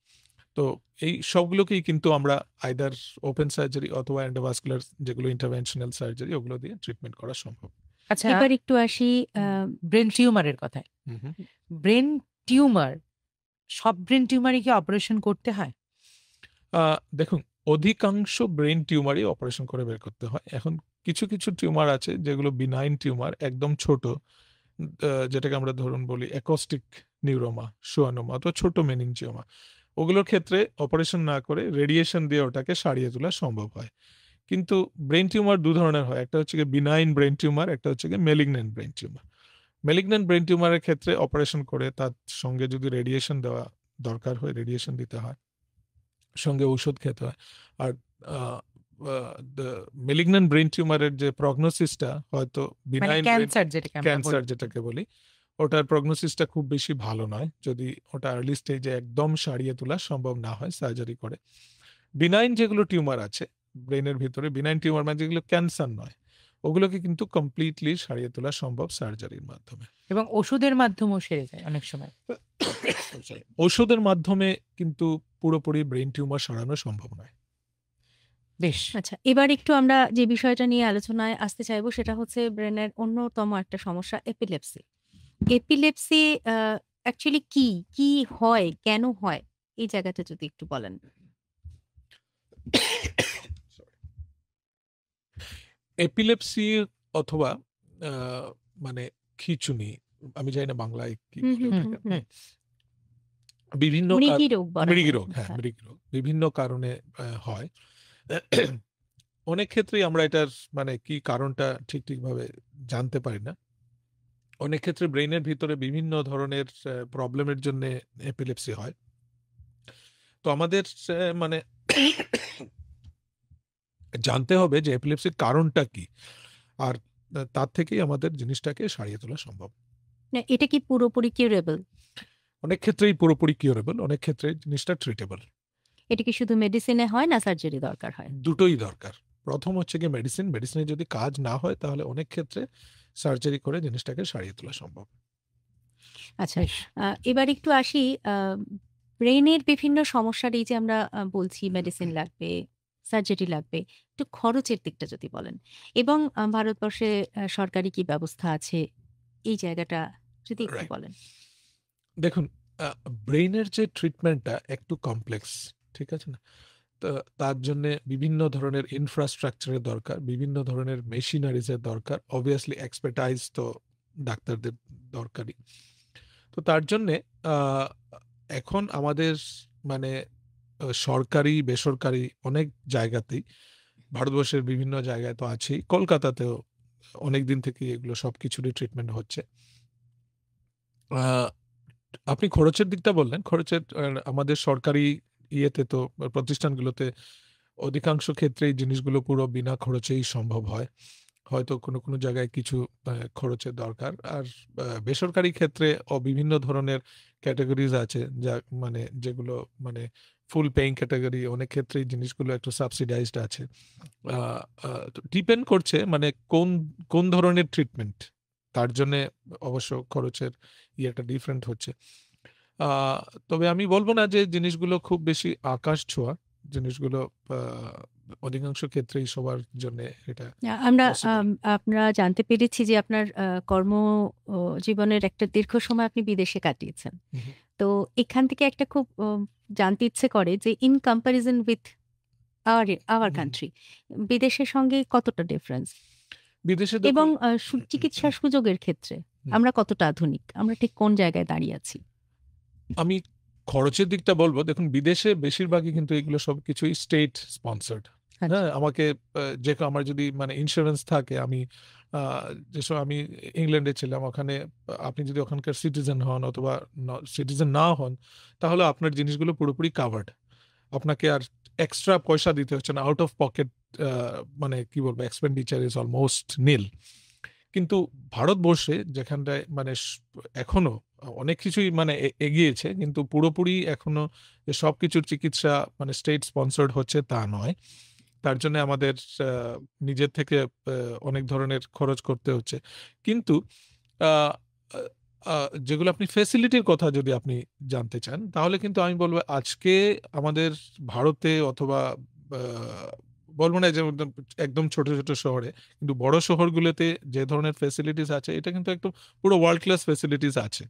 তো এই সবগুলোকেই কিন্তু আমরা আইদার ওপেন সার্জারি অথবা এন্ডোভাস্কুলার যেগুলো ইন্টারভেনশনাল সার্জারি ওগুলো দিয়ে ট্রিটমেন্ট করা সম্ভব। আচ্ছা, এবার একটু আসি ব্রেন টিউমারের কথায়। ব্রেন টিউমার, সব ব্রেন টিউমারই কি অপারেশন করতে হয়? দেখুন, অধিকাংশ ব্রেন টিউমারই অপারেশন করে বের করতে হয়। এখন কিছু কিছু টিউমার আছে যেগুলো বিনাইন টিউমার, একদম ছোট, যেটাকে আমরা ধরুন বলি অ্যাকোস্টিক নিউরোমা, সোয়ানোমা অথবা ছোট মেনিনজিওমা, ওগুলোর ক্ষেত্রে অপারেশন না করে রেডিয়েশন দিয়ে ওটাকে সারিয়ে তোলা সম্ভব হয়। কিন্তু ব্রেন টিউমার দু ধরনের হয়, একটা হচ্ছে গিয়ে বিনাইন ব্রেন টিউমার, একটা হচ্ছে গিয়ে malignant brain tumour. Malignant brain টিউমারের ক্ষেত্রে অপারেশন করে তার সঙ্গে যদি রেডিয়েশন দেওয়া দরকার হয়, রেডিয়েশন দিতে হয়, সঙ্গে ঔষধ খেতে হয়। আর মেলিগন্যান্ট ব্রেন টিউমারের যে প্রগনোসিসটা হয়তো বিনাইন ক্যান্সার যেটাকে বলি, ওটার প্রগনোসিসটা খুব বেশি ভালো নয় যদি ওটা আর্লি স্টেজে একদম সারিয়ে তোলা সম্ভব না হয় সার্জারি করে। বিনাইন যেগুলো টিউমার আছে ব্রেনের ভিতরে, বিনাইন টিউমার মানে যেগুলো ক্যান্সার নয়, ওগুলোকে কিন্তু কমপ্লিটলি সারিয়ে তোলা সম্ভব সার্জারির মাধ্যমে, এবং ওষুধের মাধ্যমেও সেরে যায় অনেক সময়। ওষুধের মাধ্যমে কিন্তু পুরোপুরি ব্রেন টিউমার সরানো সম্ভব নয়। বেশ, আচ্ছা, এবার একটু আমরা যে বিষয়টা নিয়ে আলোচনায় আসতে চাইবো সেটা হচ্ছে ব্রেনের অন্যতম একটা সমস্যা, এপিলেপসি। এপিলেপসি অ্যাকচুয়ালি কি হয়, কেন হয়, এই জায়গাটা যদি একটু বলেন। এপিলেপসি অথবা মানে খিঁচুনি, আমি জানি না বাংলায় কি বিভিন্ন মৃগী রোগ, হ্যাঁ মৃগী রোগ বিভিন্ন কারণে হয়। অনেক ক্ষেত্রেই আমরা এটার মানে কি কারণটা ঠিকভাবে জানতে পারি না। অনেক ক্ষেত্রে ব্রেইনের ভিতরে বিভিন্ন ধরনের প্রবলেমের জন্য এপিলেপসি হয়। তো আমাদের মানে জানতে হবে যে এপিলেপসির কারণটা কি, আর তার থেকেই আমাদের জিনিসটাকে সারিয়ে তোলা সম্ভব। এটা কি পুরোপুরি কিউরেবল? অনেক ক্ষেত্রেই পুরোপুরি কিউরেবল, অনেক ক্ষেত্রে জিনিসটা ট্রিটেবল। এটা কি শুধু মেডিসিনে হয় না সার্জারি দরকার হয়? দুটোই দরকার। প্রথম হচ্ছে কি মেডিসিনে যদি কাজ না হয় তাহলে অনেক ক্ষেত্রে সার্জারি করে জিনিসটাকে সারিয়ে তোলা সম্ভব। আচ্ছা, এবার একটু আসি ব্রেনের বিভিন্ন সমস্যার, এই যে আমরা বলছি মেডিসিন লাগবে, সার্জারি লাগবে, একটু খরচের দিকটা যদি বলেন, এবং ভারতবর্ষে সরকারি কি ব্যবস্থা আছে, এই জায়গাটা যদি একটু বলেন। দেখুন, ব্রেইনের যে ট্রিটমেন্টটা একটু কমপ্লেক্স, ঠিক আছে না? তো তার জন্য বিভিন্ন ধরনের ইনফ্রাস্ট্রাকচারের দরকার, বিভিন্ন ধরনের মেশিনারিজের দরকার, অবভিয়াসলি এক্সপার্টাইজ তো ডাক্তারদের দরকারি। তো তার জন্যে এখন আমাদের মানে সরকারি বেসরকারি অনেক জায়গাতেই, ভারতবর্ষের বিভিন্ন জায়গায় তো আছেই, কলকাতাতেও অনেক দিন থেকে এগুলো সব কিছুরই ট্রিটমেন্ট হচ্ছে। আপনি খরচের দিকটা বললেন, খরচের আমাদের সরকারি ইয়েতে তো প্রতিষ্ঠানগুলোতে অধিকাংশ ক্ষেত্রেই জিনিসগুলো পুরো বিনা খরচেই সম্ভব হয়, হয়তো কোনো কোনো জায়গায় কিছু খরচের দরকার। আর বেসরকারি ক্ষেত্রে বিভিন্ন ধরনের ক্যাটাগরিজ আছে যা মানে যেগুলো মানে ফুল পেইং ক্যাটাগরি, অনেক ক্ষেত্রেই জিনিসগুলো একটু সাবসিডাইজড আছে। ডিপেন্ড করছে মানে কোন ধরনের ট্রিটমেন্ট, তার জন্যে অবশ্য খরচের ইয়েটা ডিফারেন্ট হচ্ছে। তবে আমি বলবো না যে জিনিসগুলো খুব বেশি আকাশ ছোঁয়া, জিনিসগুলো অধিকাংশ ক্ষেত্রেই সবার জন্য এটা আমরা জানতে পেরেছি যে আপনার কর্ম জীবনের একটা দীর্ঘ সময় আপনি বিদেশে কাটিয়েছেন। তো এখান থেকে একটা খুব জানতে ইচ্ছে করে যে in comparison with our country, বিদেশের সঙ্গে কতটা ডিফারেন্স, বিদেশে এবং চিকিৎসার সুযোগের ক্ষেত্রে আমরা কতটা আধুনিক, আমরা ঠিক কোন জায়গায় দাঁড়িয়ে আছি? আমি খরচের দিকটা বলবো, দেখুন বিদেশে বেশিরভাগই কিন্তু এগুলো সবকিছুই স্টেট স্পন্সর্ড। হ্যাঁ, আমাকে যে আমার যদি মানে ইন্স্যুরেন্স থাকে, আমি যেসব আমি ইংল্যান্ডে ছিলাম, ওখানে আপনি যদি ওখানকার সিটিজেন হন অথবা সিটিজেন না হন, তাহলে আপনার জিনিসগুলো পুরোপুরি কাভার্ড, আপনাকে আর এক্সট্রা পয়সা দিতে হচ্ছে না, আউট অফ পকেট মানে কি বলবো এক্সপেন্ডিচার ইজ অলমোস্ট নীল। কিন্তু ভারতবর্ষে যেখানটায় মানে এখনো অনেক কিছুই মানে এগিয়েছে, কিন্তু পুরোপুরি এখনো যে সবকিছুর চিকিৎসা মানে স্টেট স্পন্সর্ড হচ্ছে তা নয়। তার জন্য আমাদের নিজের থেকে অনেক ধরনের খরচ করতে হচ্ছে। কিন্তু যেগুলো আপনি ফেসিলিটির কথা যদি আপনি জানতে চান, তাহলে কিন্তু আমি বলবো আজকে আমাদের ভারতে অথবা বলবো না যে একদম ছোট ছোট শহরে, কিন্তু বড় শহরগুলোতে যে ধরনের ফেসিলিটিস আছে, এটা কিন্তু একদম পুরো ওয়ার্ল্ড ক্লাস ফেসিলিটিস আছে।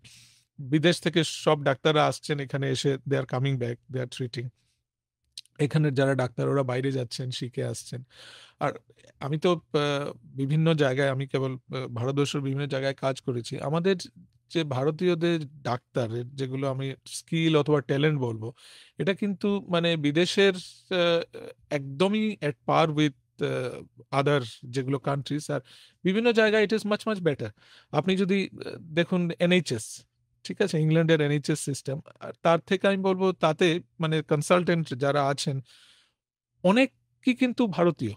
বিদেশ থেকে সব ডাক্তাররা আসছেন এখানে, এসে they are coming back, they are treating. এখানের যারা ডাক্তার ওরা বাইরে যাচ্ছেন, শিখে আসছেন। আর আমি তো বিভিন্ন জায়গায়, আমি কেবল ভারতবর্ষের বিভিন্ন জায়গায় কাজ করেছি। আমাদের যে ভারতীয়দের ডাক্তারের যেগুলো আমি স্কিল অথবা ট্যালেন্ট বলবো, এটা কিন্তু মানে বিদেশের একদমই এট পার উইথ আদার যেগুলো কান্ট্রিজ। আর বিভিন্ন জায়গায় it is much much better. আপনি যদি দেখুন NHS, ঠিক আছে, ইংল্যান্ডের NHS সিস্টেম, তার থেকে আমি বলবো তাতে মানে কনসালটেন্ট যারা আছেন অনেকই কিন্তু ভারতীয়।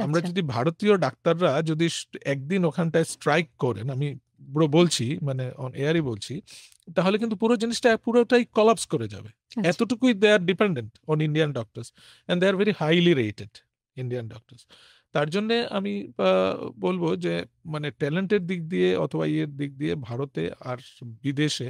আমরা যদি ভারতীয় ডাক্তাররা যদি একদিন ওখানটায় স্ট্রাইক করেন, আমি পুরো বলছি মানে অন এয়ারই বলছি, তাহলে কিন্তু পুরো জিনিসটা পুরোটাই কলাপস করে যাবে। এতটুকুই they are dependent on Indian doctors and they are very highly rated Indian doctors. তার জন্যে আমি বলবো যে মানে ট্যালেন্টের দিক দিয়ে অথবা ইয়ের দিক দিয়ে ভারতে আর বিদেশে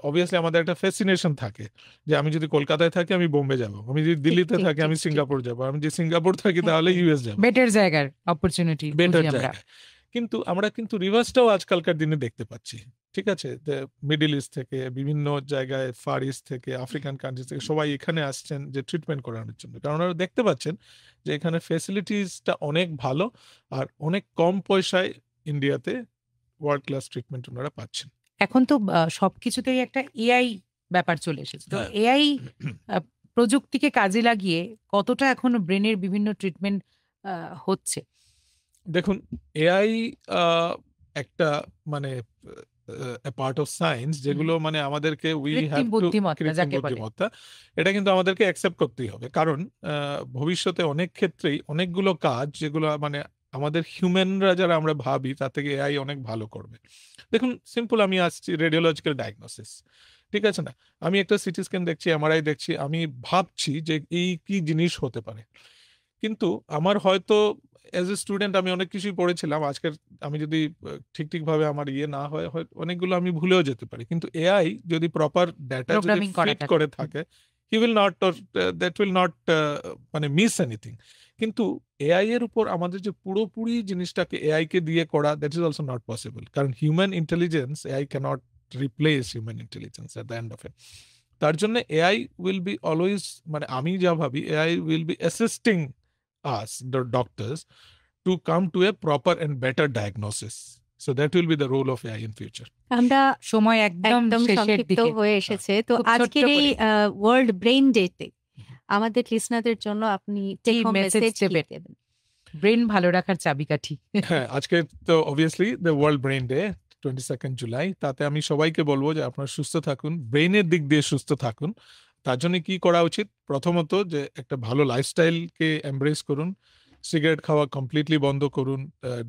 অবভিয়াসলি আমাদের একটা ফ্যাসিনেশন থাকে যে আমি যদি কলকাতায় থাকি আমি বোম্বে যাব, আমি যদি দিল্লিতে থাকি আমি সিঙ্গাপুর যাব, আমি যদি সিঙ্গাপুর থাকি তাহলে US যাব, বেটার জায়গার অপরচুনিটি, বেটার জায়গা। কিন্তু আমরা কিন্তু রিভার্সটাও আজকালকার দিনে দেখতে পাচ্ছি, ঠিক আছে। মিডল ইস্ট থেকে, বিভিন্ন জায়গায়, ফার ইস্ট থেকে, আফ্রিকান কান্ট্রি থেকে সবাই এখানে আসছেন যে ট্রিটমেন্ট করানোর জন্য, কারণ ওরা দেখতে পাচ্ছেন যে এখানে ফ্যাসিলিটিসটা অনেক ভালো আর অনেক কম পয়সায় ইন্ডিয়াতে ওয়ার্ল্ড ক্লাস ট্রিটমেন্ট ওনারা পাচ্ছেন। এখন তো সবকিছুতেই একটা AI ব্যাপার চলে এসেছে, তো AI প্রযুক্তিকে কাজে লাগিয়ে কতটা এখন ব্রেনের বিভিন্ন ট্রিটমেন্ট হচ্ছে? দেখুন, AI একটা মানে পার্ট অফ সায়েন্স, যেগুলো মানে আমাদেরকে বুদ্ধিমত্তা, এটা কিন্তু আমাদেরকে অ্যাকসেপ্ট করতেই হবে। কারণ ভবিষ্যতে অনেক ক্ষেত্রেই অনেকগুলো কাজ যেগুলো মানে আমাদের হিউম্যানরা যারা আমরা ভাবি তার থেকে AI অনেক ভালো করবে। দেখুন সিম্পল, আমি আসছি রেডিওলজিক্যাল ডায়াগনোসিস, ঠিক আছে না, আমি একটা সিটি স্ক্যান দেখছি, MRI দেখছি, আমি ভাবছি যে এই কি জিনিস হতে পারে, কিন্তু আমার হয়তো এজ এ স্টুডেন্ট আমি অনেক কিছুই পড়েছিলাম, আজকের আমি যদি ঠিকভাবে আমার না হয় অনেকগুলো আমি ভুলেও যেতে পারি। কিন্তু AI যদি প্রপার ডাটা যদি ফিট করে থাকে, he will not that will not মানে মিস এনিথিং। কিন্তু AI এর উপর আমাদের যে পুরোপুরি জিনিসটাকে AI কে দিয়ে করা, that is also not possible, কারণ human intelligence AI cannot replace human intelligence at the end of it. তার জন্য AI উইল বি অলওয়েজ, মানে আমি যা ভাবি, AI will be assisting us, the doctors, to come to a proper and better diagnosis. So that will be the role of AI in future. আমরা সময় একদম শেষের দিকে হয়ে এসেছে, তো আজকের এই ওয়ার্ল্ড ব্রেইন ডেতে আমাদের লিসনারদের জন্য আপনি টেক হোম মেসেজ দেবেন? ব্রেন ভালো রাখার চাবিকাঠি। হ্যাঁ, আজকে তো obviously the world brain day, 22 July. তাতে আমি সবাইকে বলবো যে আপনারা সুস্থ থাকুন, ব্রেইনের দিক দিয়ে সুস্থ থাকুন। তার জন্য কি করা উচিত? প্রথমত যে একটা ভালো লাইফস্টাইলকে এমব্রেস করুন, সিগারেট খাওয়া কমপ্লিটলি বন্ধ করুন,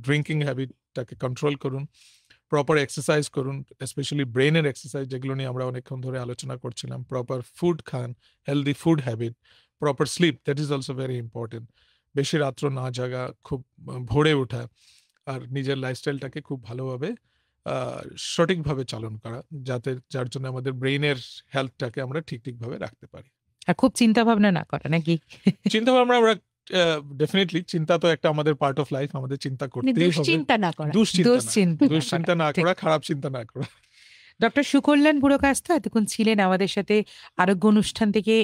ড্রিঙ্কিং হ্যাবিটটাকে কন্ট্রোল করুন, প্রপার এক্সারসাইজ করুন, স্পেশালি ব্রেনের এক্সারসাইজ যেগুলো নিয়ে আমরা অনেকক্ষণ ধরে আলোচনা করছিলাম, proper food Khan, healthy food habit, proper sleep, that is also very important. বেশি রাত্র না জাগা, খুব ভোরে ওঠা, আর নিজের লাইফস্টাইলটাকে খুব ভালোভাবে সঠিকভাবে চালন করা, যার জন্য আমাদের ব্রেইনের হেলথটাকে আমরা ঠিকভাবে রাখতে পারি। আর খুব চিন্তা ভাবনা না করা, নাকি? চিন্তা ভাবনা আমরা ডেফিনেটলি, চিন্তা তো একটা আমাদের পার্ট অফ লাইফ, আমাদের চিন্তা করতেই হবে। দুশ্চিন্তা না করা, খারাপ চিন্তা না করা। ডক্টর সুকল্যাণ পুরকায়স্থ এতক্ষণ ছিলেন আমাদের সাথে আরোগ্য অনুষ্ঠান থেকে।